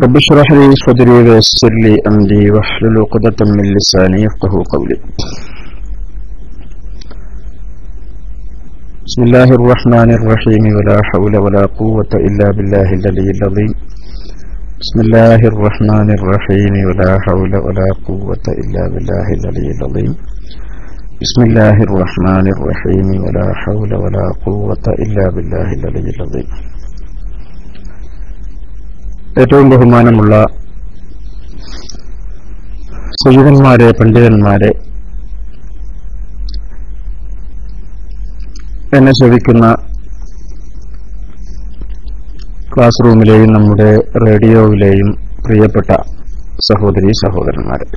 رب اشرح لي صدري ويسر لي أمري واحلل عقدة من لساني يفقهوا قولي. بسم الله الرحمن الرحيم ولا حول ولا قوة إلا بالله العلي العظيم. بسم الله الرحمن الرحيم ولا حول ولا قوة إلا بالله العلي العظيم. بسم الله الرحمن الرحيم ولا حول ولا قوة إلا بالله العلي العظيم. ഏറ്റവും ബഹുമാനമുള്ള സയ്യിദന്മാരെ, പണ്ഡിതന്മാരെ, എന്നെ ശ്രവിക്കുന്ന ക്ലാസ് റൂമിലെയും നമ്മുടെ റേഡിയോയിലെയും പ്രിയപ്പെട്ട സഹോദരീ സഹോദരന്മാരെ,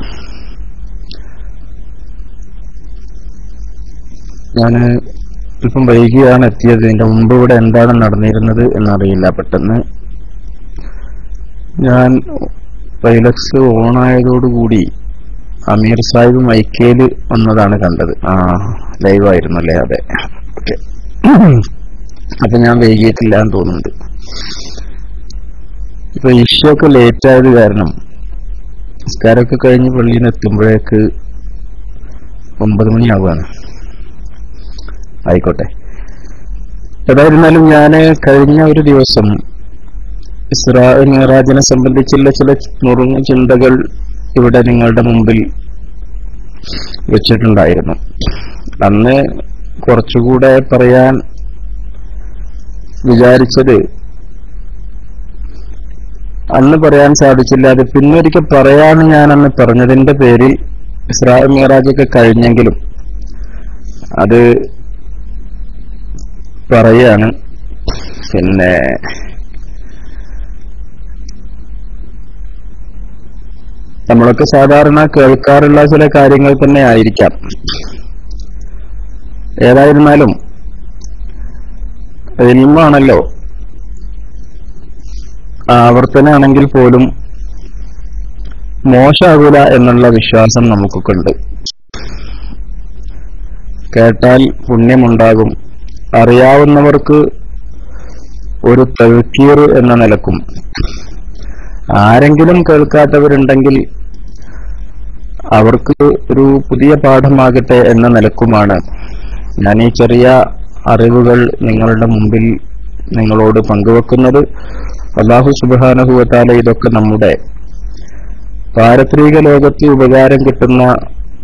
ഞാൻ അല്പം വൈകിയാണ് എത്തിയത്. ഇതിന്റെ മുമ്പ് ഇവിടെ എന്താണ് നടന്നിരുന്നത് എന്നറിയില്ല. പെട്ടെന്ന് ഞാൻ പൈലക്സ് ഓണായതോടുകൂടി അമീർ സാഹിബ് മൈക്കേല് വന്നതാണ് കണ്ടത്. ലൈവായിരുന്നല്ലേ? അതെ, ഓക്കെ. അപ്പൊ ഞാൻ വൈകിയിട്ടില്ല എന്ന് തോന്നുന്നുണ്ട്. ഇപ്പൊ ഇഷ്യൊക്കെ ലേറ്റ് ആയത് കാരണം നിസ്കാരമൊക്കെ കഴിഞ്ഞ് പള്ളിയിൽ നിന്ന് എത്തുമ്പോഴേക്ക് 9 മണിയാവുകയാണ്. ആയിക്കോട്ടെ. ഏതായിരുന്നാലും ഞാൻ കഴിഞ്ഞ ഒരു ദിവസം ഇസ്രാ മിഅ്റാജിനെ സംബന്ധിച്ചുള്ള ചില നുറുങ്ങ് ചിന്തകൾ ഇവിടെ നിങ്ങളുടെ മുമ്പിൽ വെച്ചിട്ടുണ്ടായിരുന്നു. അന്ന് കുറച്ചുകൂടെ പറയാൻ വിചാരിച്ചത് അന്ന് പറയാൻ സാധിച്ചില്ല. അത് പിന്നൊരിക്കൽ പറയാൻ ഞാൻ അന്ന് പറഞ്ഞതിന്റെ പേരിൽ ഇസ്രാ മിഅ്റാജൊക്കെ കഴിഞ്ഞെങ്കിലും അത് പറയാണ്. പിന്നെ നമ്മളൊക്കെ സാധാരണ കേൾക്കാറുള്ള ചില കാര്യങ്ങൾ തന്നെ ആയിരിക്കാം. ഏതായിരുന്നാലും ഇൽമാണല്ലോ, ആവർത്തനാണെങ്കിൽ പോലും മോശമാകൂല എന്നുള്ള വിശ്വാസം നമുക്കൊക്കെ ഉണ്ട്. കേട്ടാൽ പുണ്യമുണ്ടാകും. അറിയാവുന്നവർക്ക് ഒരു തൗക്കീർ എന്ന നിലക്കും, ആരെങ്കിലും കേൾക്കാത്തവരുണ്ടെങ്കിൽ അവർക്ക് ഒരു പുതിയ പാഠമാകട്ടെ എന്ന നിലക്കുമാണ് ഞാൻ ഈ ചെറിയ അറിവുകൾ നിങ്ങളുടെ മുമ്പിൽ നിങ്ങളോട് പങ്കുവെക്കുന്നത്. അല്ലാഹു സുബ്ഹാനഹു വ തആല ഇതൊക്കെ നമ്മുടെ പാരത്രിക ലോകത്ത് ഉപകാരം കിട്ടുന്ന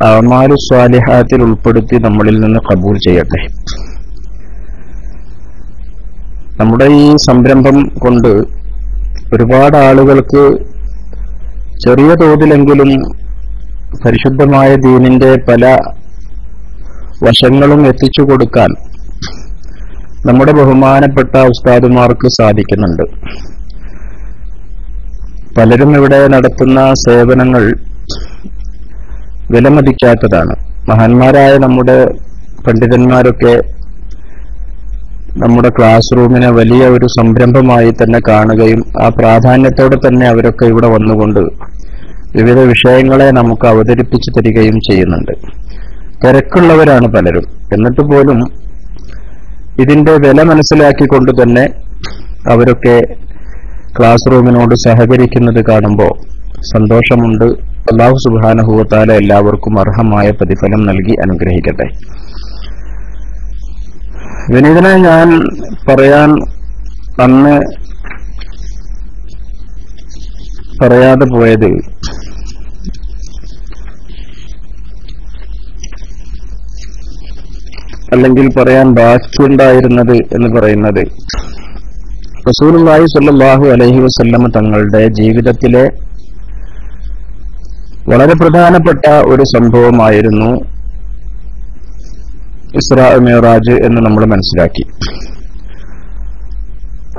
അഅ്മാലു സ്വാലിഹാത്തിൽ ഉൾപ്പെടുത്തി നമ്മളിൽ നിന്ന് ഖബൂൽ ചെയ്യട്ടെ. നമ്മുടെ ഈ സംരംഭം കൊണ്ട് ഒരുപാട് ആളുകൾക്ക് ചെറിയ തോതിലെങ്കിലും പരിശുദ്ധമായ ദീനിന്റെ പല വശങ്ങളും എത്തിച്ചു കൊടുക്കാൻ നമ്മുടെ ബഹുമാനപ്പെട്ട ഉസ്താദുമാർക്ക് സാധിക്കുന്നുണ്ട്. പലരും ഇവിടെ നടത്തുന്ന സേവനങ്ങൾ വിലമതിക്കാത്തതാണ്. മഹാന്മാരായ നമ്മുടെ പണ്ഡിതന്മാരൊക്കെ നമ്മുടെ ക്ലാസ് റൂമിനെ വലിയ ഒരു സംരംഭമായി തന്നെ കാണുകയും ആ പ്രാധാന്യത്തോടെ തന്നെ അവരൊക്കെ ഇവിടെ വന്നുകൊണ്ട് വിവിധ വിഷയങ്ങളെ നമുക്ക് അവതരിപ്പിച്ചു തരികയും ചെയ്യുന്നുണ്ട്. തിരക്കുള്ളവരാണ് പലരും. എന്നിട്ട് പോലും ഇതിന്റെ വില മനസ്സിലാക്കിക്കൊണ്ട് തന്നെ അവരൊക്കെ ക്ലാസ് റൂമിനോട് സഹകരിക്കുന്നത് കാണുമ്പോൾ സന്തോഷമുണ്ട്. അല്ലാഹു സുബ്ഹാനഹു വ തആല എല്ലാവർക്കും അർഹമായ പ്രതിഫലം നൽകി അനുഗ്രഹിക്കട്ടെ. വിനീതനെ ഞാൻ പറയാൻ അന്ന് പറയാതെ പോയത്, അല്ലെങ്കിൽ പറയാൻ ബാക്കിയുണ്ടായിരുന്നത് എന്ന് പറയുന്നത്, റസൂലുള്ളാഹി സ്വല്ലല്ലാഹു അലൈഹി വസല്ലം തങ്ങളുടെ ജീവിതത്തിലെ വളരെ പ്രധാനപ്പെട്ട ഒരു സംഭവമായിരുന്നു ഇസ്രാ മിഅ്റാജ് എന്ന് നമ്മൾ മനസ്സിലാക്കി.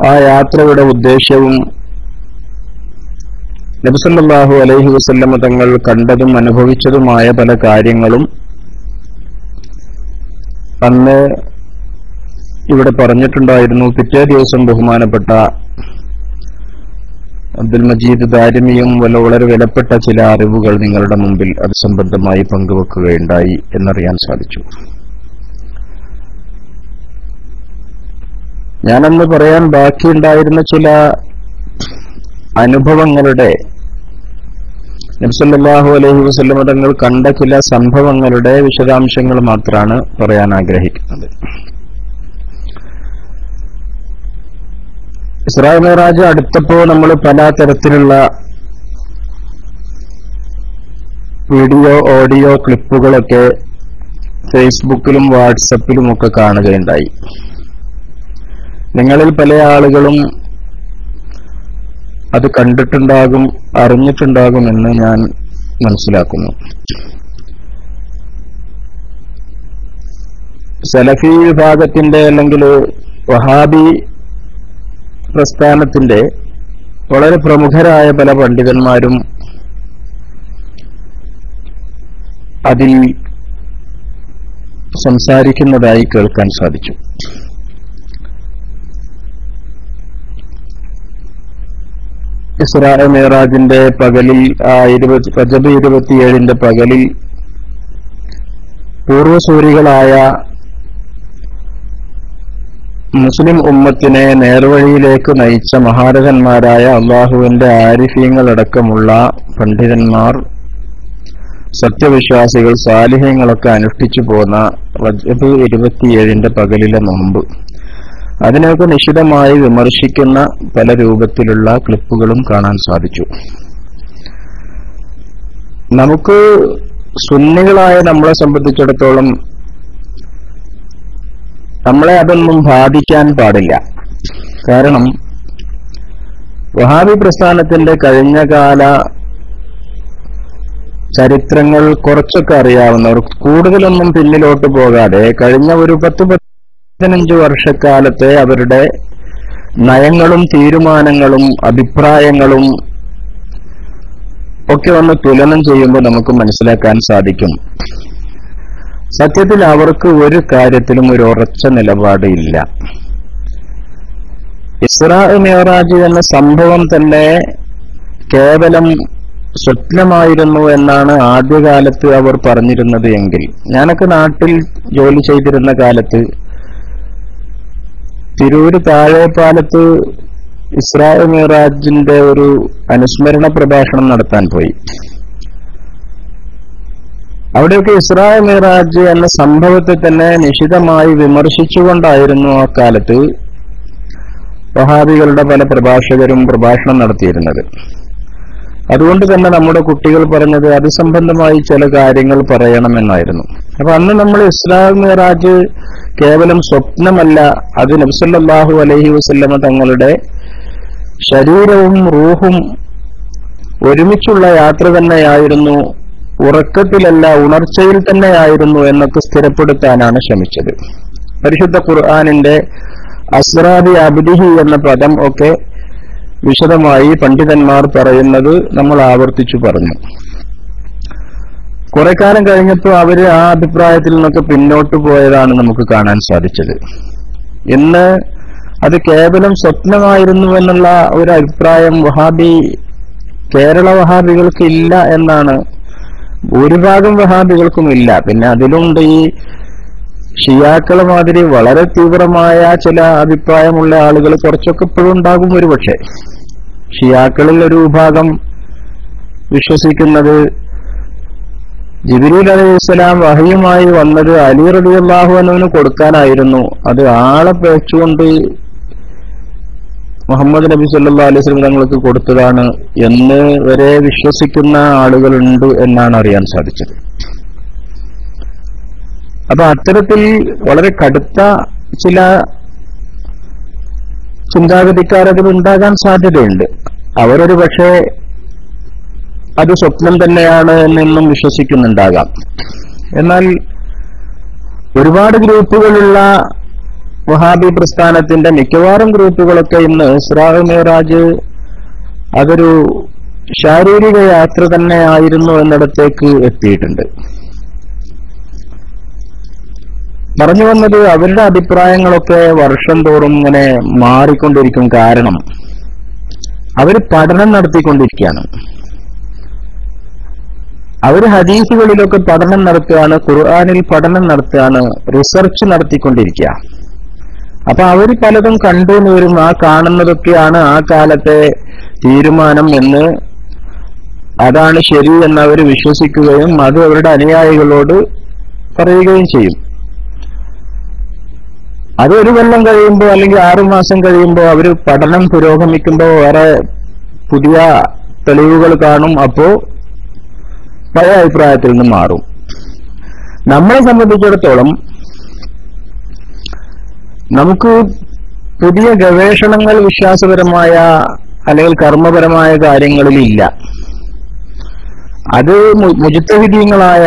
ആ യാത്രയുടെ ഉദ്ദേശ്യവും നബി സല്ലല്ലാഹു അലൈഹി വസല്ലം തങ്ങൾ കണ്ടതും അനുഭവിച്ചതുമായ പല കാര്യങ്ങളും അന്ന് ഇവിടെ പറഞ്ഞിട്ടുണ്ടായിരുന്നു. പിറ്റേ ദിവസം ബഹുമാനപ്പെട്ട അബ്ദുൽ മജീദ് ദാരിമിയും വളരെ വിലപ്പെട്ട ചില അറിവുകൾ നിങ്ങളുടെ മുമ്പിൽ അത് സംബന്ധമായി പങ്കുവെക്കുകയുണ്ടായി എന്നറിയാൻ സാധിച്ചു. ഞാനന്ന് പറയാൻ ബാക്കിയുണ്ടായിരുന്ന ചില അനുഭവങ്ങളുടെ, നബി സല്ലല്ലാഹു അലൈഹി വസല്ലം തങ്ങൾ കണ്ട ചില സംഭവങ്ങളുടെ വിശദാംശങ്ങൾ മാത്രമാണ് പറയാൻ ആഗ്രഹിക്കുന്നത്. ഇസ്രാ മിഅ്റാജ് അടുത്തപ്പോ നമ്മൾ പല തരത്തിലുള്ള വീഡിയോ ഓഡിയോ ക്ലിപ്പുകളൊക്കെ ഫേസ്ബുക്കിലും വാട്സപ്പിലും ഒക്കെ കാണുകയുണ്ടായി. നിങ്ങളിൽ പല ആളുകളും അത് കണ്ടിട്ടുണ്ടാകും, അറിഞ്ഞിട്ടുണ്ടാകുമെന്ന് ഞാൻ മനസ്സിലാക്കുന്നു. സലഫി വിഭാഗത്തിന്റെ അല്ലെങ്കിൽ വഹാബി പ്രസ്ഥാനത്തിന്റെ വളരെ പ്രമുഖരായ പല പണ്ഡിതന്മാരും അതിൽ സംസാരിക്കുന്നതായി കേൾക്കാൻ സാധിച്ചു. ഇസ്രാ മിഅ്റാജിന്റെ പകലിൽ റജബ് 27 പകലിൽ പൂർവസൂരികളായ മുസ്ലിം ഉമ്മത്തിനെ നേർവഴിയിലേക്ക് നയിച്ച മഹാരഥന്മാരായ അള്ളാഹുവിന്റെ ആരിഫീങ്ങളടക്കമുള്ള പണ്ഡിതന്മാർ, സത്യവിശ്വാസികൾ, സാലിഹ്യങ്ങളൊക്കെ അനുഷ്ഠിച്ചു പോന്ന റജബ് 27 പകലിലെ നോമ്പ്, അതിനൊക്കെ നിശിതമായി വിമർശിക്കുന്ന പല രൂപത്തിലുള്ള ക്ലിപ്പുകളും കാണാൻ സാധിച്ചു. നമുക്ക് സുന്നികളായ നമ്മളെ സംബന്ധിച്ചിടത്തോളം നമ്മളെ അതൊന്നും ബാധിക്കാൻ പാടില്ല. കാരണം വഹാബി പ്രസ്ഥാനത്തിന്റെ കഴിഞ്ഞകാല ചരിത്രങ്ങൾ കുറച്ചൊക്കെ അറിയാവുന്നവർ, കൂടുതലൊന്നും പിന്നിലോട്ട് പോകാതെ കഴിഞ്ഞ ഒരു 10-15 വർഷക്കാലത്തെ അവരുടെ നയങ്ങളും തീരുമാനങ്ങളും അഭിപ്രായങ്ങളും ഒക്കെ ഒന്ന് തുലനം ചെയ്യുമ്പോൾ നമുക്ക് മനസ്സിലാക്കാൻ സാധിക്കും, സത്യത്തിൽ അവർക്ക് ഒരു കാര്യത്തിലും ഒരു ഉറച്ച നിലപാട് ഇല്ല. ഇസ്രാ മിഅ്റാജ് എന്ന സംഭവം തന്നെ കേവലം സ്വപ്നമായിരുന്നു എന്നാണ് ആദ്യകാലത്ത് അവർ പറഞ്ഞിരുന്നത് എങ്കിൽ, ഞാനൊക്കെ നാട്ടിൽ ജോലി ചെയ്തിരുന്ന കാലത്ത് തിരൂര് താഴെപ്പാലത്ത് ഇസ്രാ മിഅ്റാജിന്റെ ഒരു അനുസ്മരണ പ്രഭാഷണം നടത്താൻ പോയി. അവിടെയൊക്കെ ഇസ്രാ മിഅ്റാജ് എന്ന സംഭവത്തെ തന്നെ നിശിതമായി വിമർശിച്ചുകൊണ്ടായിരുന്നു ആ കാലത്ത് വഹാബികളുടെ പല പ്രഭാഷകരും പ്രഭാഷണം നടത്തിയിരുന്നത്. അതുകൊണ്ട് തന്നെ നമ്മുടെ കുട്ടികൾ പറഞ്ഞത് അത് സംബന്ധമായി ചില കാര്യങ്ങൾ പറയണമെന്നായിരുന്നു. അപ്പൊ അന്ന് നമ്മൾ ഇസ്രാ മിഅ്റാജ് കേവലം സ്വപ്നമല്ല, അത് നബി സല്ലല്ലാഹു അലൈഹി വസല്ലമ തങ്ങളുടെ ശരീരവും റൂഹും ഒരുമിച്ചുള്ള യാത്ര തന്നെയായിരുന്നു, ഉറക്കത്തിലല്ല ഉണർച്ചയിൽ തന്നെയായിരുന്നു എന്നൊക്കെ സ്ഥിരപ്പെടുത്താനാണ് ശ്രമിച്ചത്. പരിശുദ്ധ ഖുർആനിന്റെ അസ്റാബി അബ്ദിഹി എന്ന പദം ഒക്കെ വിശദമായി പണ്ഡിതന്മാർ പറയുന്നത് നമ്മൾ ആവർത്തിച്ചു പറഞ്ഞു. കുറെ കാലം കഴിഞ്ഞപ്പോൾ അവര് ആ അഭിപ്രായത്തിൽ നിന്നൊക്കെ പിന്നോട്ട് പോയതാണ് നമുക്ക് കാണാൻ സാധിച്ചത്. ഇന്ന് അത് കേവലം സ്വപ്നമായിരുന്നു എന്നുള്ള ഒരു അഭിപ്രായം കേരള വഹാബികൾക്ക് ഇല്ല എന്നാണ്, ഭൂരിഭാഗം വഹാബികൾക്കും ഇല്ല. പിന്നെ അതിലുണ്ട് ഈ ഷിയാക്കളെ മാതിരി വളരെ തീവ്രമായ ചില അഭിപ്രായമുള്ള ആളുകൾ കുറച്ചൊക്കെ ഇപ്പോഴും ഉണ്ടാകും. ഒരുപക്ഷെ ഷിയാക്കളിൽ ഒരു വിഭാഗം വിശ്വസിക്കുന്നത് ജിബ്രീൽ അലൈഹിസ്സലാം വഹയുമായി വന്നത് അലി റളിയല്ലാഹു അൻഹുവിന് കൊടുക്കാനായിരുന്നു, അത് ആളെ പേച്ചുകൊണ്ട് മുഹമ്മദ് നബി സല്ലല്ലാഹു അലൈഹി വസല്ലം തങ്ങൾക്ക് കൊടുത്തതാണ് എന്ന് വരെ വിശ്വസിക്കുന്ന ആളുകളുണ്ട് എന്നാണ് അറിയാൻ സാധിച്ചത്. അപ്പൊ അത്തരത്തിൽ വളരെ കടുത്ത ചില ചിന്താഗതിക്കാർ അതിൽ ഉണ്ടാകാൻ സാധ്യതയുണ്ട്. അവരൊരു പക്ഷേ അത് സ്വപ്നം തന്നെയാണ് എന്നും വിശ്വസിക്കുന്നുണ്ടാകാം. എന്നാൽ ഒരുപാട് ഗ്രൂപ്പുകളുള്ള വഹാബി പ്രസ്ഥാനത്തിന്റെ മിക്കവാറും ഗ്രൂപ്പുകളൊക്കെ ഇന്ന് ഇസ്രാ മിഅ്റാജ് അതൊരു ശാരീരിക യാത്ര തന്നെയായിരുന്നു എന്നിടത്തേക്ക് എത്തിയിട്ടുണ്ട്. പറഞ്ഞു വന്നത് അവരുടെ അഭിപ്രായങ്ങളൊക്കെ വർഷം തോറും ഇങ്ങനെ മാറിക്കൊണ്ടിരിക്കും. കാരണം അവർ പഠനം നടത്തിക്കൊണ്ടിരിക്കുകയാണ്. അവർ ഹദീസുകളിലൊക്കെ പഠനം നടത്തുകയാണ്, ഖുർആനിൽ പഠനം നടത്തുകയാണ്, റിസർച്ച് നടത്തിക്കൊണ്ടിരിക്കുക. അപ്പൊ അവര് പലതും കണ്ടു എന്ന് വരും. ആ കാണുന്നതൊക്കെയാണ് ആ കാലത്തെ തീരുമാനം എന്ന്, അതാണ് ശരി എന്ന് അവർ വിശ്വസിക്കുകയും അത് അവരുടെ അനുയായികളോട് പറയുകയും ചെയ്യും. അത് 1 കൊല്ലം കഴിയുമ്പോൾ അല്ലെങ്കിൽ 6 മാസം കഴിയുമ്പോൾ അവർ പഠനം പുരോഗമിക്കുമ്പോൾ വേറെ പുതിയ തെളിവുകൾ കാണും. അപ്പോ പഴയ അഭിപ്രായത്തിൽ നിന്ന് മാറും. നമ്മളെ സംബന്ധിച്ചിടത്തോളം നമുക്ക് പുതിയ ഗവേഷണങ്ങൾ വിശ്വാസപരമായ അല്ലെങ്കിൽ കർമ്മപരമായ കാര്യങ്ങളിൽ ഇല്ല. അത് മുജ്തഹിദീങ്ങളായ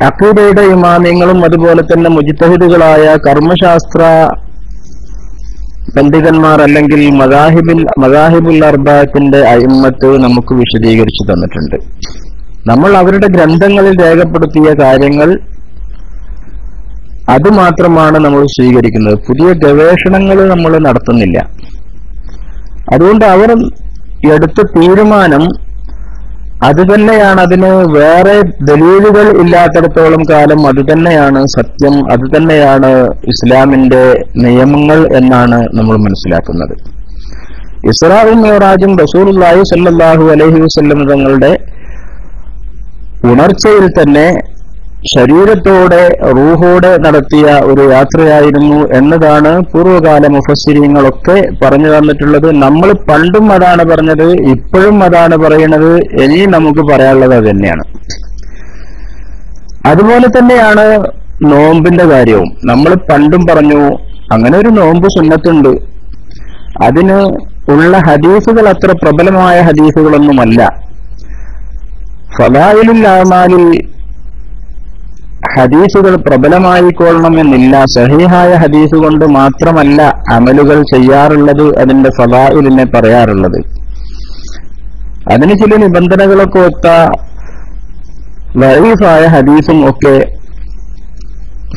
അഖീദയുടെ ഇമാമിയങ്ങളും അതുപോലെ തന്നെ മുജ്തഹിദുകളായ കർമ്മശാസ്ത്ര പണ്ഡിതന്മാർ അല്ലെങ്കിൽ മദാഹിബുൽ അർബഅത്തിന്റെ അയിമ്മത്ത് നമുക്ക് വിശദീകരിച്ചു തന്നിട്ടുണ്ട്. നമ്മൾ അവരുടെ ഗ്രന്ഥങ്ങളിൽ രേഖപ്പെടുത്തിയ കാര്യങ്ങൾ അത് മാത്രമാണ് നമ്മൾ സ്വീകരിക്കുന്നത്. പുതിയ ഗവേഷണങ്ങൾ നമ്മൾ നടത്തുന്നില്ല. അതുകൊണ്ട് അവർ എടുത്ത തീരുമാനം അത് തന്നെയാണ്. അതിന് വേറെ ദലീലുകൾ ഇല്ലാത്തിടത്തോളം കാലം അത് തന്നെയാണ് സത്യം, അത് തന്നെയാണ് ഇസ്ലാമിന്റെ നിയമങ്ങൾ എന്നാണ് നമ്മൾ മനസ്സിലാക്കുന്നത്. ഇസ്രാഉം മിഅ്റാജും റസൂലുള്ളാഹി സ്വല്ലല്ലാഹു അലൈഹി വസല്ലം തങ്ങളുടെ ഉണർച്ചയിൽ തന്നെ ശരീരത്തോടെ റൂഹോടെ നടത്തിയ ഒരു യാത്രയായിരുന്നു എന്നതാണ് പൂർവ്വകാല മുഫസ്സിരീങ്ങളൊക്കെ പറഞ്ഞു തന്നിട്ടുള്ളത്. നമ്മൾ പണ്ടും അതാണ് പറഞ്ഞത്, ഇപ്പോഴും അതാണ് പറയുന്നത്, ഇനിയും നമുക്ക് പറയാനുള്ളത് അത് തന്നെയാണ്. അതുപോലെ തന്നെയാണ് നോമ്പിന്റെ കാര്യവും. നമ്മൾ പണ്ടും പറഞ്ഞു അങ്ങനെ ഒരു നോമ്പ് സുന്നത്തുണ്ട്. അതിന് ഉള്ള ഹദീസുകൾ അത്ര പ്രബലമായ ഹദീസുകളൊന്നുമല്ല. ഫളായിലുൽ അഅ്മാലിൽ ഹദീസുകൾ പ്രബലമായിക്കൊള്ളണം എന്നില്ല. സഹീഹായ ഹദീസ് കൊണ്ട് മാത്രമല്ല അമലുകൾ ചെയ്യാറുള്ളത്, അതിന്റെ ഫളായിലിനെ പറയാറുള്ളത്. അതിന് ചില നിബന്ധനകളൊക്കെ ഒത്ത ദഈഫായ ഹദീസും ഒക്കെ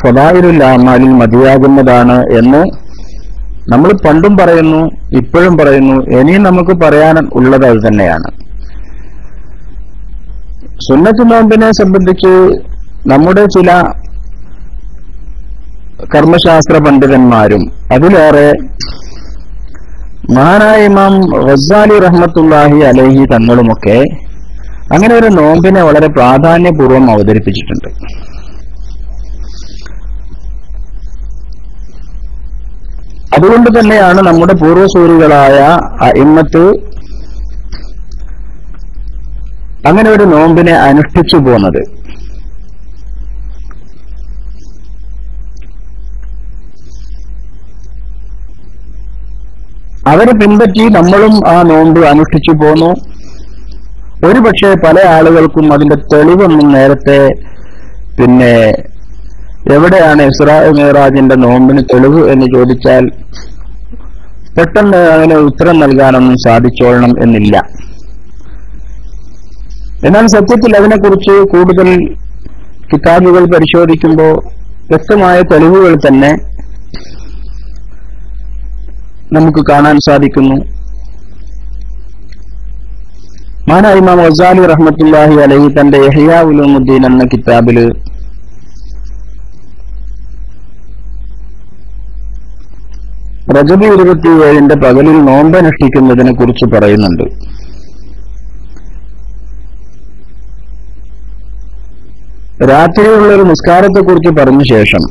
ഫളായിലുൽ അഅ്മാലിൽ മതിയാകുന്നതാണ് എന്ന് നമ്മൾ പണ്ടും പറയുന്നു, ഇപ്പോഴും പറയുന്നു, ഇനിയും നമുക്ക് പറയാൻ ഉള്ളത് അത് തന്നെയാണ്. സുന്നത്ത് നോമ്പിനെ സംബന്ധിച്ച് നമ്മുടെ ചില കർമ്മശാസ്ത്ര പണ്ഡിതന്മാരും അതിലേറെ മഹാനായ ഇമാം ഗസ്സാലി റഹ്മത്തുള്ളാഹി അലൈഹി തങ്ങളുമൊക്കെ അങ്ങനെ ഒരു നോമ്പിനെ വളരെ പ്രാധാന്യപൂർവ്വം അവതരിപ്പിച്ചിട്ടുണ്ട്. അതുകൊണ്ട് തന്നെയാണ് നമ്മുടെ പൂർവ്വസൂരികളായ അഇമ്മത്ത് അങ്ങനെ ഒരു നോമ്പിനെ അനുഷ്ഠിച്ചു പോന്നത്. അവരെ പിൻപറ്റി നമ്മളും ആ നോമ്പ് അനുഷ്ഠിച്ചു പോന്നു. ഒരുപക്ഷെ പല ആളുകൾക്കും അതിന്റെ തെളിവൊന്നും നേരത്തെ എവിടെയാണ് ഇസ്രാ മിഅ്റാജിന്റെ നോമ്പിന് തെളിവ് എന്ന് ചോദിച്ചാൽ പെട്ടെന്ന് അങ്ങനെ ഉത്തരം നൽകാനൊന്നും സാധിച്ചോളണം എന്നില്ല. എന്നാൽ സത്യത്തിൽ അതിനെക്കുറിച്ച് കൂടുതൽ കിതാബുകൾ പരിശോധിക്കുമ്പോൾ വ്യക്തമായ തെളിവുകൾ തന്നെ നമുക്ക് കാണാൻ സാധിക്കുന്നു. മഹാനായ ഇമാം ഗസ്സാലി റഹ്മത്തുള്ളാഹി അലൈഹി തന്റെ ഇഹ്യാ ഉലൂമുദ്ദീൻ എന്ന കിതാബിൽ റജബ് 27 പകലിൽ നോമ്പനുഷ്ഠിക്കുന്നതിനെ കുറിച്ച് പറയുന്നുണ്ട്. രാത്രിയിലുള്ള ഒരു നിസ്കാരത്തെ കുറിച്ച് പറഞ്ഞ ശേഷം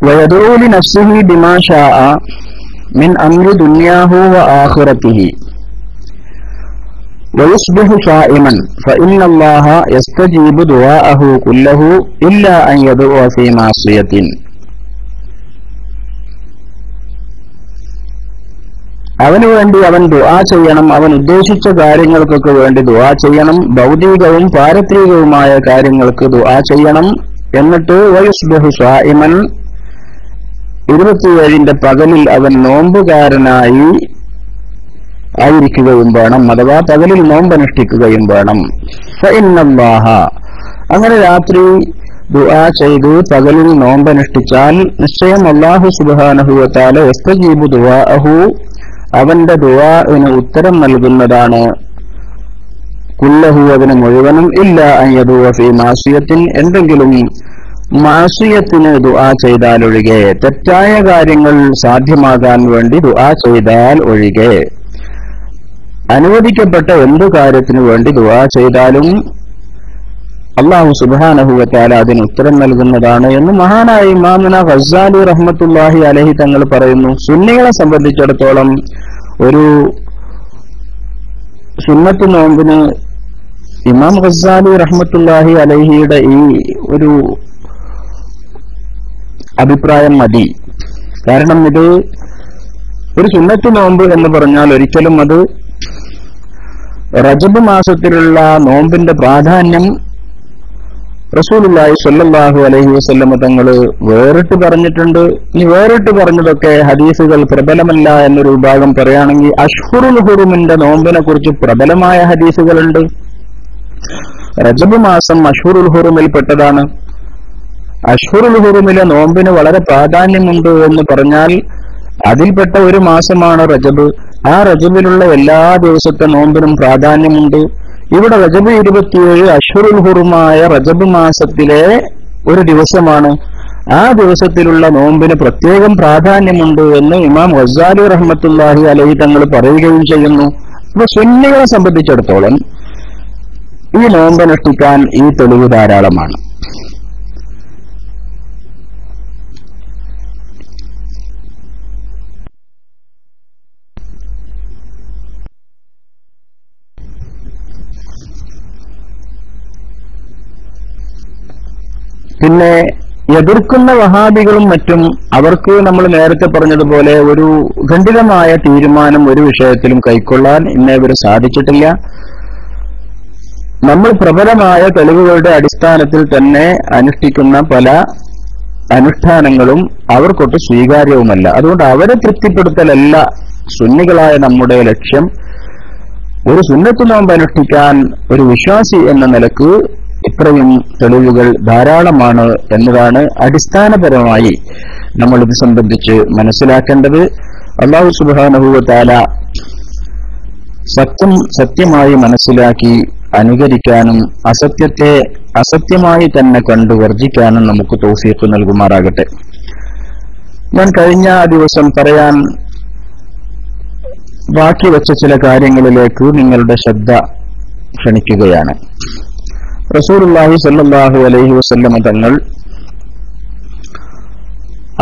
ويدعو لنفسه بما شاء من أمر دنياه وآخرته ويصبح صائما فإن الله يستجيب دعاءه كله إلا أن يدعو في معصية. അവന് വേണ്ടി അവൻ ദുആ ചെയ്യണം, അവൻ ഉദ്ദേശിച്ച കാര്യങ്ങൾക്കൊക്കെ വേണ്ടി ദുആ ചെയ്യണം, ഭൗതികവും പാരത്രികവുമായ കാര്യങ്ങൾക്ക് ദുആ ചെയ്യണം. എന്നിട്ട് വയുസ്ബിഹു സായിമൻ 27 പകലിൽ അവൻ നോമ്പുകാരനായി ആയിരിക്കുകയും വേണം, അഥവാ പകലിൽ നോമ്പനുഷ്ഠിക്കുകയും വേണം. ഫഇന്നല്ലാഹ, അങ്ങനെ രാത്രി ദുആ ചെയ്ത് പകലിൽ നോമ്പനുഷ്ഠിച്ചാൽ നിശ്ചയം അല്ലാഹു സുബ്ഹാനഹു വ തആല യസ്തജീബു ദുആഅഹു, അവന്റെ ദുആഇന് ഉത്തരം നൽകുന്നതാണ്. കുല്ലഹു അതിന് മുഴുവനും ഇല്ല അൻ യദുഅ ഫീ മാസിയത്തിൻ എന്തെങ്കിലും മാസിയത്തിന് ദുആ ചെയ്താൽ ഒഴികെ, തെറ്റായ കാര്യങ്ങൾ സാധ്യമാകാൻ വേണ്ടി ദുആ ചെയ്താൽ ഒഴികെ, അനുവദിക്കപ്പെട്ട എന്തു കാര്യത്തിനു വേണ്ടി ദുആ ചെയ്താലും അല്ലാഹു സുബ്ഹാനഹു വ തആല അതിന് ഉത്തരം നൽകുന്നതാണ് എന്ന് മഹാനായ ഇമാമുന ഗസ്സാലി റഹ്മത്തുള്ളാഹി അലൈഹി തങ്ങൾ പറയുന്നു. സുന്നികളെ സംബന്ധിച്ചിടത്തോളം ഒരു സുന്നത്ത് നോമ്പിന് ഇമാം ഗസ്സാലി റഹ്മത്തുള്ളാഹി അലൈഹിയുടെ ഈ ഒരു അഭിപ്രായം മതി. കാരണം ഇത് ഒരു സുന്നത്ത് നോമ്പ് എന്ന് പറഞ്ഞാൽ ഒരിക്കലും അത് റജബ് മാസത്തിലുള്ള നോമ്പിന്റെ പ്രാധാന്യം റസൂലുള്ളാഹി സ്വല്ലല്ലാഹു അലൈഹി വസല്ലം തങ്ങൾ വേറിട്ട് പറഞ്ഞിട്ടുണ്ട്. ഇനി വേറിട്ട് പറഞ്ഞതൊക്കെ ഹദീസുകൾ പ്രബലമല്ല എന്നൊരു വിഭാഗം പറയുകയാണെങ്കിൽ അഷ്ഹുറുൽ ഹുറുമിന്റെ നോമ്പിനെ കുറിച്ച് പ്രബലമായ ഹദീസുകളുണ്ട്. റജബ് മാസം അഷ്ഹുറുൽ ഹുറുമിൽ പെട്ടതാണ്. അഷ്ഹുറുൽ ഹുറുമിലെ നോമ്പിന് വളരെ പ്രാധാന്യമുണ്ട് എന്ന് പറഞ്ഞാൽ അതിൽപ്പെട്ട ഒരു മാസമാണ് റജബ്. ആ റജബിലുള്ള എല്ലാ ദിവസത്തെ നോമ്പിനും പ്രാധാന്യമുണ്ട്. ഇവിടെ റജബ് 27 അഷ്ഹുറുൽ ഹുറുമായ റജബ് മാസത്തിലെ ഒരു ദിവസമാണ്. ആ ദിവസത്തിലുള്ള നോമ്പിന് പ്രത്യേകം പ്രാധാന്യമുണ്ട് എന്ന് ഇമാം ഗസ്സാലി റഹ്മത്തുള്ളാഹി അലൈഹി തങ്ങൾ പറയുകയും ചെയ്യുന്നു. അപ്പൊ സുന്നികളെ സംബന്ധിച്ചിടത്തോളം ഈ നോമ്പനുഷ്ഠിക്കാൻ ഈ തെളിവ് ധാരാളമാണ്. പിന്നെ എതിർക്കുന്ന വഹാബികളും മറ്റും അവർക്ക് നമ്മൾ നേരത്തെ പറഞ്ഞതുപോലെ ഒരു ഖണ്ഡിതമായ തീരുമാനം ഒരു വിഷയത്തിലും കൈക്കൊള്ളാൻ ഇന്നേവരെ സാധിച്ചിട്ടില്ല. നമ്മൾ പ്രബലമായ തെളിവുകളുടെ അടിസ്ഥാനത്തിൽ തന്നെ അനുഷ്ഠിക്കുന്ന പല അനുഷ്ഠാനങ്ങളും അവർക്കൊട്ട് സ്വീകാര്യവുമല്ല. അതുകൊണ്ട് അവരെ തൃപ്തിപ്പെടുത്തലല്ല സുന്നികളായ നമ്മുടെ ലക്ഷ്യം. ഒരു സുന്നത്ത് നോമ്പ് അനുഷ്ഠിക്കാൻ ഒരു വിശ്വാസി എന്ന നിലക്ക് ഇത്രയും തെളിവുകൾ ധാരാളമാണ് എന്നതാണ് അടിസ്ഥാനപരമായി നമ്മൾ ഇത് സംബന്ധിച്ച് മനസ്സിലാക്കേണ്ടത്. അല്ലാഹു സുബ്ഹാനഹു വ തആല സത്യമായി മനസ്സിലാക്കി അനുകരിക്കാനും അസത്യത്തെ അസത്യമായി തന്നെ കണ്ടു വർജിക്കാനും നമുക്ക് തൗഫീഖ് നൽകുമാറാകട്ടെ. ഞാൻ കഴിഞ്ഞ ദിവസം പറയാൻ ബാക്കി വെച്ച ചില കാര്യങ്ങളിലേക്ക് നിങ്ങളുടെ ശ്രദ്ധ ക്ഷണിക്കുകയാണ്. റസൂലുള്ളാഹി സ്വല്ലല്ലാഹു അലൈഹി വസല്ലം തങ്ങൾ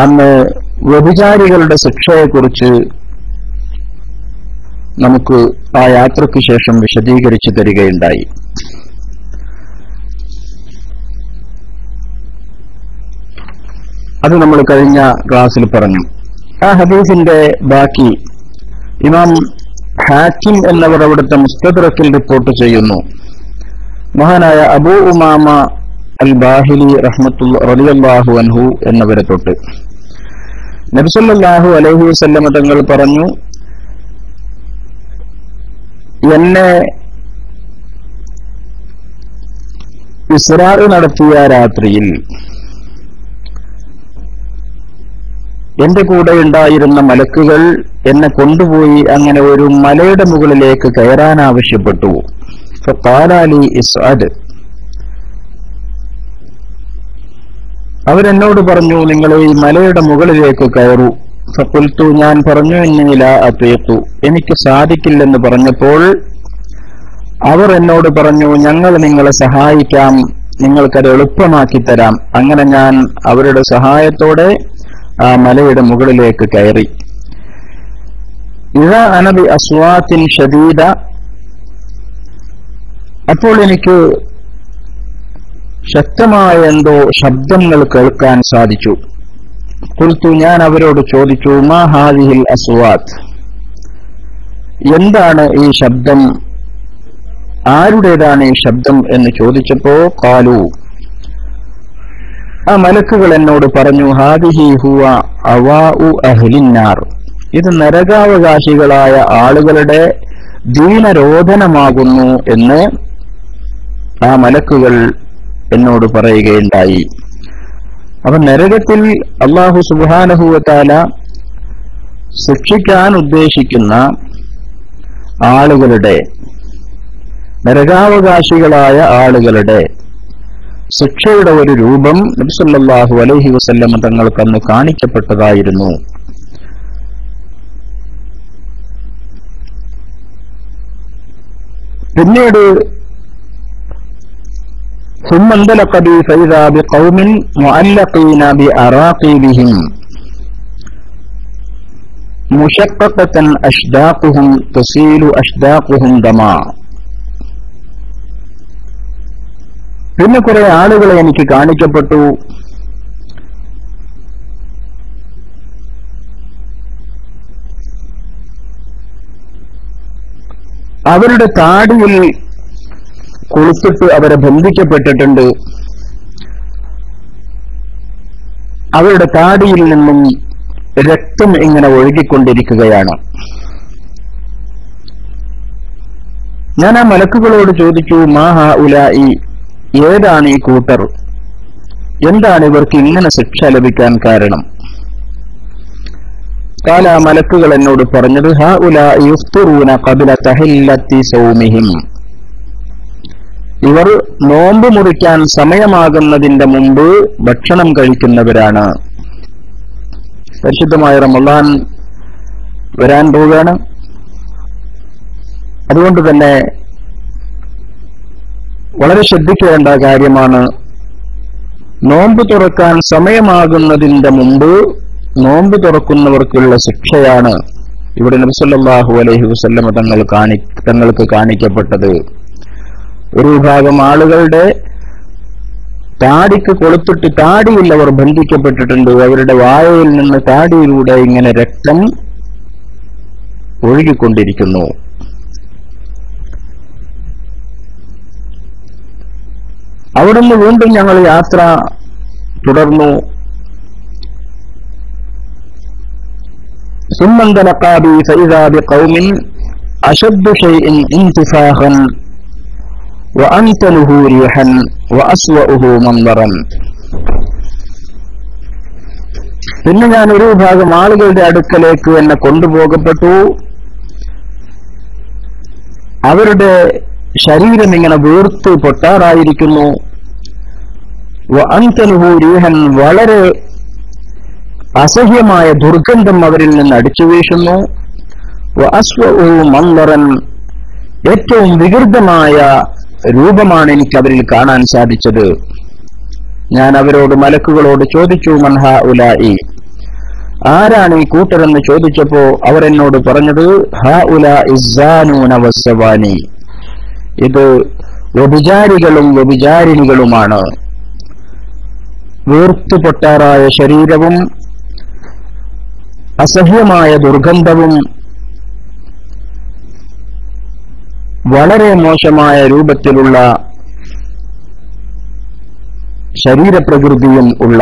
അന്ന് വ്യഭിചാരികളുടെ ശിക്ഷയെക്കുറിച്ച് നമുക്ക് ആ യാത്രയ്ക്ക് ശേഷം വിശദീകരിച്ചു തരികയുണ്ടായി. അത് നമ്മൾ കഴിഞ്ഞ ക്ലാസ്സിൽ പറഞ്ഞു. ആ ഹദീസിന്റെ ബാക്കി ഇമാം ഹാക്കിം എന്നവർ അവിടുത്തെ മുസ്തദ്റക്കിൽ റിപ്പോർട്ട് ചെയ്യുന്നു. മഹാനായ അബൂ ഉമാമ അൽ ബാഹിലി റളിയല്ലാഹു അൻഹു എന്നവരെ തൊട്ട് നബി സല്ലല്ലാഹു അലൈഹി വസല്ലം തങ്ങൾ പറഞ്ഞു, എന്നെ ഇസ്രാ നടത്തിയ രാത്രിയിൽ എന്റെ കൂടെ ഉണ്ടായിരുന്ന മലക്കുകൾ എന്നെ കൊണ്ടുപോയി അങ്ങനെ ഒരു മലയുടെ മുകളിലേക്ക് കയറാൻ ആവശ്യപ്പെട്ടു. ഫഖാലി ഇസ്അദ്, അവരെന്നോട് പറഞ്ഞു, നിങ്ങൾ ഈ മലയുടെ മുകളിലേക്ക് കയറൂ. ഫഖുൽതു, ഞാൻ പറഞ്ഞു, ഇന്നി ലാ അതീഖു, എനിക്ക് സാധിക്കില്ലെന്ന് പറഞ്ഞപ്പോൾ അവർ എന്നോട് പറഞ്ഞു, ഞങ്ങൾ നിങ്ങളെ സഹായിക്കാം, നിങ്ങൾക്കത് എളുപ്പമാക്കി തരാം. അങ്ങനെ ഞാൻ അവരുടെ സഹായത്തോടെ ആ മലയുടെ മുകളിലേക്ക് കയറി. ഇദാ അന ബി അസ്വാത്തിൻ ശദീദ, അപ്പോൾ എനിക്ക് ശക്തമായ എന്തോ ശബ്ദങ്ങൾ കേൾക്കാൻ സാധിച്ചു. ഖുൽതു, ഞാൻ അവരോട് ചോദിച്ചു, മാ ഹാദിഹിൽ അസ്വാത്ത്, എന്താണ് ഈ ശബ്ദം, ആരുടേതാണ് ഈ ശബ്ദം എന്ന് ചോദിച്ചപ്പോ ഖാലു, ആ മലക്കുകൾ എന്നോട് പറഞ്ഞു, ഹാദിഹി ഹുവ അവാഉ അഹ്ലിന്നാർ, ഇത് നരകാവകാശികളായ ആളുകളുടെ ദീനരോധനമാകുന്നു എന്ന് ആ മലക്കുകൾ എന്നോട് പറയുകയുണ്ടായി. അപ്പൊ നരകത്തിൽ അല്ലാഹു സുബ്ഹാനഹു വ തആല ശിക്ഷിക്കാൻ ഉദ്ദേശിക്കുന്ന ആളുകളുടെ നരകാവകാശികളായ ആളുകളുടെ ശിക്ഷയുടെ ഒരു രൂപം നബി സല്ലല്ലാഹു അലൈഹി വസല്ലം തങ്ങൾക്കന്ന് കാണിക്കപ്പെട്ടതായിരുന്നു. പിന്നീട് ثم انطلق بي فإذا بقوم معلقين بأراقيبهم مشققة أشداقهم تسيل أشداقهم دما. പിന്നെ കുറെ ആളുകളെ എനിക്ക് കാണിക്കപ്പെട്ടു. അവരുടെ താടിയിൽ കൊളുത്തിട്ട് അവരെ ബന്ധിക്കപ്പെട്ടിട്ടുണ്ട്. അവരുടെ താടിയിൽ നിന്നും രക്തം ഇങ്ങനെ ഒഴുകിക്കൊണ്ടിരിക്കുകയാണ്. ഞാൻ ആ മലക്കുകളോട് ചോദിച്ചു, മാ ഹഉലാഇ, ഏതാണ് ഈ കൂട്ടർ, എന്താണ് ഇവർക്ക് ഇങ്ങനെ ശിക്ഷ ലഭിക്കാൻ കാരണം? ഖാല, മലക്കുകൾ എന്നോട് പറഞ്ഞത്, ഹഉലാഇ യുഫ്തിറൂന ഖബ്ല തഹില്ലത്തി സൗമിഹിം, ഇവർ നോമ്പ് മുറിക്കാൻ സമയമാകുന്നതിന്റെ മുമ്പ് ഭക്ഷണം കഴിക്കുന്നവരാണ്. പരിശുദ്ധമായ റമളാൻ വരാൻ പോവുകയാണ്. അതുകൊണ്ട് തന്നെ വളരെ ശ്രദ്ധിക്കേണ്ട കാര്യമാണ്. നോമ്പ് തുറക്കാൻ സമയമാകുന്നതിന്റെ മുമ്പ് നോമ്പ് തുറക്കുന്നവർക്കുള്ള ശിക്ഷയാണ് ഇവിടെ നബി സല്ലല്ലാഹു അലൈഹി വസല്ലം തങ്ങൾക്ക് കാണിക്കപ്പെട്ടത്. ഒരു വിഭാഗം ആളുകളുടെ താടിക്ക് കൊളുത്തിട്ട് താടിയിൽ അവർ ബന്ധിക്കപ്പെട്ടിട്ടുണ്ട്. അവരുടെ വായയിൽ നിന്ന് താടിയിലൂടെ ഇങ്ങനെ രക്തം ഒഴുകിക്കൊണ്ടിരിക്കുന്നു. അവിടുന്ന് വീണ്ടും ഞങ്ങൾ യാത്ര തുടർന്നു. ثم انطلقا بي فإذا بقوم أشد شيء انتفاخا وأنتنه ريحا وأسوأه منظرا. പിന്നെ ഞാൻ ഒരു വിഭാഗം ആളുകളുടെ അടുക്കലേക്ക് എന്നെ കൊണ്ടുപോകപ്പെട്ടു. അവരുടെ ശരീരം ഇങ്ങനെ വീർത്ത് പൊട്ടാറായിരിക്കുന്നു. വഅൻതനുഹു റീഹൻ, വളരെ അസഹ്യമായ ദുർഗന്ധം അവരിൽ നിന്ന് അടിച്ചു വീശുന്നു. വഅസ്വഉ മൻദറൻ, ഏറ്റവും വികൃതമായ രൂപമാണ് എനിക്ക് അവരിൽ കാണാൻ സാധിച്ചത്. ഞാൻ അവരോട്, മലക്കുകളോട് ചോദിച്ചു, മൻ ഹഉലാഇ, ആരാണ് ഈ കൂട്ടരെന്ന് ചോദിച്ചപ്പോ അവർ എന്നോട് പറഞ്ഞത്, ഹഉലാഇ സ്സാനൂന വസ്സവാനി, ഇത് വ്യഭിചാരികളും വ്യഭിചാരിണികളുമാണ്. വീർത്തുപൊട്ടാറായ ശരീരവും അസഹ്യമായ ദുർഗന്ധവും വളരെ മോശമായ രൂപത്തിലുള്ള ശരീരപ്രകൃതിയും ഉള്ള,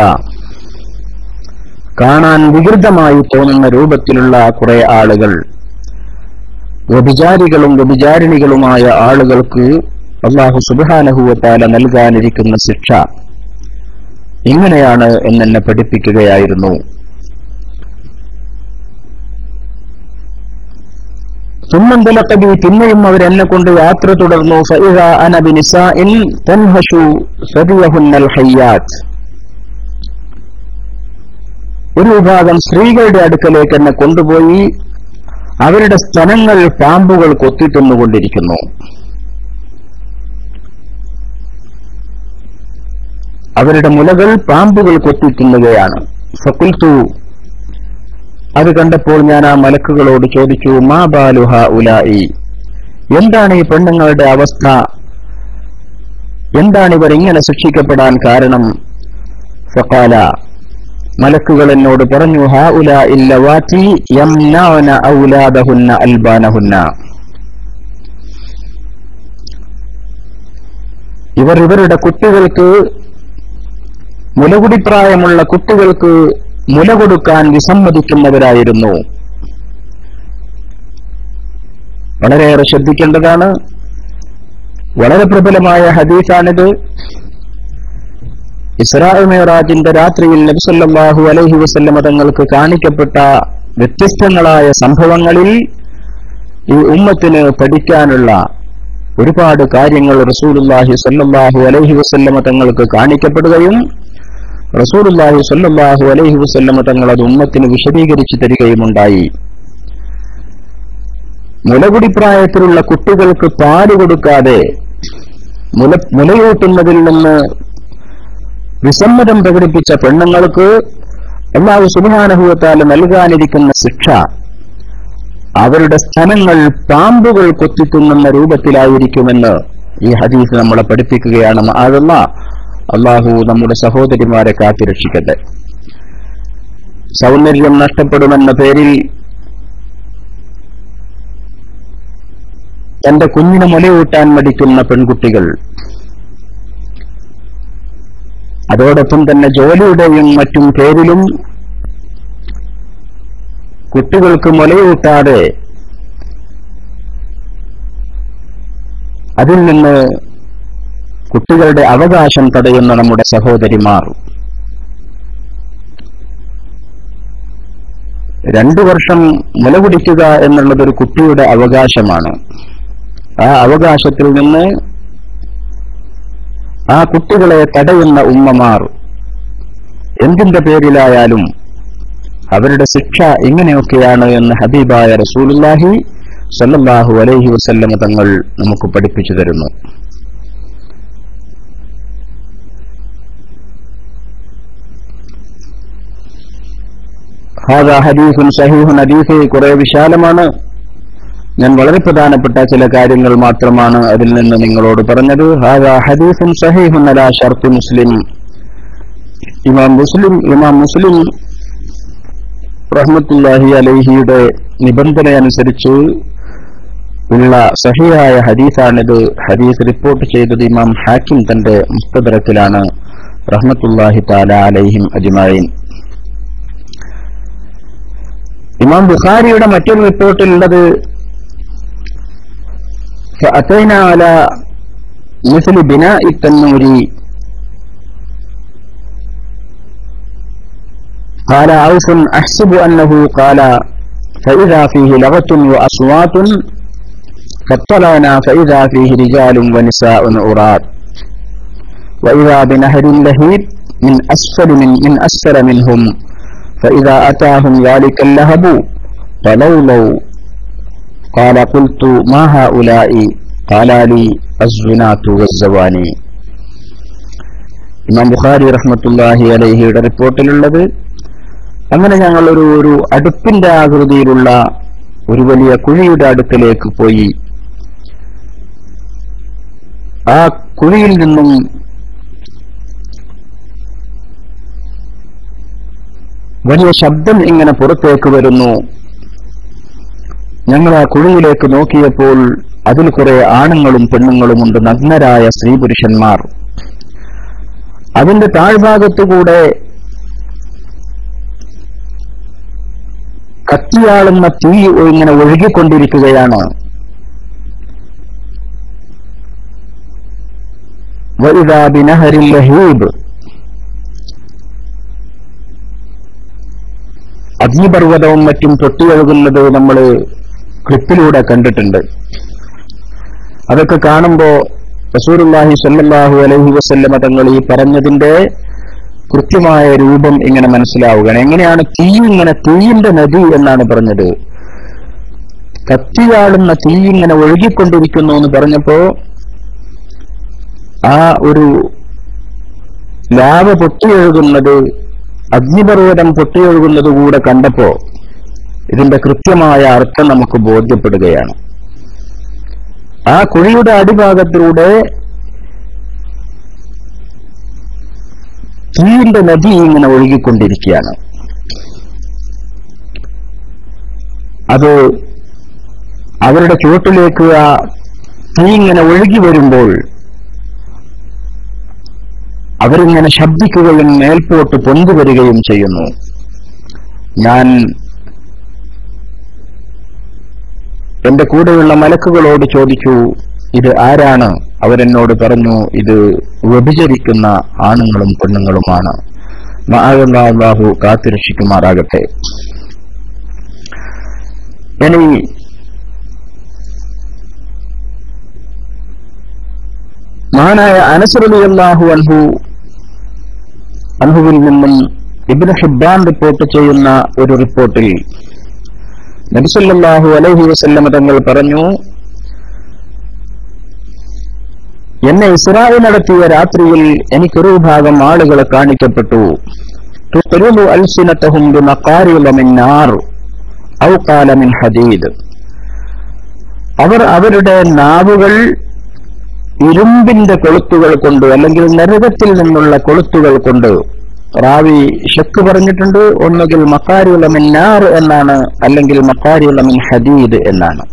കാണാൻ വികൃതമായി തോന്നുന്ന രൂപത്തിലുള്ള കുറെ ആളുകൾ, വ്യഭിചാരികളും വ്യഭിചാരിണികളുമായ ആളുകൾക്ക് അല്ലാഹു സുബ്ഹാനഹു വ തആല നൽകാനിരിക്കുന്ന ശിക്ഷ ഇങ്ങനെയാണ് എന്നെ പഠിപ്പിക്കുകയായിരുന്നു. സുമ്മന്തലക്കബി, പിന്നെയും അവരെന്നെ കൊണ്ട് യാത്ര തുടർന്നു. ഫഇദാ അന ബിനിസാഇൻ തൻഹശു സദിയഹുന്നൽ ഹയ്യാത്ത്, ഒരു വിഭാഗം സ്ത്രീകളുടെ അടുക്കലേക്ക് എന്നെ കൊണ്ടുപോയി. അവരുടെ സ്തനങ്ങൾ പാമ്പുകൾ കൊത്തിത്തിന്നുകൊണ്ടിരിക്കുന്നു. അവരുടെ മുലകൾ പാമ്പുകൾ കൊത്തിത്തിന്നുകയാണ്. ഫഖുൽതു, അത് കണ്ടപ്പോൾ ഞാൻ ആ മലക്കുകളോട് ചോദിച്ചു, മാ ബാലു ഹഉലാഇ, എന്താണ് ഈ പെണ്ണുങ്ങളുടെ അവസ്ഥ, എന്താണ് ഇവർ ഇങ്ങനെ ശിക്ഷിക്കപ്പെടാൻ കാരണം? ഫഖാല, മലക്കുകൾ എന്നോട് പറഞ്ഞു, ഹഉലാഇ ലവാതി യംനഉന ഔലാദഹുന്ന അൽബാനഹുന്ന, ഇവർ ഇവരുടെ കുട്ടികൾക്ക്, മുലകുടിപ്രായമുള്ള കുട്ടികൾക്ക് മുല കൊടുക്കാൻ വിസമ്മതിക്കുന്നവരായിരുന്നു. വളരെയേറെ ശ്രദ്ധിക്കേണ്ടതാണ്. വളരെ പ്രബലമായ ഹദീസാണിത്. ഇസ്രാ മിഅ്റാജിന്റെ രാത്രിയിൽ നബി സല്ലല്ലാഹു അലൈഹി വസല്ലം തങ്ങൾക്ക് കാണിക്കപ്പെട്ട വ്യത്യസ്തങ്ങളായ സംഭവങ്ങളിൽ ഈ ഉമ്മത്തിന് പഠിക്കാനുള്ള, ഒരുപാട് കാര്യങ്ങൾ റസൂലുള്ളാഹി സ്വല്ലല്ലാഹു അലൈഹി വസല്ലമ തങ്ങൾക്ക് കാണിക്കപ്പെടുകയും റസൂലുള്ളാഹി സ്വല്ലല്ലാഹു അലൈഹി വസല്ലമ തങ്ങൾ അത് ഉമ്മത്തിന് വിശദീകരിച്ചു തരികയുമുണ്ടായി. മുലകുടി പ്രായത്തിലുള്ള കുട്ടികൾക്ക് പാല് കൊടുക്കാതെ മുലയൂട്ടുന്നതിൽ നിന്ന് വിസമ്മതം പ്രകടിപ്പിച്ച പെണ്ണുങ്ങൾക്ക് അല്ലാഹു സുബ്ഹാനഹു വ തആല നൽകാനിരിക്കുന്ന ശിക്ഷ അവരുടെ സ്ഥലങ്ങൾ പാമ്പുകൾ കൊത്തിത്തുന്നുന്ന രൂപത്തിലായിരിക്കുമെന്ന് ഈ ഹദീസ് നമ്മളെ പഠിപ്പിക്കുകയാണ്. അല്ലാഹു നമ്മുടെ സഹോദരിമാരെ കാത്തുരക്ഷിക്കട്ടെ. സൗന്ദര്യം നഷ്ടപ്പെടുമെന്ന പേരിൽ തന്റെ കുഞ്ഞിനെ മുലയൂട്ടാൻ മടിക്കുന്ന പെൺകുട്ടികൾ, അതോടൊപ്പം തന്നെ ജോലിയുടെയും മറ്റും പേരിലും കുട്ടികൾക്ക് മുലയൂട്ടാതെ അതിൽ നിന്ന് കുട്ടികളുടെ അവകാശം തടയുന്ന നമ്മുടെ സഹോദരിമാർ 2 വർഷം മുല കുടിക്കുക എന്നുള്ളതൊരു കുട്ടിയുടെ അവകാശമാണ്. ആ അവകാശത്തിൽ നിന്ന് ആ കുട്ടികളെ തടയുന്ന ഉമ്മമാർ എന്തിന്റെ പേരിലായാലും അവരുടെ ശിക്ഷ എങ്ങനെയൊക്കെയാണ് എന്ന് ഹബീബായ റസൂലുള്ളാഹി സ്വല്ലല്ലാഹു അലൈഹി വസല്ലം തങ്ങൾ നമുക്ക് പഠിപ്പിച്ചു തരുന്നു. ഹാദാ ഹദീസുൻ സഹീഹുൻ. ഹദീസ് കുറെ വിശാലമാണ്. ഞാൻ വളരെ പ്രധാനപ്പെട്ട ചില കാര്യങ്ങൾ മാത്രമാണ് അതിൽ നിന്ന് നിങ്ങളോട് പറഞ്ഞത്. ഹാദാ ഹദീസുൻ സഹീഹുൻ അലാ ശർത്തി മുസ്ലിം. ഇമാം മുസ്ലിം റഹ്മത്തുള്ളാഹി അലൈഹിയുടെ നിബന്ധനയനുസരിച്ച് ഉള്ള സഹിഹായ ഹദീസാണിത്. ഹദീസ് റിപ്പോർട്ട് ചെയ്തത് ഇമാം ഹാക്കിം തന്റെ മുസ്തദറക്കിലാണ് റഹ്മത്തുള്ളാഹി തആല അലൈഹിം അജ്മഈൻ. ഇമാം ബുഖാരിയുടെ മറ്റൊരു റിപ്പോർട്ടിലുള്ളത് فأتينا على مثل بناء التنور قال عوف أحسب أنه قال فإذا فيه لغة وأصوات فاطلعنا فإذا فيه رجال ونساء عراة وإذا بنهر لهيب من أسفل منهم فإذا أتاهم ذلك اللهب فلولوا قال قلت ما هؤلاء قال لي الزنات والزواني. ഇമാം ബുഖാരി റഹ്മത്തുള്ളാഹി അലൈഹിയുടെ റിപ്പോർട്ടിലുള്ളത്, അങ്ങനെ ഞങ്ങൾ ഒരു അടുപ്പിന്റെ ആകൃതിയിലുള്ള ഒരു വലിയ കുഴിയുടെ അടുക്കലേക്ക് പോയി. ആ കുഴിയിൽ നിന്നും വലിയ ശബ്ദം ഇങ്ങനെ പുറത്തേക്ക് വരുന്നു. ഞങ്ങൾ ആ കുഴിയിലേക്ക് നോക്കിയപ്പോൾ അതിൽ കുറെ ആണുങ്ങളും പെണ്ണുങ്ങളുമുണ്ട്, നഗ്നരായ സ്ത്രീ പുരുഷന്മാർ. അതിന്റെ താഴ്ഭാഗത്തുകൂടെ കത്തിയാളുന്ന തീ ഇങ്ങനെ ഒഴുകിക്കൊണ്ടിരിക്കുകയാണ്. വഇദാ ബിനഹരിൽ ലഹീബ്, അഗ്നിപർവ്വതവും മറ്റും പൊട്ടിയൊഴുകുന്നത് നമ്മൾ ക്ലിപ്പിലൂടെ കണ്ടിട്ടുണ്ട്. അതൊക്കെ കാണുമ്പോ റസൂലുള്ളാഹി സ്വല്ലല്ലാഹു അലൈഹി വസല്ലമ തങ്ങൾ ഈ പറഞ്ഞതിന്റെ കൃത്യമായ രൂപം ഇങ്ങനെ മനസ്സിലാവുകയാണ്. എങ്ങനെയാണ് ഇങ്ങനെ തീയിന്റെ നദി എന്നാണ് പറഞ്ഞത്. കത്തിയാളുന്ന തീ ഇങ്ങനെ ഒഴുകിക്കൊണ്ടിരിക്കുന്നു എന്ന് പറഞ്ഞപ്പോ ആ ഒരു ലാവ പൊട്ടിയൊഴുകുന്നത്, അഗ്നിപർവ്വതം പൊട്ടിയൊഴുകുന്നത് കൂടെ കണ്ടപ്പോ ഇതിന്റെ കൃത്യമായ അർത്ഥം നമുക്ക് ബോധ്യപ്പെടുകയാണ്. ആ കുഴിയുടെ അടിഭാഗത്തിലൂടെ തീയുടെ നദി ഇങ്ങനെ ഒഴുകിക്കൊണ്ടിരിക്കുകയാണ്. അത് അവരുടെ ചുവട്ടിലേക്ക് ആ തീ ഇങ്ങനെ ഒഴുകി വരുമ്പോൾ അവരിങ്ങനെ ശബ്ദിക്കുകയും മേൽപോട്ട് പൊന്തി വരികയും ചെയ്യുന്നു. ഞാൻ എന്റെ കൂടെയുള്ള മലക്കുകളോട് ചോദിച്ചു, ഇത് ആരാണ്? അവരെന്നോട് പറഞ്ഞു, ഇത് വ്യഭിചരിക്കുന്ന ആണുങ്ങളും പെണ്ണുങ്ങളുമാണ്. അല്ലാഹു കാത്തുരക്ഷിക്കുമാറാകട്ടെ. ഇനി മഹാനായ അനസ് റളിയല്ലാഹു അൻഹുവിൽ നിന്നും ഇബ്നു ഹിബ്ബാൻ റിപ്പോർട്ട് ചെയ്യുന്ന ഒരു റിപ്പോർട്ടിൽ നബി സല്ലല്ലാഹു അലൈഹി വസല്ലം തങ്ങൾ പറഞ്ഞു, എന്നെ ഇസ്രാ നടത്തിയ രാത്രിയിൽ എനിക്കൊരു ഭാഗം ആളുകളെ കാണിക്കപ്പെട്ടു. തുഖ്രിബു അൽസിനതഹും ബിമഖാരില മിൻ നാർ ഔ ഖാല മിൻ ഹദീദ്. അവർ അവരുടെ നാവുകൾ ഇരുമ്പിന്റെ കൊളുത്തുകൾ കൊണ്ട് അല്ലെങ്കിൽ നരകത്തിൽ നിന്നുള്ള കൊളുത്തുകൾ കൊണ്ട്, റാവി ഷക്ക് പറഞ്ഞിട്ടുണ്ട്, ഒന്നുകിൽ മഖാരില മിൻ നാർ എന്നാണ്, അല്ലെങ്കിൽ മഖാരില മിൻ ഹദീദ് എന്നാണ്.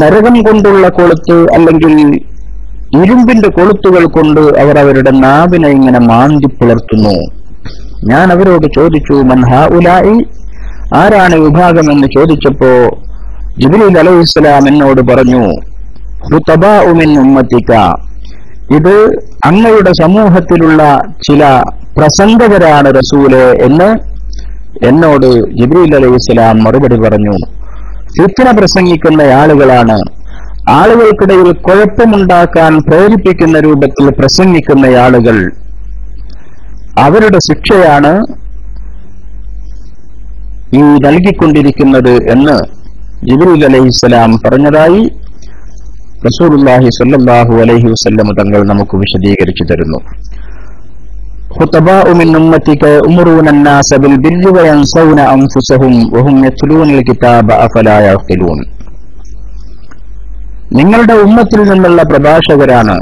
നരകം കൊണ്ടുള്ള കൊളുത്ത് അല്ലെങ്കിൽ ഇരുമ്പിന്റെ കൊളുത്തുകൾ കൊണ്ട് അവർ അവരുടെ നാവിനെ ഇങ്ങനെ മാന്തി പുലർത്തുന്നു. ഞാൻ അവരോട് ചോദിച്ചു, മൻ ഹൗലായി, ആരാണ് വിഭാഗം എന്ന് ചോദിച്ചപ്പോ ജിബ്രീൽ അലൈഹിസ്സലാം എന്നോട് പറഞ്ഞു, ഖുതബാഉ മിൻ ഉമ്മത്തിക, ഇത് അങ്ങയുടെ സമൂഹത്തിലുള്ള ചില പ്രസംഗകരാണ് റസൂലേ എന്ന് എന്നോട് ജിബ്രീൽ അലൈഹിസ്സലാം മറുപടി പറഞ്ഞു. ഫിത്ന പ്രസംഗിക്കുന്ന ആളുകളാണ്, ആളുകൾക്കിടയിൽ കുഴപ്പമുണ്ടാക്കാൻ പ്രേരിപ്പിക്കുന്ന രൂപത്തിൽ പ്രസംഗിക്കുന്ന ആളുകൾ, അവരുടെ ശിക്ഷയാണ് ഈ നൽകിക്കൊണ്ടിരിക്കുന്നത് എന്ന് ജിബ്രീൽ അലൈഹിസ്സലാം പറഞ്ഞതായി റസൂലുള്ളാഹി സ്വല്ലല്ലാഹു അലൈഹി വസല്ലം തങ്ങൾ നമുക്ക് വിശദീകരിച്ചു തരുന്നു. ഖുതബാഉ മിൻ ഉമ്മത്തിക ഉമറൂന അന്നാസ ബിൽ ബിർരി വയൻസൗന അൻഫുസഹും വഹും യത്ലൂനൽ കിതാബ അഫലാ യഖിലൂൻ. നിങ്ങളുടെ ഉമ്മത്തിൽ നിന്നുള്ള പ്രഭാഷകരാണ്.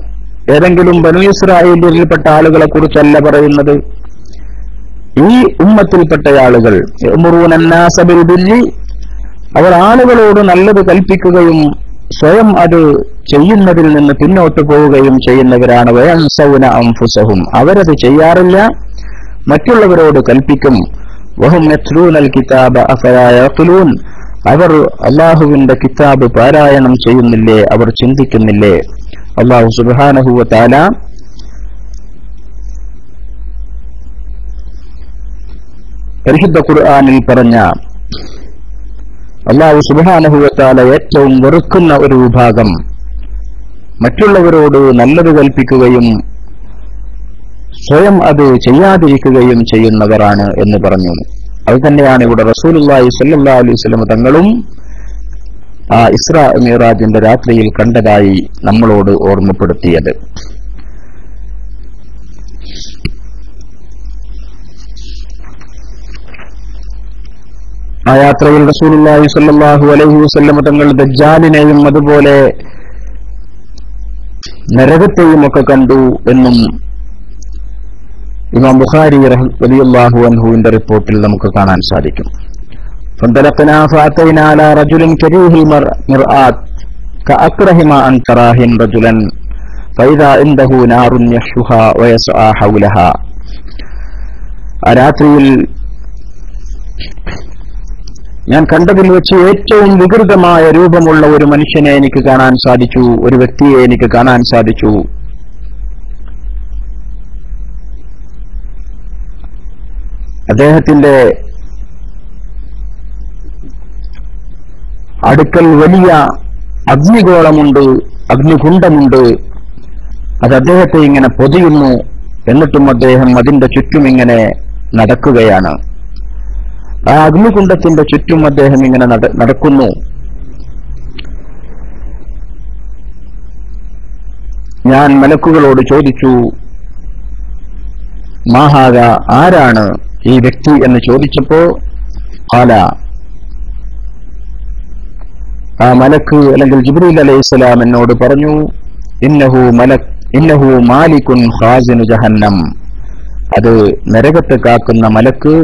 ഏതെങ്കിലും ബനൂ ഇസ്രായേലിൽപ്പെട്ട ആളുകളെ കുറിച്ചല്ല പറയുന്നത്. ഈ ഉമ്മത്തിൽപ്പെട്ട ആളുകൾ ഉമറൂന അന്നാസ ബിൽ ബിർരി, അവർ ആളുകളോട് നല്ലത് കൽപ്പിക്കുകയും സ്വയം അത് ചെയ്യുന്നതിൽ നിന്ന് പിന്നോട്ട് പോവുകയും ചെയ്യുന്നവരാണ്. വയൻസൗന അൻഫുസഹും, അവരത് ചെയ്യാറില്ല, മറ്റുള്ളവരോട് കൽപ്പിക്കും. വഹും യത്ലൂനൽ കിതാബ അഫലാ യഖിലൂൻ, അവർ അല്ലാഹുവിന്റെ കിതാബ് പാരായണം ചെയ്യുന്നില്ലേ, അവർ ചിന്തിക്കുന്നില്ലേ. അല്ലാഹു സുബ്ഹാനഹു വ തആല പരിശുദ്ധ ഖുർആനിൽ പറഞ്ഞ, അല്ലാഹു സുബ്ഹാനഹു വ തആല ഏറ്റവും വെറുക്കുന്ന ഒരു വിഭാഗം മറ്റുള്ളവരോട് നല്ലത് കൽപ്പിക്കുകയും സ്വയം അത് ചെയ്യാതിരിക്കുകയും ചെയ്യുന്നവരാണ് എന്ന് പറഞ്ഞു. അത് തന്നെയാണ് ഇവിടെ റസൂലുള്ളാഹി സ്വല്ലല്ലാഹു അലൈഹി വസല്ലം തങ്ങളും ആ ഇസ്രാ മിഅ്റാജിന്റെ രാത്രിയിൽ കണ്ടതായി നമ്മളോട് ഓർമ്മപ്പെടുത്തിയത്. ആ യാത്രയിൽ റസൂലുള്ളാഹി സ്വല്ലല്ലാഹു അലൈഹി വസല്ലം തങ്ങൾ ദജ്ജാലിനെയും അതുപോലെ നരകത്തെയും ഒക്കെ കണ്ടു എന്നും ഇമാം ബുഖാരി റളിയല്ലാഹു അൻഹുവിന്റെ റിപ്പോർട്ടിൽ നമുക്ക് കാണാൻ സാധിക്കും. ഫന്തലഖനാ ഫഅതൈനാ അലാ റജുലിൻ കരീഹിൽ മിർആത്ത് കഅക്റഹി മാ അൻ തറാഹിൻ റജുലൻ ഫഇദാ ഇൻദഹു നാറുൻ യഹ്ഷുഹാ വയസ്ആ ഹൗലഹാ. ആ രാത്രിയിൽ ഞാൻ കണ്ടതിൽ വെച്ച് ഏറ്റവും വികൃതമായ രൂപമുള്ള ഒരു മനുഷ്യനെ എനിക്ക് കാണാൻ സാധിച്ചു, ഒരു വ്യക്തിയെ എനിക്ക് കാണാൻ സാധിച്ചു. അദ്ദേഹത്തിന്റെ അടുക്കൽ വലിയ അഗ്നിഗോളമുണ്ട്, അഗ്നികുണ്ഡമുണ്ട്. അത് അദ്ദേഹത്തെ ഇങ്ങനെ പൊതിയുന്നു. എന്നിട്ടും അദ്ദേഹം അതിന്റെ ചുറ്റും ഇങ്ങനെ നടക്കുകയാണ്. ആ അഗ്നികുണ്ഡത്തിന്റെ ചുറ്റും അദ്ദേഹം ഇങ്ങനെ നടക്കുന്നു. ഞാൻ മലക്കുകളോട് ചോദിച്ചു, മാഹാഗ, ആരാണ് ഈ വ്യക്തി എന്ന് ചോദിച്ചപ്പോ ഖാല, ആ മലക്ക് അല്ലെങ്കിൽ ജിബ്രീൽ അലൈഹിസ്സലാം എന്നോട് പറഞ്ഞു, ഇന്നഹു മാലികുൻ ഖാസിനു ജഹന്നം, അത് നരകത്തെ കാക്കുന്ന മലക്ക്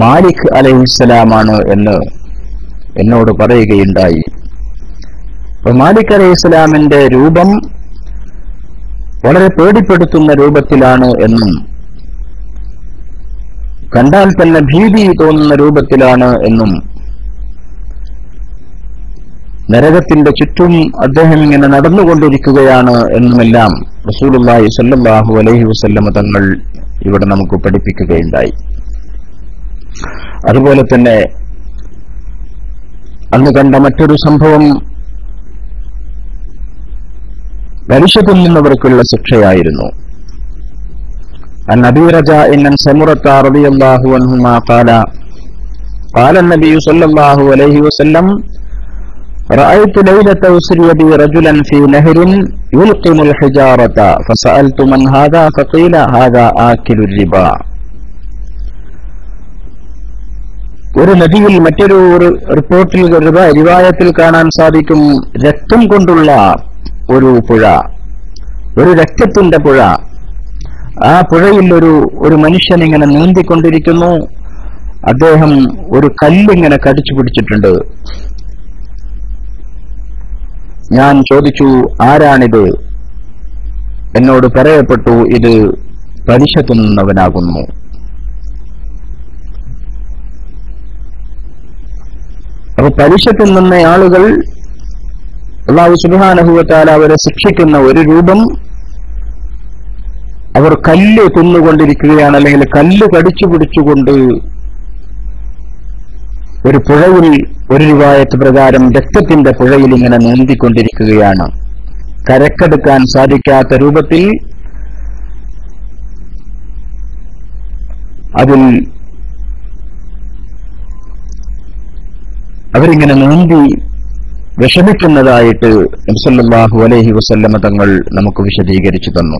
മാലിക് അലൈഹിസ്സലാമാണ് എന്ന് എന്നോട് പറയുകയുണ്ടായി. അപ്പൊ മാലിക് അലൈഹിസ്സലാമിന്റെ രൂപം വളരെ പേടിപ്പെടുത്തുന്ന രൂപത്തിലാണ് എന്നും കണ്ടാൽ തന്നെ ഭീതി തോന്നുന്ന രൂപത്തിലാണ് എന്നും നരകത്തിന്റെ ചുറ്റും അദ്ദേഹം ഇങ്ങനെ നടന്നുകൊണ്ടിരിക്കുകയാണ് എന്നുമെല്ലാം റസൂലുള്ളാഹി സ്വല്ലല്ലാഹു അലൈഹി വസല്ലം തങ്ങൾ ഇവിടെ നമുക്ക് പഠിപ്പിക്കുകയുണ്ടായി. അതുപോലെ തന്നെ അന്ന് കണ്ട മറ്റൊരു സംഭവം പലിശ തിന്നുന്നവർക്കുള്ള ശിക്ഷയായിരുന്നു. عن أبي رجاء عن سمرة رضي الله عنهما قال النبي صلى الله عليه وسلم رأيت ليلة أسري بي رجلا في نهر يلقم الحجارة فسألت من هذا فقيل هذا آكل الربا. ഒരു നദിയിൽ മറ്റൊരു റിപ്പോർട്ടിൽ റിവായത്തിൽ കാണാൻ സാധിക്കും, രക്തം കൊണ്ടുള്ള ഒരു പുഴ, ഒരു രക്തത്തിന്റെ പുഴ. ആ പുഴയിൽ ഒരു മനുഷ്യൻ ഇങ്ങനെ നീന്തിക്കൊണ്ടിരിക്കുന്നു. അദ്ദേഹം ഒരു കല്ലിങ്ങനെ കടിച്ചു പിടിച്ചിട്ടുണ്ട്. ഞാൻ ചോദിച്ചു, ആരാണിത്? എന്നോട് പറയപ്പെട്ടു, ഇത് പലിശ തിന്നുന്നവനാകുന്നു. അപ്പൊ പലിശ തിന്നുന്ന ആളുകൾ അല്ലാഹു സുബ്ഹാനഹു വ തആല അവരെ ശിക്ഷിക്കുന്ന ഒരു രൂപം, അവർ കല്ല് തിന്നുകൊണ്ടിരിക്കുകയാണ്, അല്ലെങ്കിൽ കല്ല് കടിച്ചു പിടിച്ചുകൊണ്ട് ഒരു പുഴയിൽ, ഒരു റിവായത്ത് പ്രകാരം രക്തത്തിന്റെ പുഴയിൽ ഇങ്ങനെ നീന്തിക്കൊണ്ടിരിക്കുകയാണ്. കരക്കെടുക്കാൻ സാധിക്കാത്ത രൂപത്തിൽ അതിൽ അവരിങ്ങനെ നീന്തി വിഷമിക്കുന്നതായിട്ട് നബി സല്ലല്ലാഹു അലൈഹി വസല്ലമ തങ്ങൾ നമുക്ക് വിശദീകരിച്ചു തന്നു.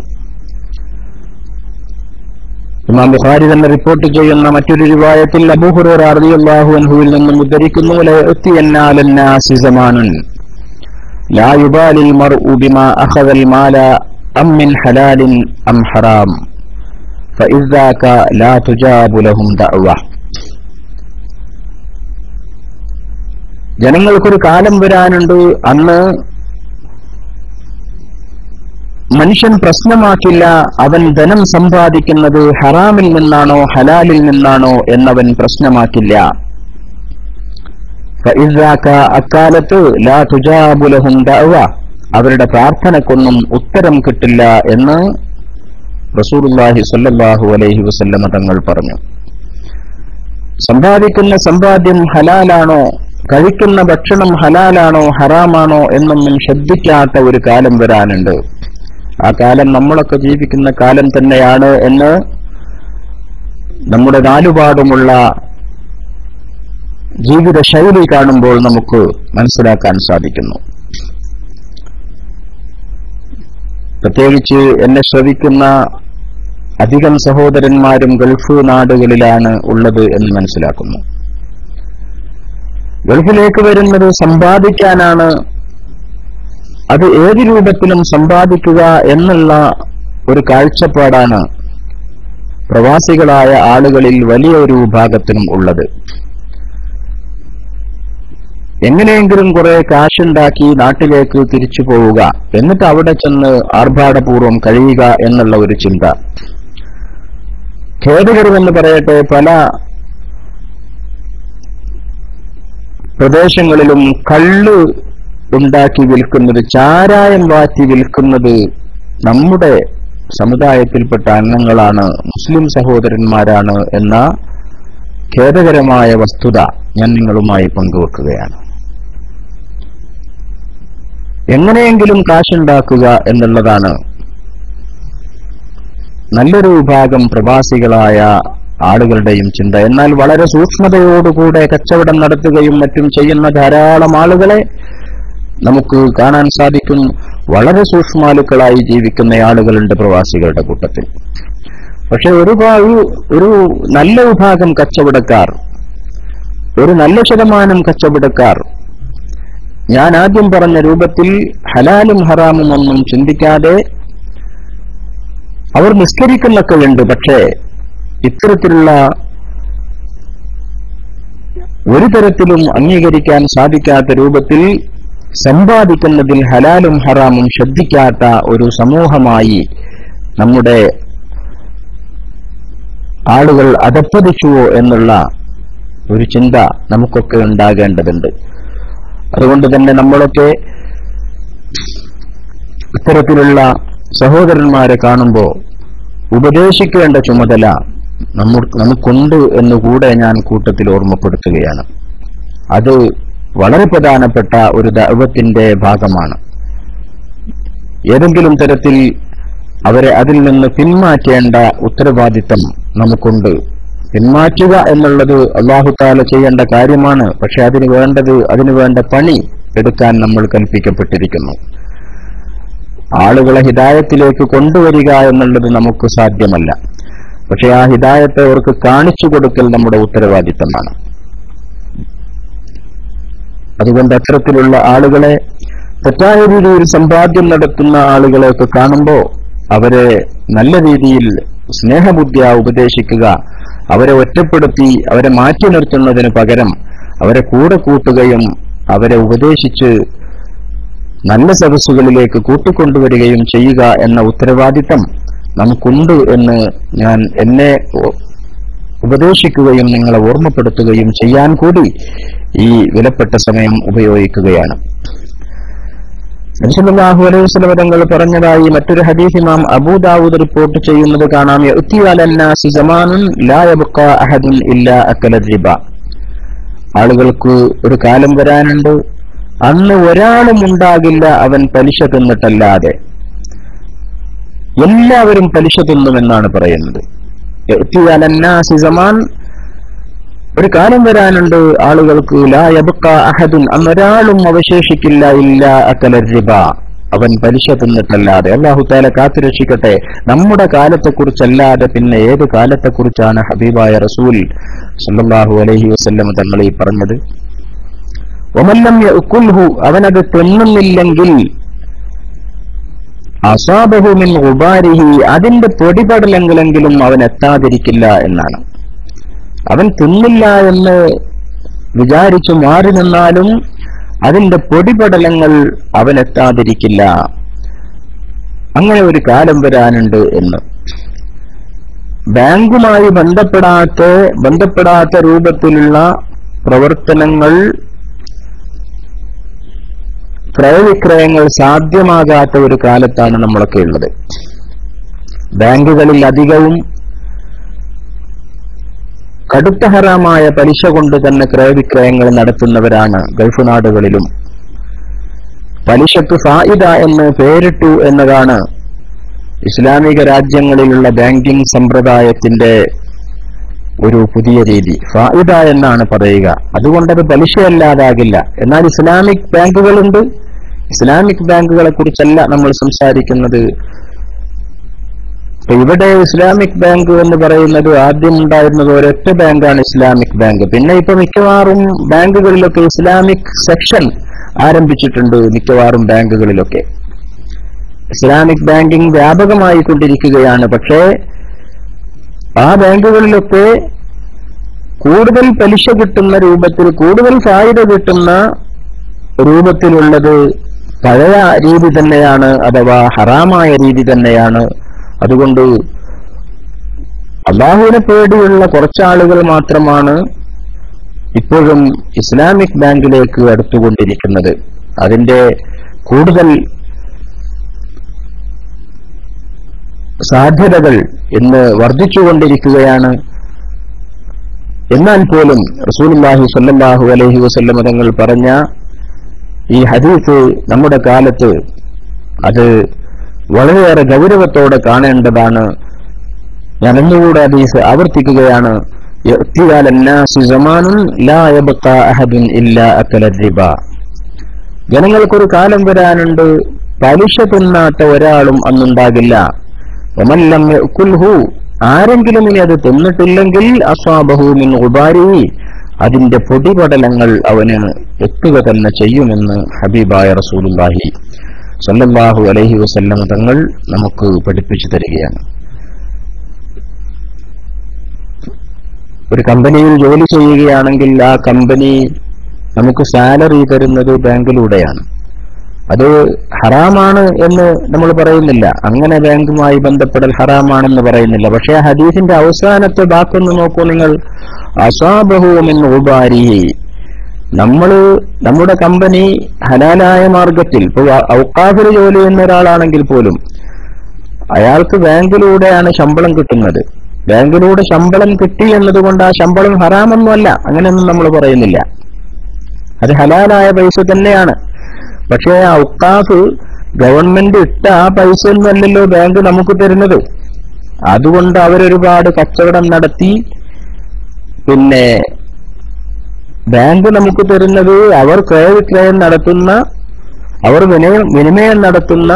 ഇമാം ബുഖാരി തന്നെ റിപ്പോർട്ട് ചെയ്യുന്ന മറ്റൊരു റിവായത്തിൽ അബൂ ഹുറൈറ റളിയല്ലാഹു അൻഹുവിൽ നിന്നും ഉദ്ധരിക്കുന്നു, ലയഅതിയന്ന അലന്നാസി സമാനുൻ ലാ യുബാലിൽ മർഉ ബിമാ അഖദൽ മാല അം മിൻ ഹലാലിൻ അം ഹറാം ഫഇദാക ലാ തുജാബു ലഹും ദഅവ. ജനങ്ങൾക്കൊരു കാലം വരാനുണ്ട്, അന്ന് മനുഷ്യൻ പ്രശ്നമാക്കില്ല അവൻ ധനം സമ്പാദിക്കുന്നത് ഹറാമിൽ നിന്നാണോ ഹലാലിൽ നിന്നാണോ എന്നവൻ പ്രശ്നമാക്കില്ല. അക്കാലത്ത് ലാ തുജാബു ലഹും ദഅവ, അവരുടെ പ്രാർത്ഥനക്കൊന്നും ഉത്തരം കിട്ടില്ല എന്ന് റസൂലുള്ളാഹി സ്വല്ലല്ലാഹു അലൈഹി വസല്ലമ തങ്ങൾ പറഞ്ഞു. സമ്പാദിക്കുന്ന സമ്പാദ്യം ഹലാലാണോ, കഴിക്കുന്ന ഭക്ഷണം ഹലാലാണോ ഹറാമാണോ എന്നൊന്നും ശ്രദ്ധിക്കാത്ത ഒരു കാലം വരാനുണ്ട്. ആ കാലം നമ്മളൊക്കെ ജീവിക്കുന്ന കാലം തന്നെയാണ് എന്ന് നമ്മുടെ നാലുപാടുമുള്ള ജീവിത ശൈലി കാണുമ്പോൾ നമുക്ക് മനസ്സിലാക്കാൻ സാധിക്കുന്നു. പ്രത്യേകിച്ച് എന്നെ ശ്രവിക്കുന്ന അധികം സഹോദരന്മാരും ഗൾഫ് നാടുകളിലാണ് ഉള്ളത് എന്ന് മനസ്സിലാക്കുന്നു. ഗൾഫിലേക്ക് വരുന്നത് സമ്പാദിക്കാനാണ്, അത് ഏത് രൂപത്തിലും സമ്പാദിക്കുക എന്നുള്ള ഒരു കാഴ്ചപ്പാടാണ് പ്രവാസികളായ ആളുകളിൽ വലിയ ഒരു വിഭാഗത്തിനും ഉള്ളത്. എങ്ങനെയെങ്കിലും കുറെ കാശുണ്ടാക്കി നാട്ടിലേക്ക് തിരിച്ചു പോവുക, എന്നിട്ട് അവിടെ ചെന്ന് ആർഭാടപൂർവ്വം കഴിയുക എന്നുള്ള ഒരു ചിന്ത. ഖേദകരമെന്ന് പറയട്ടെ, പല പ്രദേശങ്ങളിലും കള്ള് ഉണ്ടാക്കി വിൽക്കുന്നത്, ചാരായം വാറ്റി വിൽക്കുന്നത് നമ്മുടെ സമുദായത്തിൽപ്പെട്ട അംഗങ്ങളാണ്, മുസ്ലിം സഹോദരന്മാരാണ് എന്ന ഖേദകരമായ വസ്തുത ഞാൻ നിങ്ങളുമായി പങ്കുവെക്കുകയാണ്. എങ്ങനെയെങ്കിലും കാശുണ്ടാക്കുക എന്നുള്ളതാണ് നല്ലൊരു വിഭാഗം പ്രവാസികളായ ആളുകളുടെയും ചിന്ത. എന്നാൽ വളരെ സൂക്ഷ്മതയോടുകൂടെ കച്ചവടം നടത്തുകയും മറ്റും ചെയ്യുന്ന ധാരാളം ആളുകളെ നമുക്ക് കാണാൻ സാധിക്കും. വളരെ സൂക്ഷ്മാലുക്കളായി ജീവിക്കുന്ന ആളുകളുണ്ട് പ്രവാസികളുടെ കൂട്ടത്തിൽ. പക്ഷെ ഒരു നല്ല വിഭാഗം കച്ചവടക്കാർ, ഒരു നല്ല ശതമാനം കച്ചവടക്കാർ ഞാൻ ആദ്യം പറഞ്ഞ രൂപത്തിൽ ഹലാലും ഹറാമും ഒന്നും ചിന്തിക്കാതെ അവർ നിസ്കരിക്കുന്നൊക്കെ ഉണ്ട്. പക്ഷേ ഇത്തരത്തിലുള്ള ഒരു തരത്തിലും അംഗീകരിക്കാൻ സാധിക്കാത്ത രൂപത്തിൽ സമ്പാദിക്കുന്നതിൽ ഹലാലും ഹറാമും ശ്രദ്ധിക്കാത്ത ഒരു സമൂഹമായി നമ്മുടെ ആളുകൾ അധപ്പതിച്ചുവോ എന്നുള്ള ഒരു ചിന്ത നമുക്കൊക്കെ ഉണ്ടാകേണ്ടതുണ്ട്. അതുകൊണ്ട് തന്നെ നമ്മളൊക്കെ ഇത്തരത്തിലുള്ള സഹോദരന്മാരെ കാണുമ്പോൾ ഉപദേശിക്കേണ്ട ചുമതല നമുക്കുണ്ട് എന്നുകൂടെ ഞാൻ കൂട്ടത്തിൽ ഓർമ്മപ്പെടുത്തുകയാണ്. അത് വളരെ പ്രധാനപ്പെട്ട ഒരു ദഅവത്തിന്റെ ഭാഗമാണ്. ഏതെങ്കിലും തരത്തിൽ അവരെ അതിൽ നിന്ന് പിന്മാറ്റേണ്ട ഉത്തരവാദിത്തം നമുക്കുണ്ട്. പിന്മാറ്റുക എന്നുള്ളത് അല്ലാഹു തആല ചെയ്യേണ്ട കാര്യമാണ്. പക്ഷെ അതിനു വേണ്ട പണി എടുക്കാൻ നമ്മൾ കൽപ്പിക്കപ്പെട്ടിരിക്കുന്നു. ആളുകളെ ഹിദായത്തിലേക്ക് കൊണ്ടുവരിക എന്നുള്ളത് നമുക്ക് സാധ്യമല്ല. പക്ഷെ ആ ഹിദായത്തെ അവർക്ക് കാണിച്ചു കൊടുക്കൽ നമ്മുടെ ഉത്തരവാദിത്തമാണ്. അതുകൊണ്ട് അത്തരത്തിലുള്ള ആളുകളെ, തെറ്റായ രീതിയിൽ സമ്പാദ്യം നടത്തുന്ന ആളുകളെയൊക്കെ കാണുമ്പോൾ അവരെ നല്ല രീതിയിൽ സ്നേഹബുദ്ധിയാ ഉപദേശിക്കുക. അവരെ ഒറ്റപ്പെടുത്തി അവരെ മാറ്റി നിർത്തുന്നതിന് പകരം അവരെ കൂടെ കൂട്ടുകയും അവരെ ഉപദേശിച്ച് നല്ല സദസ്സുകളിലേക്ക് കൂട്ടിക്കൊണ്ടുവരികയും ചെയ്യുക എന്ന ഉത്തരവാദിത്തം നമുക്കുണ്ട് എന്ന് ഞാൻ എന്നെ ഉപദേശിക്കുകയും നിങ്ങളെ ഓർമ്മപ്പെടുത്തുകയും ചെയ്യാൻ കൂടി ഈ വിലപ്പെട്ട സമയം ഉപയോഗിക്കുകയാണ്. നബി സല്ലല്ലാഹു അലൈഹി വസല്ലം തങ്ങൾ പറഞ്ഞതായി മറ്റൊരു ഹദീസ് ഇമാം അബൂ ദാവൂദ് റിപ്പോർട്ട് ചെയ്യുന്നത് കാണാം. യഅതി അലന്നാസി സമാനുൻ ലാ യബ്ഖാ അഹദുൻ ഇല്ലാ അകല റിബ. ആളുകൾക്ക് ഒരു കാലം വരാനുണ്ട്, അന്ന് ഒരാളും ഉണ്ടാകില്ല അവൻ പലിശ തിന്നിട്ടല്ലാതെ. എല്ലാവരും പലിശ തിന്നുമെന്നാണ് പറയുന്നത്. യഅതി അലന്നാസി സമാൻ, ഒരു കാലം വരാനുണ്ട് ആളുകൾക്ക്, ലാ യബ്ഖാ അഹദുൻ, അന്നൊരാളും അവശേഷിക്കില്ല, ഇല്ലാ അകല റിബ, അവൻ പലിശ തിന്നിട്ടല്ലാതെ. അല്ലാഹു തആല കാത്തുരക്ഷിക്കട്ടെ. നമ്മുടെ കാലത്തെക്കുറിച്ചല്ലാതെ പിന്നെ ഏത് കാലത്തെക്കുറിച്ചാണ് ഹബീബായ റസൂൽ സല്ലല്ലാഹു അലൈഹി വസല്ലം തങ്ങൾ ഈ പറഞ്ഞത്? വമൻ ലം യഅകുൽഹു, അവനത് തിന്നുന്നില്ലെങ്കിൽ, അസാബഹു മിൻ ഗുബാരിഹി, അതിന്റെ പൊടിപടലങ്ങളെങ്കിലും അവൻ എത്താതിരിക്കില്ല എന്നാണ്. അവൻ തിന്നില്ല എന്ന് വിചാരിച്ചു മാറി നിന്നാലും അതിന്റെ പൊടിപടലങ്ങൾ അവൻ എത്താതിരിക്കില്ല. അങ്ങനെ ഒരു കാലം വരാനുണ്ട് എന്ന്. ബാങ്കുമായി ബന്ധപ്പെടാത്ത രൂപത്തിലുള്ള പ്രവർത്തനങ്ങൾ, ക്രയവിക്രയങ്ങൾ സാധ്യമാകാത്ത ഒരു കാലത്താണ് നമ്മളൊക്കെ ഉള്ളത്. ബാങ്കുകളിൽ അധികവും കടുത്ത ഹറാമായ പലിശ കൊണ്ട് തന്നെ ക്രയവിക്രയങ്ങൾ നടത്തുന്നവരാണ് ഗൾഫ് നാടുകളിലും. പലിശക്ക് ഫായിദ എന്ന് പേരിട്ടു എന്നതാണ് ഇസ്ലാമിക രാജ്യങ്ങളിലുള്ള ബാങ്കിംഗ് സമ്പ്രദായത്തിന്റെ ഒരു പുതിയ രീതി. ഫായിദ എന്നാണ് പറയുക, അതുകൊണ്ടത് പലിശയല്ലാതാകില്ല. എന്നാൽ ഇസ്ലാമിക് ബാങ്കുകളുണ്ട്. ഇസ്ലാമിക് ബാങ്കുകളെ കുറിച്ചല്ല നമ്മൾ സംസാരിക്കുന്നത്. ഇവിടെ ഇസ്ലാമിക് ബാങ്ക് എന്ന് പറയുന്നത് ആദ്യം ഉണ്ടായിരുന്നത് ഒരൊറ്റ ബാങ്കാണ്, ഇസ്ലാമിക് ബാങ്ക്. പിന്നെ ഇപ്പൊ മിക്കവാറും ബാങ്കുകളിലൊക്കെ ഇസ്ലാമിക് സെക്ഷൻ ആരംഭിച്ചിട്ടുണ്ട്. മിക്കവാറും ബാങ്കുകളിലൊക്കെ ഇസ്ലാമിക് ബാങ്കിംഗ് വ്യാപകമായി കൊണ്ടിരിക്കുകയാണ്. പക്ഷേ ആ ബാങ്കുകളിലൊക്കെ കൂടുതൽ പലിശ കിട്ടുന്ന രൂപത്തിൽ, കൂടുതൽ ഫായിദ കിട്ടുന്ന രൂപത്തിലുള്ളത് പഴയ രീതി തന്നെയാണ്, അഥവാ ഹറാമായ രീതി തന്നെയാണ്. അതുകൊണ്ട് അല്ലാഹുവിനെ പേടിയുള്ള കുറച്ചാളുകൾ മാത്രമാണ് ഇപ്പോഴും ഇസ്ലാമിക് ബാങ്കിലേക്ക് അടുത്തുകൊണ്ടിരിക്കുന്നത്. അതിന്റെ കൂടുതൽ സാധ്യതകൾ ഇന്ന് വർദ്ധിച്ചുകൊണ്ടിരിക്കുകയാണ്. എന്നാൽ പോലും റസൂലുള്ളാഹി സ്വല്ലല്ലാഹു അലൈഹി വസല്ലം തങ്ങൾ പറഞ്ഞ ഈ ഹദീസ് നമ്മുടെ കാലത്ത് അത് വളരെയേറെ ഗൗരവത്തോടെ കാണേണ്ടതാണ്. ഞാൻ ഒന്നുകൂടെ ഹദീസ് ആവർത്തിക്കുകയാണ്. ജനങ്ങൾക്കൊരു കാലം വരാനുണ്ട്, പലിശ തിന്നാത്ത ഒരാളും അന്നുണ്ടാകില്ല. ആരെങ്കിലും ഇനി അത് തിന്നിട്ടില്ലെങ്കിൽ അസ്വാബഹു മിൻ ഗുബാരിഹി, അതിന്റെ പൊടിപടലങ്ങൾ അവന് എത്തുക തന്നെ ചെയ്യുമെന്ന് ഹബീബായ റസൂലുള്ളാഹി സല്ലല്ലാഹു അലൈഹി വസല്ലം തങ്ങൾ നമുക്ക് പഠിപ്പിച്ചു തരികയാണ്. ഒരു കമ്പനിയിൽ ജോലി ചെയ്യുകയാണെങ്കിൽ ആ കമ്പനി നമുക്ക് സാലറി തരുന്നത് ബാങ്കിലൂടെയാണ്. അത് ഹറാമാണ് എന്ന് നമ്മൾ പറയുന്നില്ല, അങ്ങനെ ബാങ്കുമായി ബന്ധപ്പെടൽ ഹറാമാണെന്ന് പറയുന്നില്ല. പക്ഷെ ആ ഹദീസിന്റെ അവസാനത്തെ വാക്കൊന്ന് നോക്കൂ നിങ്ങൾ. അസാബഹു മിൻ ഗുബാരിഹി, നമ്മുടെ കമ്പനി ഹലാലായ മാർഗത്തിൽ, ഇപ്പൊ ഔഖാഫിൽ ജോലി ചെയ്യുന്ന ഒരാളാണെങ്കിൽ പോലും അയാൾക്ക് ബാങ്കിലൂടെയാണ് ശമ്പളം കിട്ടുന്നത്. ബാങ്കിലൂടെ ശമ്പളം കിട്ടി എന്നതുകൊണ്ട് ആ ശമ്പളം ഹറാമൊന്നുമല്ല, അങ്ങനെയൊന്നും നമ്മൾ പറയുന്നില്ല. അത് ഹലാലായ പൈസ തന്നെയാണ്. പക്ഷേ ആ ഔഖാഫ് ഗവൺമെന്റ് ഇട്ട ആ പൈസ ഒന്നുമല്ലല്ലോ ബാങ്ക് നമുക്ക് തരുന്നത്. അതുകൊണ്ട് അവരൊരുപാട് കച്ചവടം നടത്തി പിന്നെ ബാങ്ക് നമുക്ക് തരുന്നത് അവർ ക്രയവിക്രയം നടത്തുന്ന, അവർ വിനിമയം നടത്തുന്ന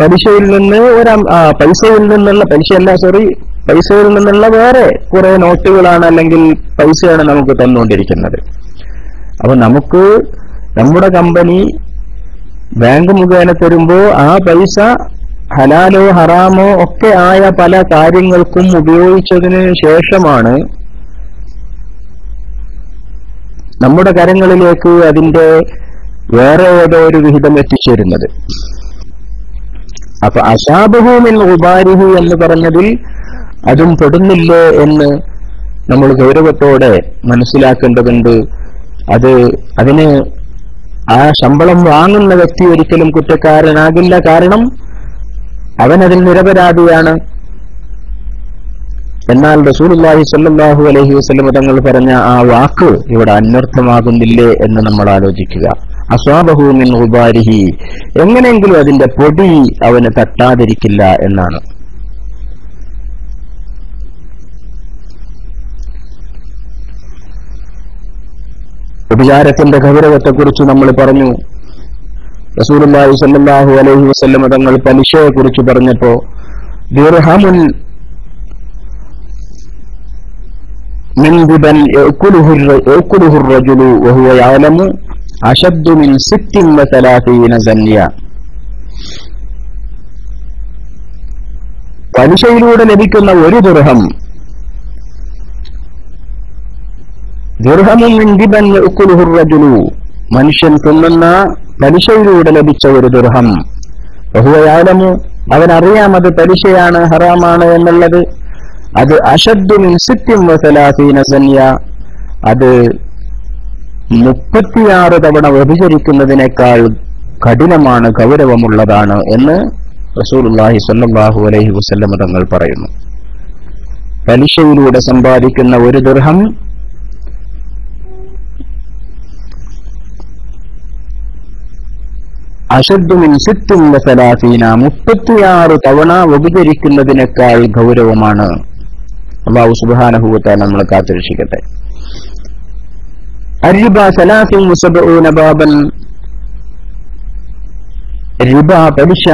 പലിശയിൽ നിന്ന് പൈസയിൽ നിന്നുള്ള വേറെ കുറെ നോട്ടുകളാണ് അല്ലെങ്കിൽ പൈസയാണ് നമുക്ക് തന്നുകൊണ്ടിരിക്കുന്നത്. അപ്പൊ നമുക്ക് നമ്മുടെ കമ്പനി ബാങ്ക് മുഖേന തരുമ്പോ ആ പൈസ ഹലാലോ ഹറാമോ ഒക്കെ ആയ പല കാര്യങ്ങൾക്കും ഉപയോഗിച്ചതിന് ശേഷമാണ് നമ്മുടെ കരങ്ങളിലേക്ക് അതിന്റെ വേറെ ഏതോ ഒരു വിഹിതം എത്തിച്ചേരുന്നത്. അപ്പൊ അസാബഹു മിൻ ഗുബാരിഹി എന്ന് പറഞ്ഞതിൽ അതും പെടുന്നില്ലേ എന്ന് നമ്മൾ ഗൗരവത്തോടെ മനസ്സിലാക്കേണ്ടതുണ്ട്. അതിന് ആ ശമ്പളം വാങ്ങുന്ന വ്യക്തി ഒരിക്കലും കുറ്റക്കാരനാകില്ല. കാരണം അവനതിൽ നിരപരാധിയാണ്. എന്നാൽ റസൂലുള്ളാഹി സ്വല്ലല്ലാഹു അലൈഹി വസല്ലം തങ്ങൾ പറഞ്ഞ ആ വാക്ക് ഇവിടെ അന്വർത്ഥമാകുന്നില്ലേ എന്ന് നമ്മൾ ആലോചിക്കുക. അസ്വാബഹു മിൻ ഗുബാരിഹി, എങ്ങനെയെങ്കിലും അതിന്റെ പൊടി അവന് തട്ടാതിരിക്കില്ല എന്നാണ്. വ്യഭിചാരത്തിന്റെ ഗൗരവത്തെക്കുറിച്ച് നമ്മൾ പറഞ്ഞു. റസൂലുള്ളാഹി സ്വല്ലല്ലാഹു അലൈഹി വസല്ലം തങ്ങൾ പലിശയെ കുറിച്ച് പറഞ്ഞപ്പോ ദിർഹമുൻ മിൻ റിബൻ യഅകുലുഹു الرجുലു വഹുവ യഅലമു അശദ്ദു മിൻ 36 സന്യ. പലിശയിലൂടെ ലഭിക്കുന്ന ഒരു ദിർഹം, ദിർഹമുൻ മിൻ റിബൻ യഅകുലുഹു الرجുലു, മനുഷ്യൻ തിന്നുന്ന പലിശയിലൂടെ ലഭിച്ച ഒരു ദിർഹം, വഹുവ യഅലമു, അവനറിയാം അത് പലിശയാണ്, ഹറാമാണ് എന്നുള്ളത്. അത് അശദ്ദു മിൻ 36 സന്യ, അത് 36 തവണ വ്യഭിചരിക്കുന്നതിനേക്കാൾ കഠിനമാണ്, ഗൗരവമുള്ളതാണ് എന്ന് റസൂലുള്ളാഹി സ്വല്ലല്ലാഹു അലൈഹി വസല്ലം തങ്ങൾ പറയുന്നു. പലിശയിലൂടെ സമ്പാദിക്കുന്ന ഒരു ദിർഹം അശദ്ദു മിൻ 36 തവണ വ്യഭിചരിക്കുന്നതിനേക്കാൾ ഗൗരവമാണ്. അല്ലാഹു സുബ്ഹാനഹു വ തആല നമ്മളെ കാത്തുരക്ഷിക്കട്ടെ. الربا 73 ബാബൻ, റിബ പലിശ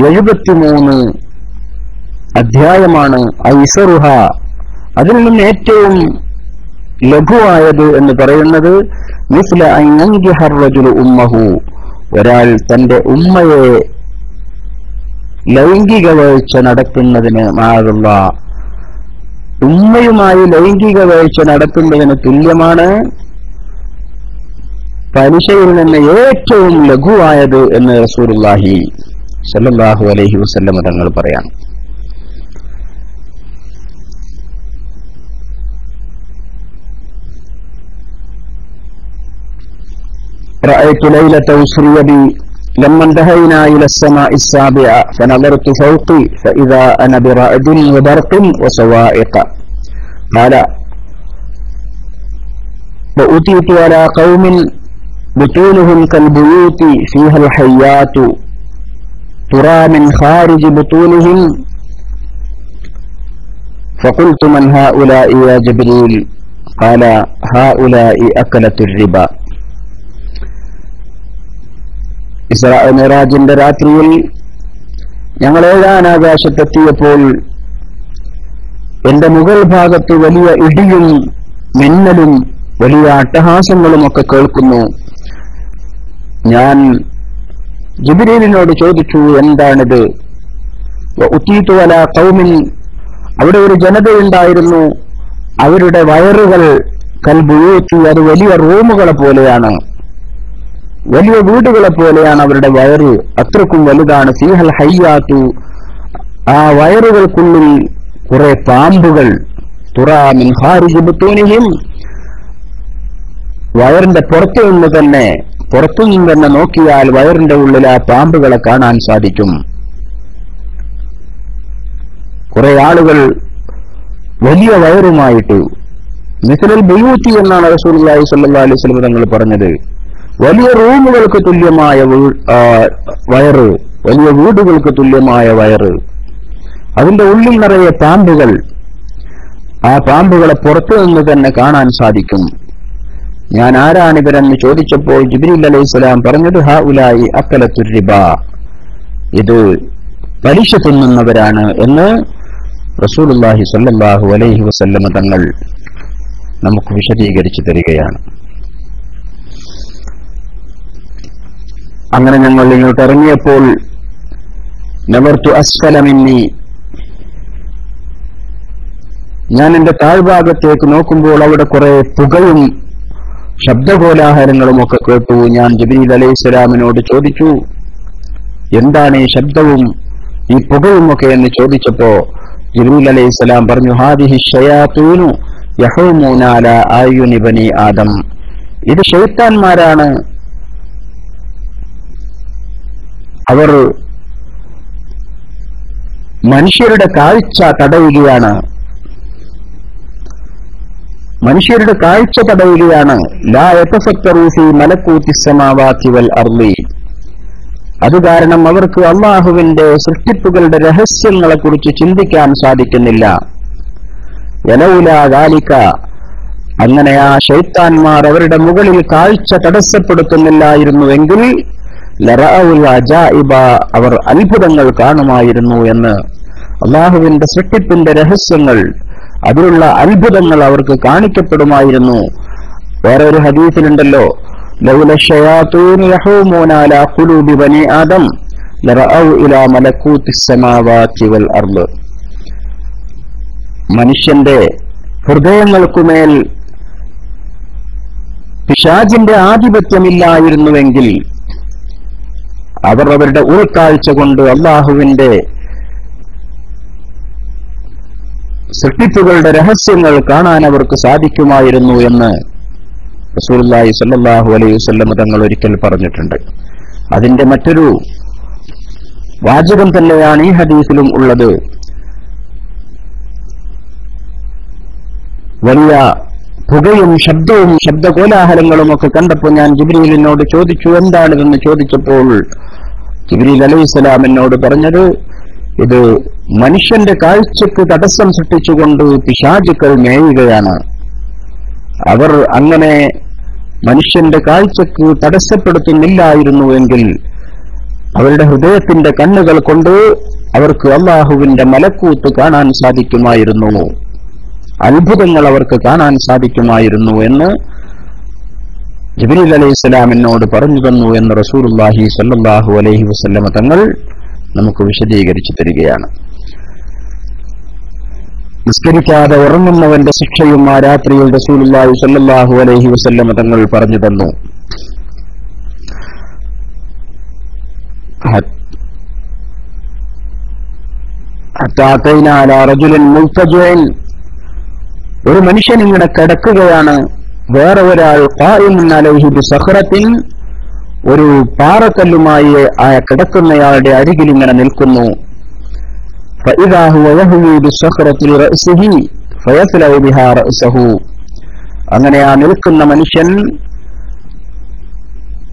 73 അധ്യായമാണ്. ഐസറുഹ, അതിൽ നിന്ന് ഏറ്റവും ലഘുവായത് എന്ന് പറയുന്നത് മിസ്ല അൻ യൻകിഹ الرجل ഉമ്മഹു, ഒരാൾ തന്റെ ഉമ്മയെ ലൈംഗിക വേഴ്ച നടത്തുന്നതിന്, ഉമ്മയുമായി ലൈംഗിക വേഴ്ച നടത്തുന്നതിന് തുല്യമാണ് പലിശയിൽ നിന്ന് ഏറ്റവും ലഘുവായത് എന്ന് റസൂലുള്ളാഹി സ്വല്ലല്ലാഹു അലൈഹി വസല്ലം തങ്ങൾ പറയാം. رأيت ليلة أسري بي لما انتهينا إلى السماء السابعة فنظرت فوقي فإذا أنا برعد وبرق وصواعق. قال وأتيت على قوم بطونهم كالبيوت فيها الحيات ترى من خارج بطونهم فقلت من هؤلاء يا جبريل؟ قال هؤلاء أكلة الربا. ഇസ്രാ മിറാജിന്റെ രാത്രിയിൽ ഞങ്ങൾ 7ാം ആകാശത്തെത്തിയപ്പോൾ എന്റെ മുകൾ ഭാഗത്ത് വലിയ ഇടിയും മിന്നലും വലിയ അട്ടഹാസങ്ങളും ഒക്കെ കേൾക്കുന്നു. ഞാൻ ജിബ്രീലിനോട് ചോദിച്ചു, എന്താണിത്? ഉതീതു അലാ ഖൗമിൻ, അവിടെ ഒരു ജനതയുണ്ടായിരുന്നു, അവരുടെ വയറുകൾ കൽബുയൂത്തി, അത് വലിയ റൂമുകളെ പോലെയാണ്, വലിയ വീടുകളെ പോലെയാണ് അവരുടെ വയറ്, അത്രക്കും വലുതാണ്. ഫീഹൽ ഹയ്യാത്തു, ആ വയറുകൾക്കുള്ളിൽ കുറെ പാമ്പുകൾ. തുറാ മിൻ ഖാരിജി ബുത്തൂനിഹിം, വയറിന്റെ പുറത്തുനിന്ന് തന്നെ നോക്കിയാൽ വയറിന്റെ ഉള്ളിൽ ആ പാമ്പുകളെ കാണാൻ സാധിക്കും. കുറെ ആളുകൾ വലിയ വയറുമായിട്ട് മിസ്ലൽ ബുയൂത്തി എന്നാണ് റസൂലുള്ളാഹി സ്വല്ലല്ലാഹു അലൈഹി വസല്ലം തങ്ങൾ പറഞ്ഞത്. വലിയ റൂമുകൾക്ക് തുല്യമായ വയറ്, വലിയ വീടുകൾക്ക് തുല്യമായ വയറ്, അതിന്റെ ഉള്ളിൽ നിറയെ പാമ്പുകൾ, ആ പാമ്പുകളെ പുറത്തു നിന്ന് തന്നെ കാണാൻ സാധിക്കും. ഞാൻ ആരാണിവരെന്ന് ചോദിച്ചപ്പോൾ ജിബ്രീൽ അലൈഹിസ്സലാം പറഞ്ഞത് ഹഉലായി അക്കലത്തുർ റിബ, ഇത് പലിശ തിന്നുന്നവരാണ് എന്ന് റസൂലുള്ളാഹി സ്വല്ലല്ലാഹു അലൈഹി വസല്ലം തങ്ങൾ നമുക്ക് വിശദീകരിച്ചു തരികയാണ്. അങ്ങനെ ഞങ്ങൾ ഇങ്ങോട്ട് ഇറങ്ങിയപ്പോൾ നവർതു അസ്ഫല മിന്നി, ഞാൻ എന്റെ താഴ്ഭാഗത്തേക്ക് നോക്കുമ്പോൾ അവിടെ കുറെ പുകയും ശബ്ദകോലാഹലങ്ങളും ഒക്കെ കേട്ടു. ഞാൻ ജിബ്രീൽ അലൈഹിസ്സലാമിനോട് ചോദിച്ചു, എന്താണ് ഈ ശബ്ദവും ഈ പുകയും ഒക്കെ എന്ന് ചോദിച്ചപ്പോ ജിബ്രീൽ അലൈഹിസ്സലാം പറഞ്ഞു, ഹാദിഹി ശയാത്തീനു യഹൂമൂന അലാ അയ്യുനി ബനി ആദം, ഇത് ശൈത്താന്മാരാണ്, അവർ മനുഷ്യരുടെ കാഴ്ച തടയുകയാണ്, മനുഷ്യരുടെ കാഴ്ച തടയുകയാണ്. ലാ യതഫക്കറൂ ഫീ മലകൂതിസ് സമാവാതി വൽ അർളി, അത് കാരണം അവർക്ക് അല്ലാഹുവിന്റെ സൃഷ്ടിപ്പുകളുടെ രഹസ്യങ്ങളെ കുറിച്ച് ചിന്തിക്കാൻ സാധിക്കുന്നില്ല. യലൗലാ ദാലിക, അങ്ങനെ ആ ശൈത്താന്മാർ അവരുടെ മുകളിൽ കാഴ്ച തടസ്സപ്പെടുത്തുന്നില്ലായിരുന്നുവെങ്കിൽ ലറഅഉൽ അജായിബ, അവർ അത്ഭുതങ്ങൾ കാണുമായിരുന്നു എന്ന്. അല്ലാഹുവിന്റെ സൃഷ്ടിപ്പിന്റെ രഹസ്യങ്ങൾ, അതിലുള്ള അത്ഭുതങ്ങൾ അവർക്ക് കാണിക്കപ്പെടുമായിരുന്നു. വേറെ ഒരു ഹദീസിലുണ്ടല്ലോ, ലൗല ശയാത്തീനു യഹൂമൂന അലാ ഖുലൂബി ബനി ആദം ലറഅഉ ഇലാ മലകൂതിസ് സമാവാതി വൽ അർള്, മനുഷ്യന്റെ ഹൃദയങ്ങൾക്കുമേൽ പിശാചിന്റെ ആധിപത്യമില്ലായിരുന്നുവെങ്കിൽ അവർ അവരുടെ ഉൾക്കാഴ്ച കൊണ്ട് അല്ലാഹുവിന്റെ സൃഷ്ടിപ്പുകളുടെ രഹസ്യങ്ങൾ കാണാൻ അവർക്ക് സാധിക്കുമായിരുന്നു എന്ന് റസൂലുള്ളാഹി സ്വല്ലല്ലാഹു അലൈഹി വസല്ലം തങ്ങൾ ഒരിക്കൽ പറഞ്ഞിട്ടുണ്ട്. അതിന്റെ മറ്റൊരു വാചകം തന്നെയാണ് ഈ ഹദീസിലും ഉള്ളത്. വലിയ പുകയും ശബ്ദവും ശബ്ദകോലാഹലങ്ങളും ഒക്കെ കണ്ടപ്പോൾ ഞാൻ ജിബ്രീലിനോട് ചോദിച്ചു, എന്താണിതെന്ന് ചോദിച്ചപ്പോൾ ജിബ്രീൽ അലൈഹിസ്സലാം എന്നോട് പറഞ്ഞത്, ഇത് മനുഷ്യന്റെ കാഴ്ചക്ക് തടസ്സം സൃഷ്ടിച്ചുകൊണ്ട് പിശാചുക്കൾ മേയുകയാണ്. അവർ അങ്ങനെ മനുഷ്യന്റെ കാഴ്ചക്ക് തടസ്സപ്പെടുത്തുന്നില്ലായിരുന്നുവെങ്കിൽ അവരുടെ ഹൃദയത്തിന്റെ കണ്ണുകൾ കൊണ്ട് അവർക്ക് അല്ലാഹുവിന്റെ മലക്കൂത്ത് കാണാൻ സാധിക്കുമായിരുന്നു, അത്ഭുതങ്ങൾ അവർക്ക് കാണാൻ സാധിക്കുമായിരുന്നു എന്ന് ജിബ്രീൽ അലൈഹിസ്സലാം എന്നോട് പറഞ്ഞു തന്നു എന്ന് റസൂലുള്ളാഹി സ്വല്ലല്ലാഹു അലൈഹി വസല്ലം തങ്ങൾ നമുക്ക് വിശദീകരിച്ചു തരികയാണ്. നിസ്കരിക്കാതെ ഉറങ്ങുന്നവന്റെ ശിക്ഷയും ആ രാത്രിയിൽ റസൂലുള്ളാഹി സ്വല്ലല്ലാഹു അലൈഹി വസല്ലം തങ്ങൾ പറഞ്ഞു തന്നു. ഒരു മനുഷ്യൻ ഇങ്ങനെ കിടക്കുകയാണ്, വേറെ ഒരാൾ ഖായിമുൻ അലൈഹി ബിസഖറത്തിൻ, ഒരു പാറക്കല്ലുമായി ആ കിടക്കുന്നയാളുടെ അരികിൽ ഇങ്ങനെ നിൽക്കുന്നു. فإذا هو يهوي بالصخرة لرأسه فيفلأ بها رأسه, അങ്ങനെ ആ നിൽക്കുന്ന മനുഷ്യൻ,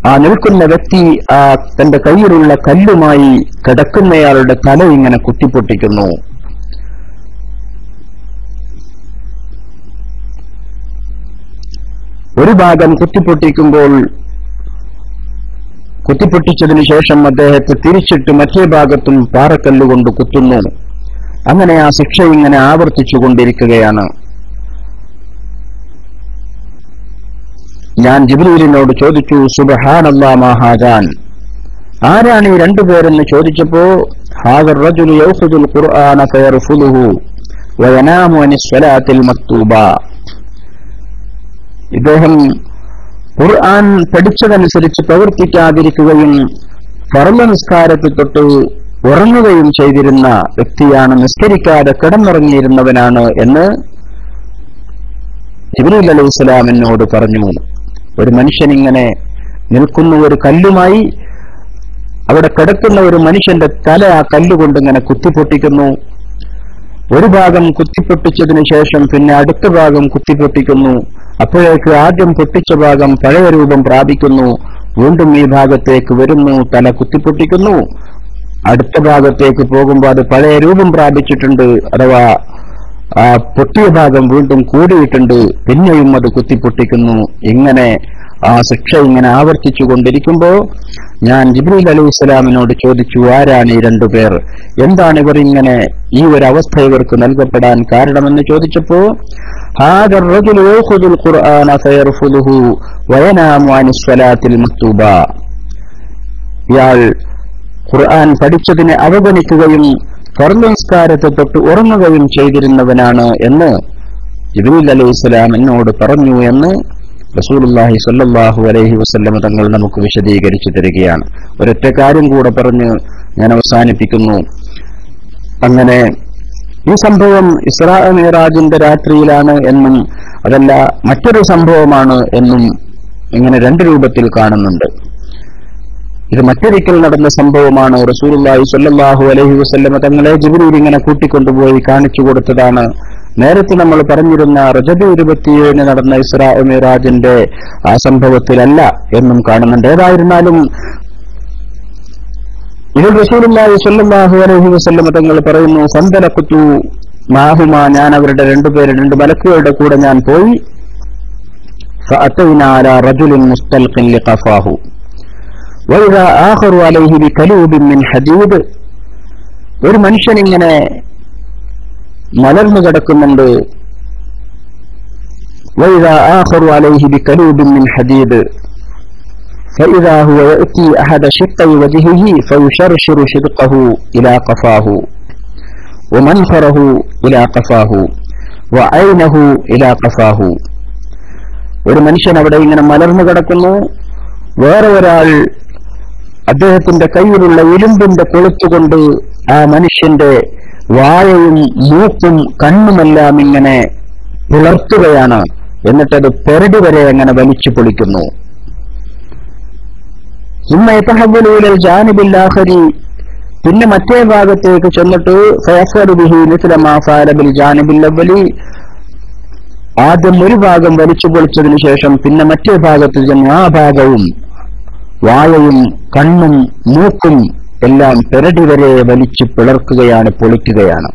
ആ നിൽക്കുന്ന വ്യക്തി ആ തന്റെ കയ്യിലുള്ള കല്ലുമായി കിടക്കുന്നയാളുടെ തല ഇങ്ങനെ കുത്തിപ്പൊട്ടിക്കുന്നു. ഒരു ഭാഗം കുത്തിപ്പൊട്ടിച്ചതിനു ശേഷം അദ്ദേഹത്തെ തിരിച്ചിട്ട് മറ്റേ ഭാഗത്തും പാറക്കല്ലുകൊണ്ട് കുത്തുന്നു. അങ്ങനെ ആ ശിക്ഷ ഇങ്ങനെ ആവർത്തിച്ചു കൊണ്ടിരിക്കുകയാണ്. ഞാൻ ജിബ്രീലിനോട് ചോദിച്ചു, സുബ്ഹാനല്ലാഹ് മാ ഹാദാൻ, ആരാണ് ഈ രണ്ടുപേരെന്ന് ചോദിച്ചപ്പോ, ഹാദർ റജുലു യഖുദുൽ ഖുർആന ഫയർഫുലുഹു വയനാമു അനിസ് സ്വലാത്തിൽ മക്തൂബ, ഇദ്ദേഹം ഖുർആൻ പഠിച്ചതനുസരിച്ച് പ്രവർത്തിക്കാതിരിക്കുകയും ഫർള് നിസ്കാരത്തിൽ തൊട്ട് ഉറങ്ങുകയും ചെയ്തിരുന്ന വ്യക്തിയാണ്, നിസ്കരിക്കാതെ കിടന്നുറങ്ങിയിരുന്നവനാണ് എന്ന് ജിബ്രീൽ അലൈഹിസ്സലാം എന്നോട് പറഞ്ഞു. ഒരു മനുഷ്യൻ ഇങ്ങനെ നിൽക്കുന്ന ഒരു കല്ലുമായി അവിടെ കിടക്കുന്ന ഒരു മനുഷ്യന്റെ തല ആ കല്ലുകൊണ്ട് ഇങ്ങനെ കുത്തിപ്പൊട്ടിക്കുന്നു. ഒരു ഭാഗം കുത്തിപ്പൊട്ടിച്ചതിന് ശേഷം പിന്നെ അടുത്ത ഭാഗം കുത്തിപ്പൊട്ടിക്കുന്നു. അപ്പോഴേക്ക് ആദ്യം പൊട്ടിച്ച ഭാഗം പഴയ രൂപം പ്രാപിക്കുന്നു. വീണ്ടും ഈ ഭാഗത്തേക്ക് വരുന്നു, തല കുത്തിപ്പൊട്ടിക്കുന്നു. അടുത്ത ഭാഗത്തേക്ക് പോകുമ്പോൾ അത് പഴയ രൂപം പ്രാപിച്ചിട്ടുണ്ട്, അഥവാ ആ പൊട്ടിയ ഭാഗം വീണ്ടും കൂടിയിട്ടുണ്ട്. പിന്നെയും അത് കുത്തിപ്പൊട്ടിക്കുന്നു. ഇങ്ങനെ ആ ശിക്ഷ ഇങ്ങനെ ആവർത്തിച്ചു കൊണ്ടിരിക്കുമ്പോ ഞാൻ ജിബ്രീൽ അലൈഹിസ്സലാമിനോട് ചോദിച്ചു, ആരാണ് ഈ രണ്ടുപേർ, എന്താണ് ഇവർ ഇങ്ങനെ ഈ ഒരു അവസ്ഥ ഇവർക്ക് നൽകപ്പെടാൻ കാരണമെന്ന് ചോദിച്ചപ്പോ ഹാദാ റജുലു യഖുദുൽ ഖുർആന ഫയർഫുദുഹു വയനാമു അനിസ് സ്വലാത്തിൽ മക്തൂബ, ഇയാൾ ഖുർആൻ പഠിച്ചതിനെ അവഗണിക്കുകയും ഫർള് നിസ്കാരത്തെ തൊട്ട് ഉറങ്ങുകയും ചെയ്തിരുന്നവനാണ് എന്ന് ജിബ്രീൽ അലൈഹിസ്സലാം എന്നോട് പറഞ്ഞു എന്ന് റസൂലുള്ളാഹി സ്വല്ലല്ലാഹു അലൈഹി വസല്ലം തങ്ങൾ നമുക്ക് വിശദീകരിച്ചു തരികയാണ്. ഒരൊറ്റ കാര്യം കൂടെ പറഞ്ഞ് ഞാൻ അവസാനിപ്പിക്കുന്നു. അങ്ങനെ ഈ സംഭവം ഇസ്രാ മിഅ്റാജിന്റെ രാത്രിയിലാണ് എന്നും അതല്ല മറ്റൊരു സംഭവമാണ് എന്നും ഇങ്ങനെ രണ്ട് രൂപത്തിൽ കാണുന്നുണ്ട്. ഇത് മറ്റൊരിക്കൽ നടന്ന സംഭവമാണ്. റസൂലുള്ളാഹി സ്വല്ലല്ലാഹു അലൈഹി വസല്ലം തങ്ങളെ ജിബ്രീൽ ഇങ്ങനെ കൂട്ടിക്കൊണ്ടുപോയി കാണിച്ചു കൊടുത്തതാണ്. നേരത്തെ നമ്മൾ പറഞ്ഞിരുന്ന റജബ് 27 നടന്ന ഇസ്രാ മിഅ്റാജിന്റെ ആ സംഭവത്തിലല്ല എന്നും കാണുന്നുണ്ട്. ഏതായിരുന്നാലും ഇതിൽ റസൂലുള്ളാഹി സ്വല്ലല്ലാഹു അലൈഹി വസല്ലം തങ്ങൾ പറയുന്നു, ഫന്തലഖതു മാഹുമാ, ഞാൻ അവരുടെ രണ്ട് മലക്കുകളുടെ കൂടെ ഞാൻ പോയി. ഫഅതൈനാ അലാ റജുലിൻ മുസ്തൽഖിൻ ലിഖഫാഹു വഇദാ ആഖറു അലൈഹി ബികലൂബിൻ മിൻ ഹദീദ്, ഒരു മനുഷ്യൻ ഇങ്ങനെ മലർന്നു കിടക്കുന്നുണ്ട്. വഇദാ ആഖറു അലൈഹി ബികലൂബിൻ മിൻ ഹദീദ് فإذا هو يأتي أحد شقي وجهه فيشرشر شدقه إلى قفاه ومنخره إلى قفاه وعينه إلى قفاه. ഒരു മനുഷ്യൻ അവിടെ ഇങ്ങനെ മലർന്നു കിടക്കുന്നു. വേറെ ഒരാൾ അദ്ദേഹത്തിന്റെ കയ്യിലുള്ള ഇരുമ്പിന്റെ കൊളുത്തുകൊണ്ട് ആ മനുഷ്യന്റെ വായയും മൂക്കും കണ്ണുമെല്ലാം ഇങ്ങനെ പിളർത്തുകയാണ്. എന്നിട്ടത് പെരടി വരെ അങ്ങനെ വലിച്ചു പൊളിക്കുന്നു. പിന്നെ മറ്റേ ഭാഗത്തേക്ക് ചെന്നിട്ട് ആദ്യം ഒരു ഭാഗം വലിച്ചു പൊളിച്ചതിന് ശേഷം പിന്നെ മറ്റേ ഭാഗത്ത് ചെന്ന് ആ ഭാഗവും വായയും കണ്ണും മൂക്കും എല്ലാം പെരടി വരെ വലിച്ചു പിളർക്കുകയാണ്, പൊളിക്കുകയാണ്.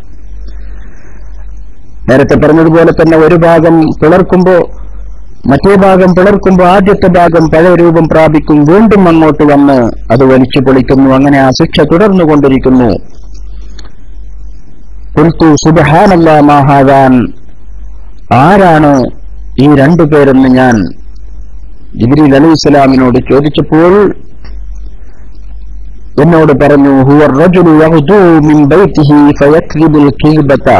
നേരത്തെ പറഞ്ഞതുപോലെ തന്നെ ഒരു ഭാഗം പിളർക്കുമ്പോ മറ്റേ ഭാഗം പിളർക്കുമ്പോൾ ആദ്യത്തെ ഭാഗം പഴയ രൂപം പ്രാപിക്കും, വീണ്ടും അങ്ങോട്ട് വന്ന് അത് വലിച്ചു പൊളിക്കുന്നു. അങ്ങനെ ആ ശിക്ഷ തുടർന്നുകൊണ്ടിരിക്കുന്നു. ഖുൽതു സുബ്ഹാനല്ലാഹ് മാ ഹാദാൻ, ആരാണ് ഈ രണ്ടുപേരെന്ന് ഞാൻ ജിബ്രീൽ അലൈഹിസ്സലാമിനോട് ചോദിച്ചപ്പോൾ എന്നോട് പറഞ്ഞു, ഹുവ റജുലു യഗ്ദു മിൻ ബൈതിഹി ഫയക്രിബുൽ കിൽബത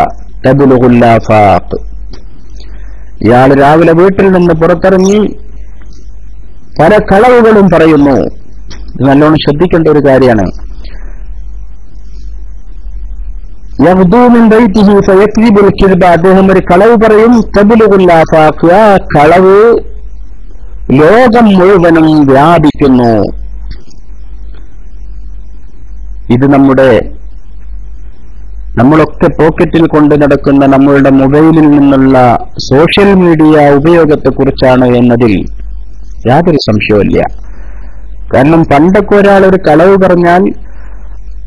തബ്ലുഗുൽ ആഫാഖ്, ഇയാൾ രാവിലെ വീട്ടിൽ നിന്ന് പുറത്തിറങ്ങി പല കളവുകളും പറയുന്നു. ഇത് നല്ലോണം ശ്രദ്ധിക്കേണ്ട ഒരു കാര്യമാണ്. യഗ്ദു മിൻ ബൈതിഹി ഫയക്രിബുൽ കിൽബ, അദ്ദേഹം ഒരു കളവ് പറയും. തബ്ലുഗുൽ ആഫാഖ്, ആ കളവ് ലോകം മുഴുവനും വ്യാപിക്കുന്നു. ഇത് നമ്മളൊക്കെ പോക്കറ്റിൽ കൊണ്ട് നടക്കുന്ന നമ്മളുടെ മൊബൈലിൽ നിന്നുള്ള സോഷ്യൽ മീഡിയ ഉപയോഗത്തെക്കുറിച്ചാണ് എന്നതിൽ യാതൊരു സംശയവുമില്ല. കാരണം പണ്ടൊക്കെ ഒരാളൊരു കളവ് പറഞ്ഞാൽ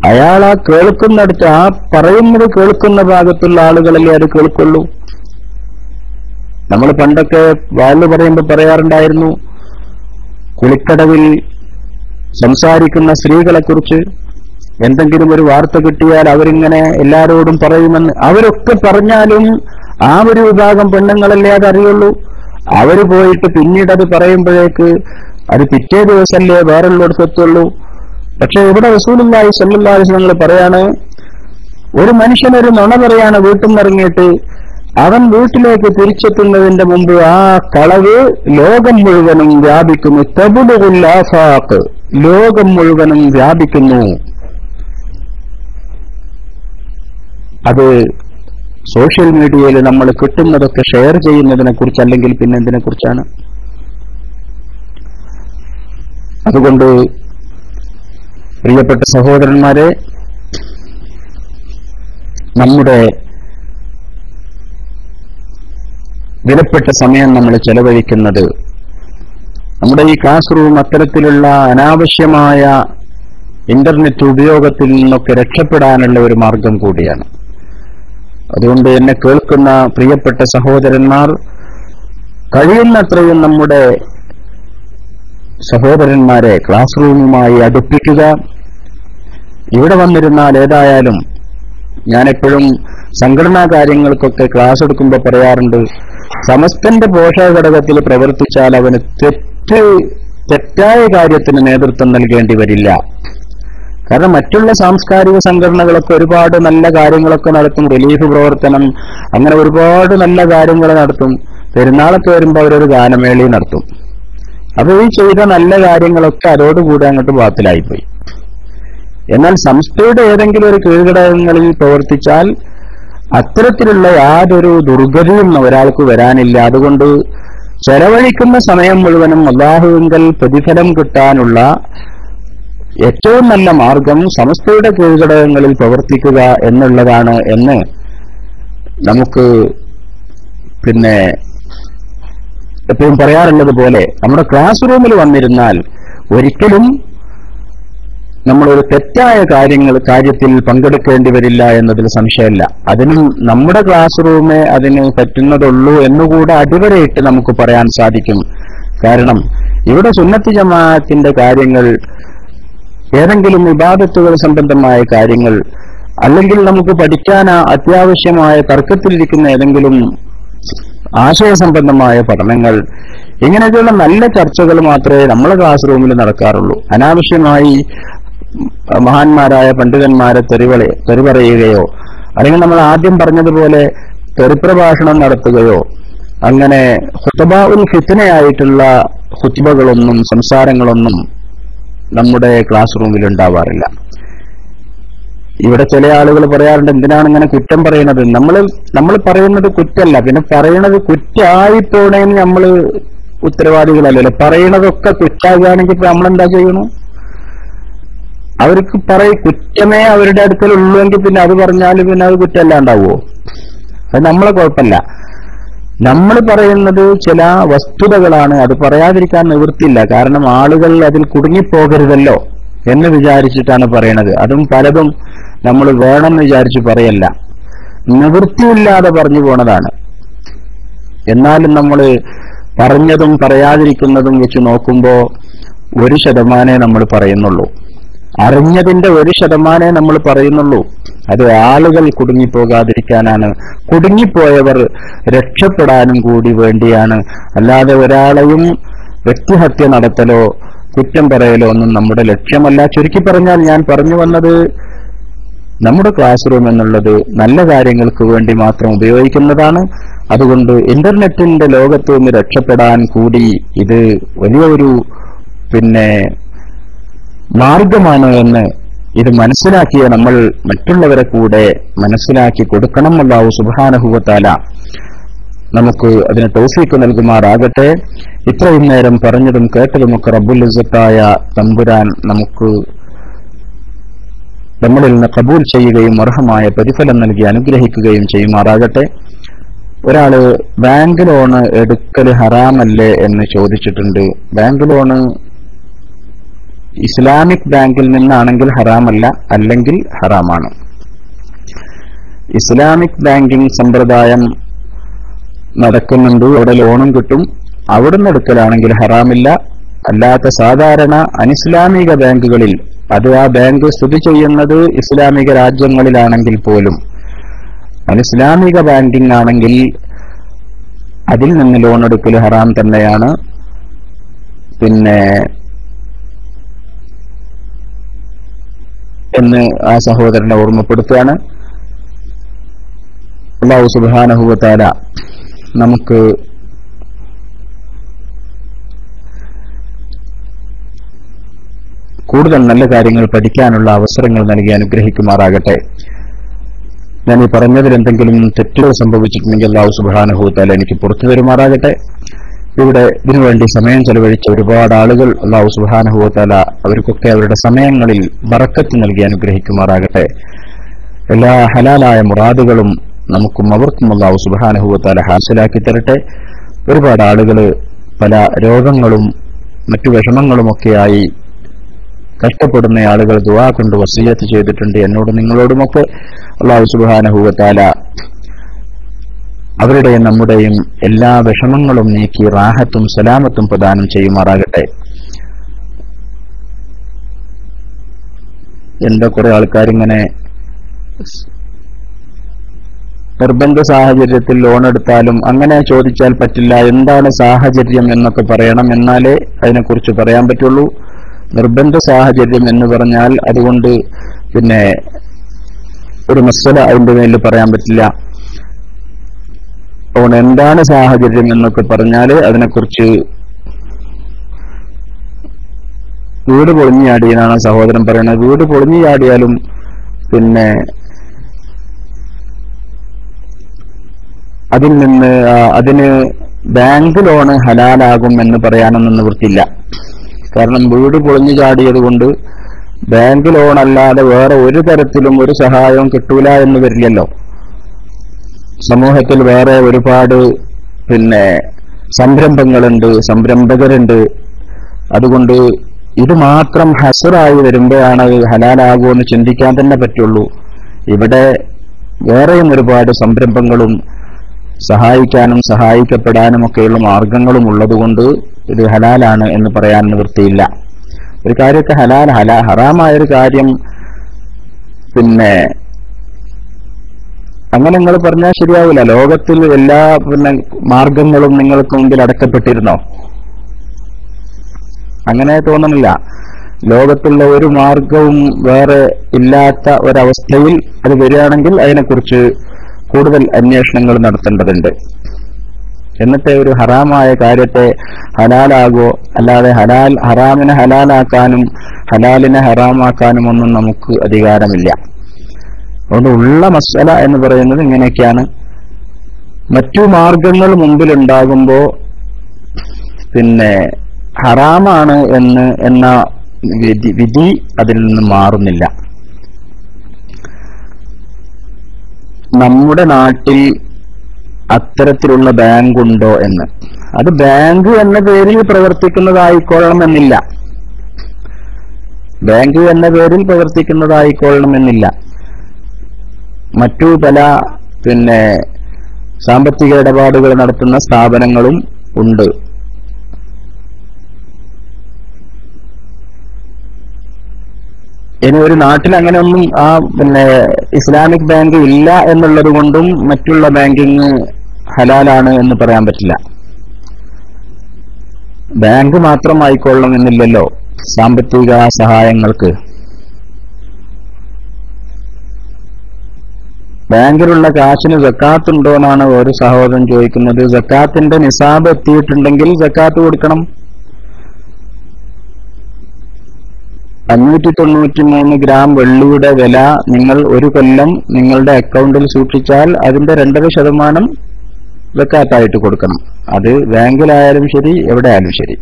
അയാൾ ആ കേൾക്കുന്നിടത്ത്, ആ പറയുന്നത് കേൾക്കുന്ന ഭാഗത്തുള്ള ആളുകളല്ലേ അത് കേൾക്കുള്ളൂ. നമ്മൾ പണ്ടൊക്കെ വാല് പറയുമ്പോൾ പറയാറുണ്ടായിരുന്നു, കുളിക്കടവിൽ സംസാരിക്കുന്ന സ്ത്രീകളെ കുറിച്ച് എന്തെങ്കിലും ഒരു വാർത്ത കിട്ടിയാൽ അവരിങ്ങനെ എല്ലാരോടും പറയുമെന്ന്. അവരൊക്കെ പറഞ്ഞാലും ആ ഒരു വിഭാഗം പെണ്ണുങ്ങളല്ലേ അതറിയുള്ളൂ. അവര് പോയിട്ട് പിന്നീട് അത് പറയുമ്പോഴേക്ക് അത് പിറ്റേ ദിവസമല്ലേ വേറുള്ളടത്തെത്തുള്ളൂ. പക്ഷെ ഇവിടെ റസൂലുള്ളാഹി സ്വല്ലല്ലാഹു അലൈഹി വസല്ലം പറയാണ്, ഒരു മനുഷ്യനൊരു നുണ പറയാണ് വീട്ടിൽ നിന്നിറങ്ങിയിട്ട്, അവൻ വീട്ടിലേക്ക് തിരിച്ചെത്തുന്നതിന്റെ മുമ്പ് ആ കളവ് ലോകം മുഴുവനും വ്യാപിക്കുന്നു. തബ്ലുഗുൽ ആഫാഖ്, ലോകം മുഴുവനും വ്യാപിക്കുന്നു. അത് സോഷ്യൽ മീഡിയയിൽ നമ്മൾ കിട്ടുന്നതൊക്കെ ഷെയർ ചെയ്യുന്നതിനെ കുറിച്ച്, അല്ലെങ്കിൽ പിന്നെ എന്തിനെ കുറിച്ചാണ്? അതുകൊണ്ട് പ്രിയപ്പെട്ട സഹോദരന്മാരെ, നമ്മുടെ വിലപ്പെട്ട സമയം നമ്മൾ ചെലവഴിക്കുന്നത് നമ്മുടെ ഈ ക്ലാസ് റൂം അത്തരത്തിലുള്ള അനാവശ്യമായ ഇന്റർനെറ്റ് ഉപയോഗത്തിൽ നിന്നൊക്കെ രക്ഷപ്പെടാനുള്ള ഒരു മാർഗം കൂടിയാണ്. അതുകൊണ്ട് എന്നെ കേൾക്കുന്ന പ്രിയപ്പെട്ട സഹോദരന്മാർ, കഴിയുന്നത്രയും നമ്മുടെ സഹോദരന്മാരെ ക്ലാസ് റൂമുമായി അടുപ്പിക്കുക. ഇവിടെ വന്നിരുന്നാൽ ഏതായാലും ഞാനെപ്പോഴും സംഘടനാ കാര്യങ്ങൾക്കൊക്കെ ക്ലാസ് എടുക്കുമ്പോൾ പറയാറുണ്ട്, സമസ്തന്റെ പോഷക ഘടകത്തിൽ പ്രവർത്തിച്ചാൽ അവന് തെറ്റായ കാര്യത്തിന് നേതൃത്വം നൽകേണ്ടി വരില്ല. കാരണം മറ്റുള്ള സാംസ്കാരിക സംഘടനകളൊക്കെ ഒരുപാട് നല്ല കാര്യങ്ങളൊക്കെ നടത്തും, റിലീഫ് പ്രവർത്തനം, അങ്ങനെ ഒരുപാട് നല്ല കാര്യങ്ങൾ നടത്തും. പെരുന്നാളൊക്കെ വരുമ്പോൾ അവരൊരു ഗാനമേളി നടത്തും. അപ്പൊ ഈ ചെയ്ത നല്ല കാര്യങ്ങളൊക്കെ അതോടുകൂടി അങ്ങോട്ട് ബാത്തിലായിപ്പോയി. എന്നാൽ സംസ്ഥയുടെ ഏതെങ്കിലും ഒരു കീഴ്ഘടകങ്ങളിൽ പ്രവർത്തിച്ചാൽ അത്തരത്തിലുള്ള യാതൊരു ദുർഗതിയും ഒരാൾക്ക് വരാനില്ല. അതുകൊണ്ട് ചെലവഴിക്കുന്ന സമയം മുഴുവനും അല്ലാഹുവിങ്കൽ പ്രതിഫലം കിട്ടാനുള്ള ഏറ്റവും നല്ല മാർഗം സമസ്തയുടെ കീഴ്ഘടകങ്ങളിൽ പ്രവർത്തിക്കുക എന്നുള്ളതാണ് എന്ന് നമുക്ക് എപ്പോഴും പറയാറുള്ളത് പോലെ നമ്മുടെ ക്ലാസ് റൂമിൽ വന്നിരുന്നാൽ ഒരിക്കലും നമ്മളൊരു തെറ്റായ കാര്യത്തിൽ പങ്കെടുക്കേണ്ടി വരില്ല എന്നതിൽ സംശയമില്ല. അതിനും നമ്മുടെ ക്ലാസ് റൂമേ അതിന് പറ്റുന്നതുള്ളൂ എന്നുകൂടെ അടിവരയിട്ട് നമുക്ക് പറയാൻ സാധിക്കും. കാരണം ഇവിടെ സുന്നത്ത് ജമാഅത്തിന്റെ കാര്യങ്ങൾ, ഏതെങ്കിലും ഇബാദത്തുകൾ സംബന്ധമായ കാര്യങ്ങൾ, അല്ലെങ്കിൽ നമുക്ക് പഠിക്കാൻ അത്യാവശ്യമായ തർക്കത്തിലിരിക്കുന്ന ഏതെങ്കിലും ആശയസംബന്ധമായ പഠനങ്ങൾ, ഇങ്ങനെയൊക്കെയുള്ള നല്ല ചർച്ചകൾ മാത്രമേ നമ്മളെ ക്ലാസ് റൂമിൽ നടക്കാറുള്ളൂ. അനാവശ്യമായി മഹാന്മാരായ പണ്ഡിതന്മാരെ തെറി പറയുകയോ അല്ലെങ്കിൽ നമ്മൾ ആദ്യം പറഞ്ഞതുപോലെ തെറിപ്രഭാഷണം നടത്തുകയോ അങ്ങനെ ഖുത്ബാഉൽ ഫിത്നയായിട്ടുള്ള ഖുത്ബകളൊന്നും സംസാരങ്ങളൊന്നും നമ്മുടെ ക്ലാസ് റൂമിൽ ഉണ്ടാവാറില്ല. ഇവിടെ ചില ആളുകൾ പറയാറുണ്ട്, എന്തിനാണ് ഇങ്ങനെ കുറ്റം പറയുന്നത്? നമ്മൾ പറയുന്നത് കുറ്റല്ല, പിന്നെ പറയുന്നത് കുറ്റായിപ്പോണേന്ന് നമ്മൾ ഉത്തരവാദികളല്ലല്ലോ. പറയുന്നതൊക്കെ കുറ്റാകുകയാണെങ്കിൽ ഇപ്പൊ നമ്മളെന്താ ചെയ്യണു? അവർക്ക് കുറ്റമേ അവരുടെ അടുക്കലുള്ളൂവെങ്കിൽ പിന്നെ അത് പറഞ്ഞാൽ പിന്നെ അത് കുറ്റമല്ലാണ്ടാവുമോ? അത് നമ്മളെ കുഴപ്പമില്ല. നമ്മൾ പറയുന്നത് ചില വസ്തുതകളാണ്, അത് പറയാതിരിക്കാൻ നിവൃത്തിയില്ല. കാരണം ആളുകൾ അതിൽ കുടുങ്ങിപ്പോകരുതല്ലോ എന്ന് വിചാരിച്ചിട്ടാണ് പറയണത്. അതും പലതും നമ്മൾ വേണമെന്ന് വിചാരിച്ച് പറയല്ല, നിവൃത്തിയില്ലാതെ പറഞ്ഞു പോണതാണ്. എന്നാലും നമ്മൾ പറഞ്ഞതും പറയാതിരിക്കുന്നതും വെച്ച് നോക്കുമ്പോ 1% നമ്മൾ പറയുന്നുള്ളൂ. അറിഞ്ഞതിന്റെ 1% നമ്മൾ പറയുന്നുള്ളൂ. അത് ആളുകൾ കുടുങ്ങിപ്പോകാതിരിക്കാനാണ്, കുടുങ്ങിപ്പോയവർ രക്ഷപ്പെടാനും കൂടി വേണ്ടിയാണ്. അല്ലാതെ ഒരാളെയും വ്യക്തിഹത്യ നടത്തലോ കുറ്റം പറയലോ ഒന്നും നമ്മുടെ ലക്ഷ്യമല്ല. ചുരുക്കി പറഞ്ഞാൽ ഞാൻ പറഞ്ഞു വന്നത്, നമ്മുടെ ക്ലാസ് റൂം എന്നുള്ളത് നല്ല കാര്യങ്ങൾക്ക് വേണ്ടി മാത്രം ഉപയോഗിക്കുന്നതാണ്. അതുകൊണ്ട് ഇന്റർനെറ്റിന്റെ ലോകത്ത് നിന്ന് രക്ഷപ്പെടാൻ കൂടി ഇത് വലിയൊരു മാർഗമാണ് എന്ന് ഇത് മനസ്സിലാക്കിയ നമ്മൾ മറ്റുള്ളവരെ കൂടെ മനസ്സിലാക്കി കൊടുക്കണം. അല്ലാഹു സുബ്ഹാനഹു വ തആല നമുക്ക് അതിന് തൗഫീഖ് നൽകുമാറാകട്ടെ. ഇത്രയും നേരം പറഞ്ഞതും കേട്ടതുമൊക്കെ റബ്ബുൽ ഇസ്സത്തായ തമ്പുരാൻ നമുക്ക് നമ്മളിൽ നിന്ന് കബൂൽ ചെയ്യുകയും അർഹമായ പ്രതിഫലം നൽകി അനുഗ്രഹിക്കുകയും ചെയ്യുമാറാകട്ടെ. ഒരാള് ബാങ്ക് ലോണ് എടുക്കൽ ഹറാമല്ലേ എന്ന് ചോദിച്ചിട്ടുണ്ട്. ബാങ്ക് ലോണ് ഇസ്ലാമിക് ബാങ്കിൽ നിന്നാണെങ്കിൽ ഹറാമല്ല, അല്ലെങ്കിൽ ഹറാമാണ്. ഇസ്ലാമിക് ബാങ്കിംഗ് സമ്പ്രദായം നടക്കുന്നുണ്ട്, അവിടെ ലോണും കിട്ടും, അവിടുന്ന് എടുക്കലാണെങ്കിൽ ഹറാമില്ല. അല്ലാത്ത സാധാരണ അനിസ്ലാമിക ബാങ്കുകളിൽ, അത് ആ ബാങ്ക് സ്ഥിതി ചെയ്യുന്നത് ഇസ്ലാമിക രാജ്യങ്ങളിലാണെങ്കിൽ പോലും, അനിസ്ലാമിക ബാങ്കിംഗ് ആണെങ്കിൽ അതിൽ നിന്ന് ലോൺ എടുക്കൽ ഹറാം തന്നെയാണ്. എന്ന് ആ സഹോദരനെ ഓർമ്മപ്പെടുത്തുകയാണ്. അല്ലാഹു സുബ്ഹാനഹു വ തആല നമുക്ക് കൂടുതൽ നല്ല കാര്യങ്ങൾ പഠിക്കാനുള്ള അവസരങ്ങൾ നൽകി അനുഗ്രഹിക്കുമാറാകട്ടെ. ഞാൻ ഈ പറഞ്ഞതിൽ എന്തെങ്കിലും തെറ്റുകൾ സംഭവിച്ചിട്ടുണ്ടെങ്കിൽ അല്ലാഹു സുബ്ഹാനഹു വ തആല എനിക്ക് പുറത്തു തരുമാറാകട്ടെ. ഇവിടെ ഇതിനുവേണ്ടി സമയം ചെലവഴിച്ച ഒരുപാട് ആളുകൾ അല്ലാഹു സുബ്ഹാനഹു വ തആല അവർക്കൊക്കെ അവരുടെ സമയങ്ങളിൽ ബറക്കത്ത് നൽകി അനുഗ്രഹിക്കുമാറാകട്ടെ. എല്ലാ ഹലാലായ മുറാദുകളും നമുക്കും അവർക്കും അല്ലാഹു സുബ്ഹാനഹു വ തആല ഹാസിലാക്കി തരട്ടെ. ഒരുപാട് ആളുകൾ പല രോഗങ്ങളും മറ്റു വിഷമങ്ങളുമൊക്കെയായി കഷ്ടപ്പെടുന്ന ആളുകൾ ദുആ കൊണ്ട് വസിയത്ത് ചെയ്തിട്ടുണ്ട്. എന്നോടും നിങ്ങളോടുമൊക്കെ അല്ലാഹു സുബ്ഹാനഹു വ തആല അവരുടെയും നമ്മുടെയും എല്ലാ വിഷമങ്ങളും നീക്കി റാഹത്തും സലാമത്തും പ്രദാനം ചെയ്യുമാറാകട്ടെ. എന്താ കുറെ ആൾക്കാരിങ്ങനെ നിർബന്ധ സാഹചര്യത്തിൽ ലോൺ എടുത്താലും അങ്ങനെ ചോദിച്ചാൽ പറ്റില്ല, എന്താണ് സാഹചര്യം എന്നൊക്കെ പറയണം, എന്നാലേ അതിനെക്കുറിച്ച് പറയാൻ പറ്റുള്ളൂ. നിർബന്ധ സാഹചര്യം എന്ന് പറഞ്ഞാൽ അതുകൊണ്ട് പിന്നെ ഒരു മസല അതിന്റെ മേലിൽ പറയാൻ പറ്റില്ല. അതുകൊണ്ട് എന്താണ് സാഹചര്യം എന്നൊക്കെ പറഞ്ഞാൽ അതിനെക്കുറിച്ച് വീട് പൊളിഞ്ഞു ചാടിയെന്നാണ് സഹോദരൻ പറയുന്നത്. വീട് പൊളിഞ്ഞു ചാടിയാലും പിന്നെ അതിന് ബാങ്ക് ലോണ് ഹലാലാകും എന്ന് പറയാനൊന്നും നിവൃത്തിയില്ല. കാരണം വീട് പൊളിഞ്ഞു ചാടിയത് കൊണ്ട് ബാങ്ക് ലോൺ അല്ലാതെ വേറെ ഒരു തരത്തിലും ഒരു സഹായവും കിട്ടൂല എന്ന് വരില്ലല്ലോ. സമൂഹത്തിൽ വേറെ ഒരുപാട് പിന്നെ സംരംഭങ്ങളുണ്ട്, സംരംഭകരുണ്ട്. അതുകൊണ്ട് ഇത് മാത്രം ഹസറായി വരുമ്പോഴാണ് ഹലാലാകുമെന്ന് ചിന്തിക്കാൻ തന്നെ പറ്റുള്ളൂ. ഇവിടെ വേറെയും ഒരുപാട് സംരംഭങ്ങളും സഹായിക്കാനും സഹായിക്കപ്പെടാനും ഒക്കെയുള്ള മാർഗങ്ങളും ഉള്ളതുകൊണ്ട് ഇത് ഹലാലാണ് എന്ന് പറയാൻ നിവൃത്തിയില്ല. ഒരു കാര്യമൊക്കെ ഹറാമായൊരു കാര്യം പിന്നെ അങ്ങനെ നിങ്ങൾ പറഞ്ഞാൽ ശരിയാവില്ല. ലോകത്തിൽ എല്ലാ പിന്നെ മാർഗങ്ങളും നിങ്ങൾക്ക് മുമ്പിൽ അടക്കപ്പെട്ടിരുന്നോ? അങ്ങനെ തോന്നുന്നില്ല. ലോകത്തുള്ള ഒരു മാർഗവും വേറെ ഇല്ലാത്ത ഒരവസ്ഥയിൽ അത് വരികയാണെങ്കിൽ അതിനെക്കുറിച്ച് കൂടുതൽ അന്വേഷണങ്ങൾ നടത്തേണ്ടതുണ്ട്. എന്നിട്ട് ഒരു ഹറാമായ കാര്യത്തെ ഹലാലാകോ, അല്ലാതെ ഹറാമിനെ ഹലാലാക്കാനും ഹലാലിനെ ഹറാമാക്കാനും ഒന്നും നമുക്ക് അധികാരമില്ല. അതുകൊണ്ട് ഉള്ള മസല എന്ന് പറയുന്നത് ഇങ്ങനെയൊക്കെയാണ്. മറ്റു മാർഗങ്ങൾ മുമ്പിലുണ്ടാകുമ്പോ പിന്നെ ഹറാമാണ് എന്ന വിധി അതിൽ നിന്ന് മാറുന്നില്ല. നമ്മുടെ നാട്ടിൽ അത്തരത്തിലുള്ള ബാങ്ക് ഉണ്ടോ എന്ന്, അത് ബാങ്ക് എന്ന പേരിൽ പ്രവർത്തിക്കുന്നതായിക്കൊള്ളണമെന്നില്ല. ബാങ്ക് എന്ന പേരിൽ പ്രവർത്തിക്കുന്നതായിക്കൊള്ളണമെന്നില്ല. മറ്റു പല പിന്നെ സാമ്പത്തിക ഇടപാടുകൾ നടത്തുന്ന സ്ഥാപനങ്ങളും ഉണ്ട്. ഇനി ഒരു നാട്ടിൽ അങ്ങനെയൊന്നും പിന്നെ ഇസ്ലാമിക് ബാങ്ക് ഇല്ല എന്നുള്ളത് കൊണ്ടും മറ്റുള്ള ബാങ്കിങ് ഹലാലാണ് എന്ന് പറയാൻ പറ്റില്ല. ബാങ്ക് മാത്രമായിക്കൊള്ളണമെന്നില്ലല്ലോ സാമ്പത്തിക സഹായങ്ങൾക്ക്. ബാങ്കിലുള്ള കാശിന് സക്കാത്ത് ഉണ്ടോ എന്നാണ് ഒരു സഹോദരൻ ചോദിക്കുന്നത്. സക്കാത്തിന്റെ നിസാബ് എത്തിയിട്ടുണ്ടെങ്കിൽ സക്കാത്ത് കൊടുക്കണം. 593 ഗ്രാം വെള്ളിയുടെ വില നിങ്ങൾ ഒരു കൊല്ലം നിങ്ങളുടെ അക്കൗണ്ടിൽ സൂക്ഷിച്ചാൽ അതിന്റെ 2% സക്കാത്തായിട്ട് കൊടുക്കണം. അത് ബാങ്കിലായാലും ശരി എവിടെയായാലും ശരി.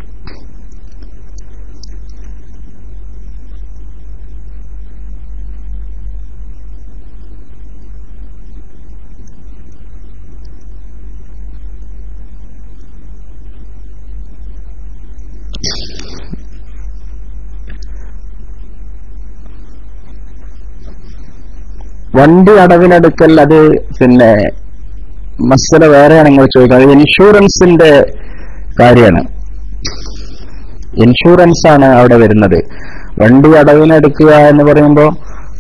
വണ്ടി അടവിനെടുക്കൽ അത് പിന്നെ മസല വേറെയാണ് നിങ്ങൾ ചോദിക്കുന്നത്. അത് ഇൻഷുറൻസിന്റെ കാര്യമാണ്. ഇൻഷുറൻസ് ആണ് അവിടെ വരുന്നത്. വണ്ടി അടവിനെടുക്കുക എന്ന് പറയുമ്പോൾ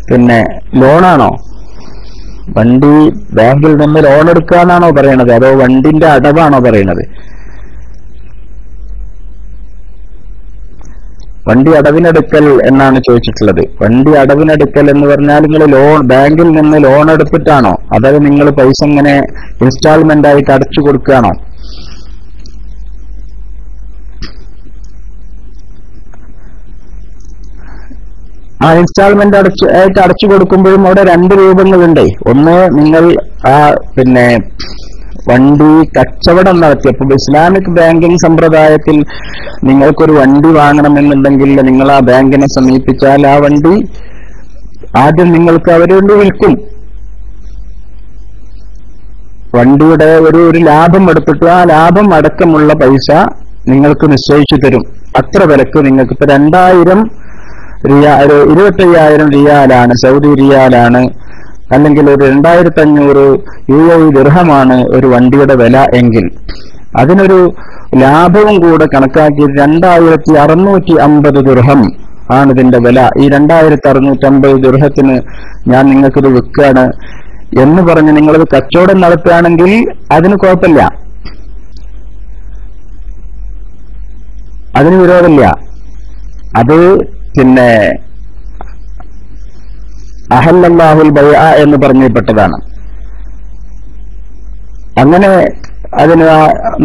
പിന്നെ ലോണാണോ? വണ്ടി ബാങ്കിൽ നിന്ന് ലോൺ എടുക്കുക എന്നാണോ പറയണത്, അതോ വണ്ടിന്റെ അടവാണോ പറയണത്? വണ്ടി അടവിനെടുക്കൽ എന്നാണ് ചോദിച്ചിട്ടുള്ളത്. വണ്ടി അടവിനെടുക്കൽ എന്ന് പറഞ്ഞാൽ നിങ്ങൾ ബാങ്കിൽ നിന്ന് ലോൺ എടുത്തിട്ടാണോ, അതോ നിങ്ങൾ പൈസ ഇങ്ങനെ ഇൻസ്റ്റാൾമെന്റ് ആയിട്ട് അടച്ചു കൊടുക്കുകയാണോ? ഇൻസ്റ്റാൾമെന്റ് ആയിട്ട് അടച്ചു കൊടുക്കുമ്പോഴും അവിടെ 2 രൂപങ്ങളുണ്ട്. ഒന്ന്, നിങ്ങൾ പിന്നെ വണ്ടി കച്ചവടം നടത്തിയപ്പോൾ ഇസ്ലാമിക് ബാങ്കിങ് സമ്പ്രദായത്തിൽ നിങ്ങൾക്കൊരു വണ്ടി വാങ്ങണമെന്നുണ്ടെങ്കിൽ നിങ്ങൾ ആ ബാങ്കിനെ സമീപിച്ചാൽ ആ വണ്ടി ആദ്യം നിങ്ങൾക്ക് അവരോട് വിൽക്കും. വണ്ടിയുടെ ഒരു ലാഭം എടുത്തിട്ട് ആ ലാഭം അടക്കമുള്ള പൈസ നിങ്ങൾക്ക് നിശ്ചയിച്ചു തരും. അത്ര വിലക്ക് നിങ്ങൾക്ക് ഇപ്പൊ 2000 റിയാൽ, 25,000 റിയാലാണ്, സൗദി റിയാലാണ്, അല്ലെങ്കിൽ ഒരു 2500 UAE ദിർഹമാണ് ഒരു വണ്ടിയുടെ വില എങ്കിൽ അതിനൊരു ലാഭവും കൂടെ കണക്കാക്കി 2650 ദിർഹം ആണ് ഇതിന്റെ വില. ഈ 2650 ദിർഹത്തിന് ഞാൻ നിങ്ങൾക്കിത് വിൽക്കുകയാണ് എന്ന് പറഞ്ഞ് നിങ്ങളത് കച്ചവടം നടത്തുകയാണെങ്കിൽ അതിന് കുഴപ്പമില്ല, അതിന് വിരോധമില്ല. അത് പിന്നെ അഹല്ലല്ലാഹുൽ ബൈഅ എന്ന് പറഞ്ഞപ്പെട്ടതാണ്. അങ്ങനെ അതിന്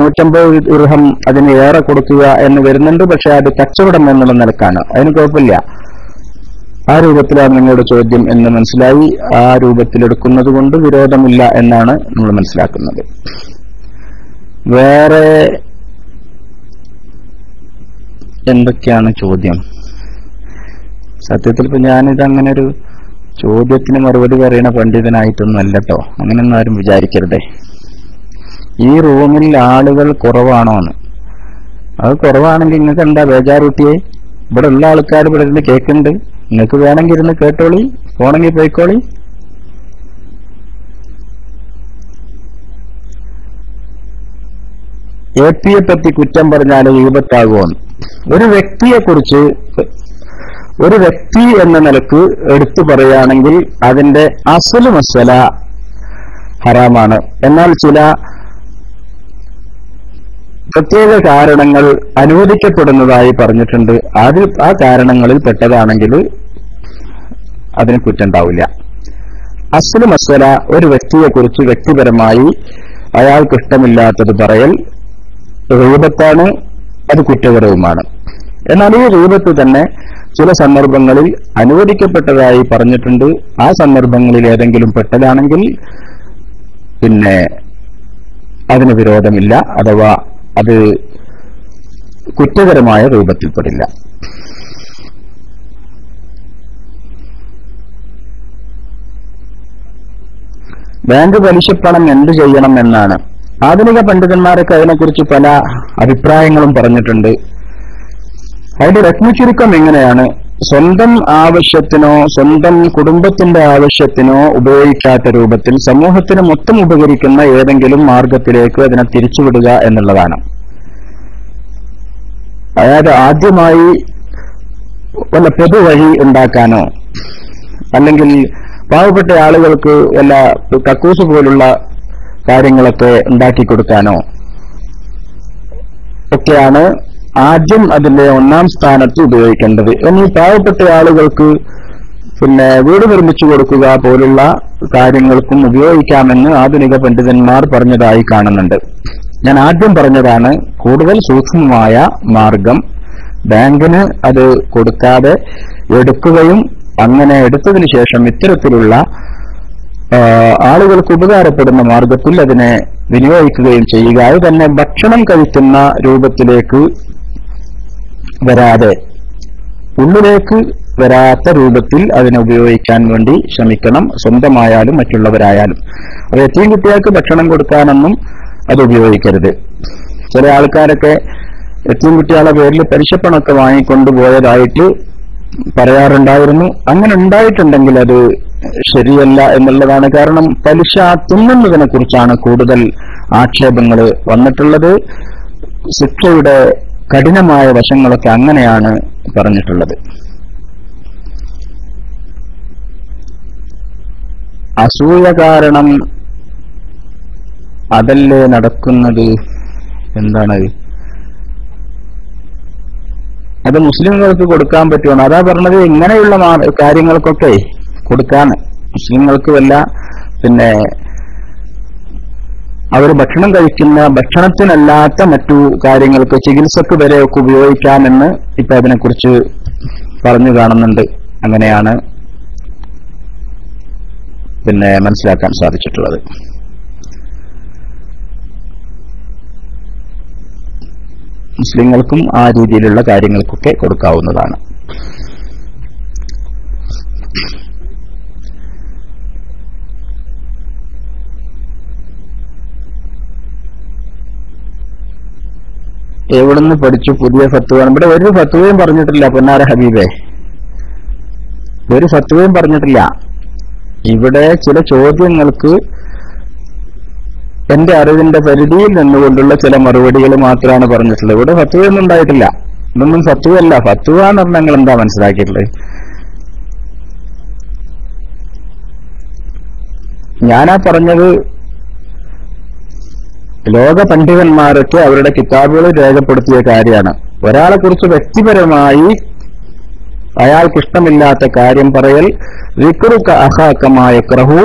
150 ദിർഹം അതിന് ഏറെ കൊടുക്കുക എന്ന് വരുന്നുണ്ട്. പക്ഷെ അത് കച്ചവടം എന്നുള്ള നിലക്കാണ്, അതിന് കുഴപ്പമില്ല. ആ രൂപത്തിലാണ് നിങ്ങളുടെ ചോദ്യം എന്ന് മനസ്സിലായി. ആ രൂപത്തിലെടുക്കുന്നത് കൊണ്ട് വിരോധമില്ല എന്നാണ് നമ്മൾ മനസ്സിലാക്കുന്നത്. വേറെ എന്തൊക്കെയാണ് ചോദ്യം? സത്യത്തിൽ ഇപ്പൊ ഞാനിത് അങ്ങനെ ഒരു ചോദ്യത്തിന് മറുപടി പറയുന്ന പണ്ഡിതനായിട്ടൊന്നും അല്ലട്ടോ, അങ്ങനെയൊന്നും ആരും വിചാരിക്കരുതേ. ഈ റൂമിൽ ആളുകൾ കുറവാണോന്ന്, അത് കുറവാണെങ്കിൽ നിങ്ങൾക്ക് എന്താ ബേജാറൂട്ടിയെ? ഇവിടെ ഉള്ള ആൾക്കാർ ഇവിടെ ഇരുന്ന് കേൾക്കുന്നുണ്ട്, നിങ്ങൾക്ക് വേണമെങ്കിൽ ഇരുന്ന് കേട്ടോളി, പോണെങ്കിൽ പോയിക്കോളി. APയെ പറ്റി കുറ്റം പറഞ്ഞാൽ ഗീബത്താകുമെന്ന്. ഒരു വ്യക്തിയെക്കുറിച്ച് ഒരു വ്യക്തി എന്ന നിലക്ക് എടുത്തു പറയുകയാണെങ്കിൽ അതിന്റെ അസ്ലു മസ്അല ഹറാമാണ്. എന്നാൽ ചില പ്രത്യേക കാരണങ്ങൾ അനുവദിക്കപ്പെടുന്നതായി പറഞ്ഞിട്ടുണ്ട്. ആ കാരണങ്ങളിൽ പെട്ടതാണെങ്കിൽ അതിന് കുറ്റുണ്ടാവില്ല. അസ്ലു മസ്അല ഒരു വ്യക്തിയെക്കുറിച്ച് വ്യക്തിപരമായി അയാൾക്ക് ഇഷ്ടമില്ലാത്തത് പറയൽ ഗീബത്താണ്, അത് കുറ്റകരവുമാണ്. എന്നാൽ ഈ ഗീബത്ത് തന്നെ ചില സന്ദർഭങ്ങളിൽ അനുവദിക്കപ്പെട്ടതായി പറഞ്ഞിട്ടുണ്ട്. ആ സന്ദർഭങ്ങളിൽ ഏതെങ്കിലും പെട്ടതാണെങ്കിൽ പിന്നെ അതിന് വിരോധമില്ല, അഥവാ അത് കുറ്റകരമായ രൂപത്തിൽപ്പെടില്ല. ബാങ്ക് പലിശപ്പണം എന്ത് ചെയ്യണം എന്നാണ്. ആധുനിക പണ്ഡിതന്മാരൊക്കെ അതിനെക്കുറിച്ച് പല അഭിപ്രായങ്ങളും പറഞ്ഞിട്ടുണ്ട്. അതിന്റെ രത്നചുരുക്കം എങ്ങനെയാണ്? സ്വന്തം ആവശ്യത്തിനോ സ്വന്തം കുടുംബത്തിന്റെ ആവശ്യത്തിനോ ഉപയോഗിക്കാത്ത രൂപത്തിൽ സമൂഹത്തിന് മൊത്തം ഉപകരിക്കുന്ന ഏതെങ്കിലും മാർഗത്തിലേക്ക് അതിനെ തിരിച്ചുവിടുക എന്നുള്ളതാണ്. അതായത് ആദ്യമായി വല്ല പൊതുവഴി ഉണ്ടാക്കാനോ അല്ലെങ്കിൽ പാവപ്പെട്ട ആളുകൾക്ക് വല്ല കക്കൂസ് പോലുള്ള കാര്യങ്ങളൊക്കെ ഉണ്ടാക്കിക്കൊടുക്കാനോ ഒക്കെയാണ് ആദ്യം അതിന്റെ ഒന്നാം സ്ഥാനത്ത് ഉപയോഗിക്കേണ്ടത്. എന്നീ പാവപ്പെട്ട ആളുകൾക്ക് പിന്നെ വീട് നിർമ്മിച്ചു കൊടുക്കുക പോലുള്ള കാര്യങ്ങൾക്കും ഉപയോഗിക്കാമെന്ന് ആധുനിക പണ്ഡിതന്മാർ പറഞ്ഞതായി കാണുന്നുണ്ട്. ഞാൻ ആദ്യം പറഞ്ഞതാണ് കൂടുതൽ സൂക്ഷ്മമായ മാർഗം ബാങ്കിന് അത് കൊടുക്കാതെ എടുക്കുകയും അങ്ങനെ എടുത്തതിന് ശേഷം ഇത്തരത്തിലുള്ള ആളുകൾക്ക് ഉപകാരപ്പെടുന്ന മാർഗത്തിൽ അതിനെ വിനിയോഗിക്കുകയും ചെയ്യുക. അത് തന്നെ ഭക്ഷണം കഴിക്കുന്ന രൂപത്തിലേക്ക് വരാതെ ഉള്ളിലേക്ക് വരാത്ത രൂപത്തിൽ അതിനെ ഉപയോഗിക്കാൻ വേണ്ടി ശ്രമിക്കണം, സ്വന്തമായാലും മറ്റുള്ളവരായാലും. അത് എത്തിയും കുട്ടികൾക്ക് ഭക്ഷണം കൊടുക്കാനൊന്നും അത് ഉപയോഗിക്കരുത്. ചില ആൾക്കാരൊക്കെ എത്തിയും കുട്ടികളുടെ പേരിൽ പലിശപ്പണമൊക്കെ വാങ്ങിക്കൊണ്ടുപോയതായിട്ട് പറയാറുണ്ടായിരുന്നു. അങ്ങനെ ഉണ്ടായിട്ടുണ്ടെങ്കിൽ അത് ശരിയല്ല എന്നുള്ളതാണ്. കാരണം പലിശ തിന്നുന്നതിനെ കുറിച്ചാണ് കൂടുതൽ ആക്ഷേപങ്ങൾ വന്നിട്ടുള്ളത്. ശിക്ഷയുടെ കഠിനമായ വശങ്ങളൊക്കെ അങ്ങനെയാണ് പറഞ്ഞിട്ടുള്ളത്. അസൂയ കാരണം അതല്ലേ നടക്കുന്നത്? എന്താണ് അത്? മുസ്ലിങ്ങൾക്ക് കൊടുക്കാൻ പറ്റുമോ? അതാ പറഞ്ഞത്. ഇങ്ങനെയുള്ള കാര്യങ്ങൾക്കൊക്കെ കൊടുക്കാൻ മുസ്ലിങ്ങൾക്ക് വല്ല പിന്നെ അവർ ഭക്ഷണം കഴിക്കുന്ന ഭക്ഷണത്തിനല്ലാത്ത മറ്റു കാര്യങ്ങൾക്ക് ചികിത്സക്ക് വരെയൊക്കെ ഉപയോഗിക്കാമെന്ന് ഇപ്പൊ അതിനെക്കുറിച്ച് പറഞ്ഞു കാണുന്നുണ്ട്. അങ്ങനെയാണ് പിന്നെ മനസ്സിലാക്കാൻ സാധിച്ചിട്ടുള്ളത്. മുസ്ലിങ്ങൾക്കും ആ രീതിയിലുള്ള കാര്യങ്ങൾക്കൊക്കെ കൊടുക്കാവുന്നതാണ്. എവിടുന്ന് പഠിച്ചു പുതിയ ഫത്വ? ഇവിടെ ഒരു ഫത്വയും പറഞ്ഞിട്ടില്ല പൊന്നാര ഹബീബേ, ഒരു ഫത്വയും പറഞ്ഞിട്ടില്ല. ഇവിടെ ചില ചോദ്യങ്ങൾക്ക് എന്റെ അറിവിന്റെ പരിധിയിൽ നിന്നുകൊണ്ടുള്ള ചില മറുപടികൾ മാത്രമാണ് പറഞ്ഞിട്ടുള്ളത്. ഇവിടെ ഫത്വയൊന്നും ഉണ്ടായിട്ടില്ല. ഇതൊന്നും ഫത്വയല്ല. ഫത്വ എന്ന് പറഞ്ഞാൽ നിങ്ങൾ എന്താ മനസ്സിലാക്കിയിട്ടുള്ളത്? ഞാനാ പറഞ്ഞത് ലോക പണ്ഡിതന്മാരൊക്കെ അവരുടെ കിതാബുകൾ രേഖപ്പെടുത്തിയ കാര്യമാണ്. ഒരാളെ കുറിച്ച് വ്യക്തിപരമായി അയാൾക്കിഷ്ടമില്ലാത്ത കാര്യം പറയൽ വിക്റുക അഖാകമായ യക്റഹു,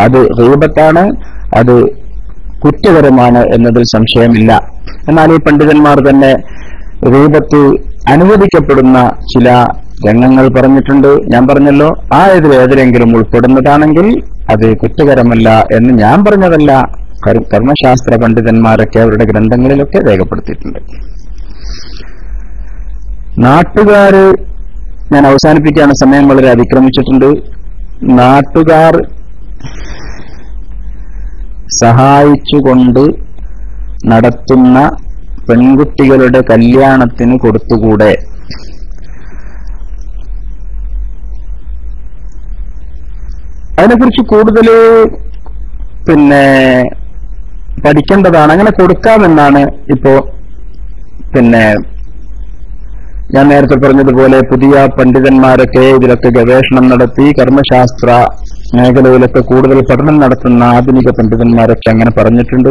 അത് ഗീബത്താണ്, അത് കുറ്റകരമാണ് എന്നതിൽ സംശയമില്ല. എന്നാൽ ഈ പണ്ഡിതന്മാർ തന്നെ ഗീബത്ത് അനുവദിക്കപ്പെടുന്ന ചില രംഗങ്ങൾ പറഞ്ഞിട്ടുണ്ട്. ഞാൻ പറഞ്ഞല്ലോ, ആ ഇതിൽ ഏതിലെങ്കിലും ഉൾപ്പെടുന്നതാണെങ്കിൽ അത് കുറ്റകരമല്ല എന്ന് ഞാൻ പറഞ്ഞതല്ല, കർമ്മശാസ്ത്ര പണ്ഡിതന്മാരൊക്കെ അവരുടെ ഗ്രന്ഥങ്ങളിലൊക്കെ രേഖപ്പെടുത്തിയിട്ടുണ്ട്. നാട്ടുകാര്, ഞാൻ അവസാനിപ്പിക്കുകയാണ്, സമയം വളരെ അതിക്രമിച്ചിട്ടുണ്ട്. നാട്ടുകാർ സഹായിച്ചുകൊണ്ട് നടത്തുന്ന പെൺകുട്ടികളുടെ കല്യാണത്തിന് കൊടുത്തുകൂടെ? അതിനെക്കുറിച്ച് കൂടുതൽ പഠിക്കേണ്ടതാണ്. അങ്ങനെ കൊടുക്കാമെന്നാണ് ഇപ്പോ ഞാൻ നേരത്തെ പറഞ്ഞതുപോലെ പുതിയ പണ്ഡിതന്മാരൊക്കെ ഇതിലൊക്കെ ഗവേഷണം നടത്തി കർമ്മശാസ്ത്ര മേഖലയിലൊക്കെ കൂടുതൽ പഠനം നടത്തുന്ന ആധുനിക പണ്ഡിതന്മാരൊക്കെ അങ്ങനെ പറഞ്ഞിട്ടുണ്ട്.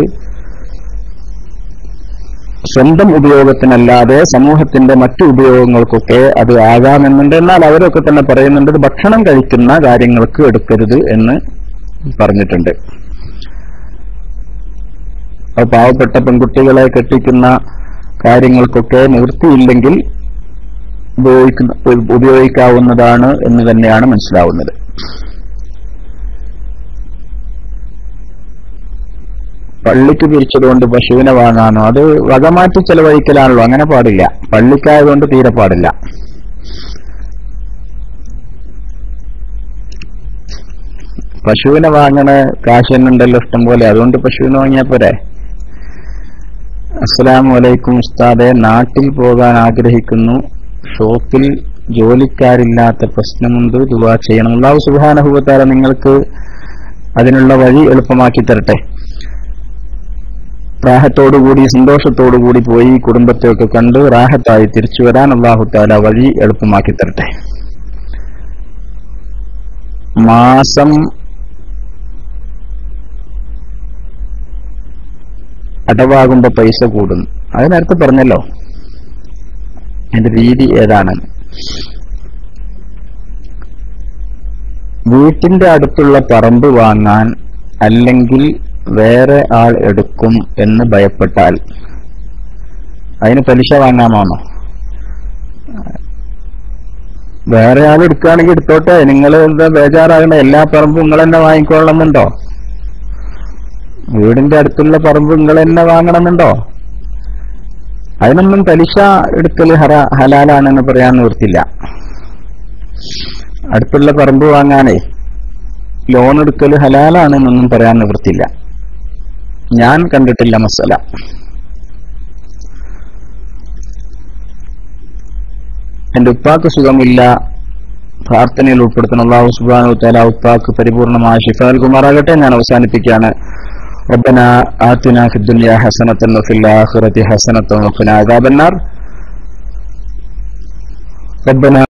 സ്വന്തം ഉപയോഗത്തിനല്ലാതെ സമൂഹത്തിന്റെ മറ്റു ഉപയോഗങ്ങൾക്കൊക്കെ അത് ആകാമെന്നുണ്ട്. എന്നാൽ അവരൊക്കെ തന്നെ പറയുന്നുണ്ട് ഭക്ഷണം കഴിക്കുന്ന കാര്യങ്ങൾക്ക് എടുക്കരുത് എന്ന് പറഞ്ഞിട്ടുണ്ട്. അത് പാവപ്പെട്ട പെൺകുട്ടികളെ കെട്ടിക്കുന്ന കാര്യങ്ങൾക്കൊക്കെ നിവൃത്തിയില്ലെങ്കിൽ ഉപയോഗിക്കാവുന്നതാണ് എന്ന് തന്നെയാണ് മനസ്സിലാവുന്നത്. പള്ളിക്ക് പിരിച്ചതുകൊണ്ട് പശുവിനെ വാങ്ങാനോ? അത് വകമാറ്റി ചെലവഴിക്കലാണല്ലോ, അങ്ങനെ പാടില്ല. പള്ളിക്കായതുകൊണ്ട് തീരെ പാടില്ല. പശുവിനെ വാങ്ങണ കാശ് തന്നെ ഉണ്ടല്ലോ ഇഷ്ടം പോലെ, അതുകൊണ്ട് പശുവിനെ വാങ്ങിയാൽ പോരെ? അസ്സലാമു അലൈക്കും ഉസ്താദെ, നാട്ടിൽ പോകാൻ ആഗ്രഹിക്കുന്നു, ഷോപ്പിൽ ജോലിക്കാരില്ലാത്ത പ്രശ്നമുണ്ട്, ദുആ ചെയ്യണം. അല്ലാഹു സുബ്ഹാനഹു വ തആല നിങ്ങൾക്ക് അതിനുള്ള വഴി എളുപ്പമാക്കി തരട്ടെ. റാഹത്തോടുകൂടി സന്തോഷത്തോടുകൂടി പോയി കുടുംബത്തെയൊക്കെ കണ്ട് റാഹത്തായി തിരിച്ചു വരാൻ അല്ലാഹു തആല വഴി എളുപ്പമാക്കി തരട്ടെ. മാസം അടവാകുമ്പോ പൈസ കൂടും. അത് നേരത്തെ പറഞ്ഞല്ലോ, അതിന്റെ രീതി ഏതാണ്? വീട്ടിന്റെ അടുത്തുള്ള പറമ്പ് വാങ്ങാൻ അല്ലെങ്കിൽ വേറെ ആൾ എടുക്കും എന്ന് ഭയപ്പെട്ടാൽ അതിന് പലിശ വാങ്ങാമാണോ? വേറെ ആൾ എടുക്കുകയാണെങ്കിൽ എടുത്തോട്ടെ, നിങ്ങൾ എന്താ ബേജാറാകണ്ട? എല്ലാ പറമ്പും നിങ്ങൾ തന്നെ വാങ്ങിക്കൊള്ളണമെന്നുണ്ടോ? വീടിന്റെ അടുത്തുള്ള പറമ്പ് നിങ്ങൾ തന്നെ വാങ്ങണമെന്നുണ്ടോ? അതിനൊന്നും പലിശ എടുക്കൽ ഹലാലാണെന്ന് പറയാൻ നിവൃത്തില്ല. അടുത്തുള്ള പറമ്പ് വാങ്ങാനേ ലോൺ എടുക്കൽ ഹലാലാണെന്നൊന്നും പറയാൻ നിവൃത്തില്ല. ഞാൻ കണ്ടിട്ടില്ല മസല. എന്റെ ഉപ്പാക്ക് സുഖമില്ല, പ്രാർത്ഥനയിൽ ഉൾപ്പെടുത്തണം. അല്ലാഹു സുബ്ഹാനഹു വ തആല ഉപ്പാക്ക് പരിപൂർണമായ ശിഫ നൽകുമാറാകട്ടെ. ഞാൻ അവസാനിപ്പിക്കുകയാണ്. ربنا آتنا في الدنيا حسنة وفي الآخرة حسنة وقنا عذاب النار. ربنا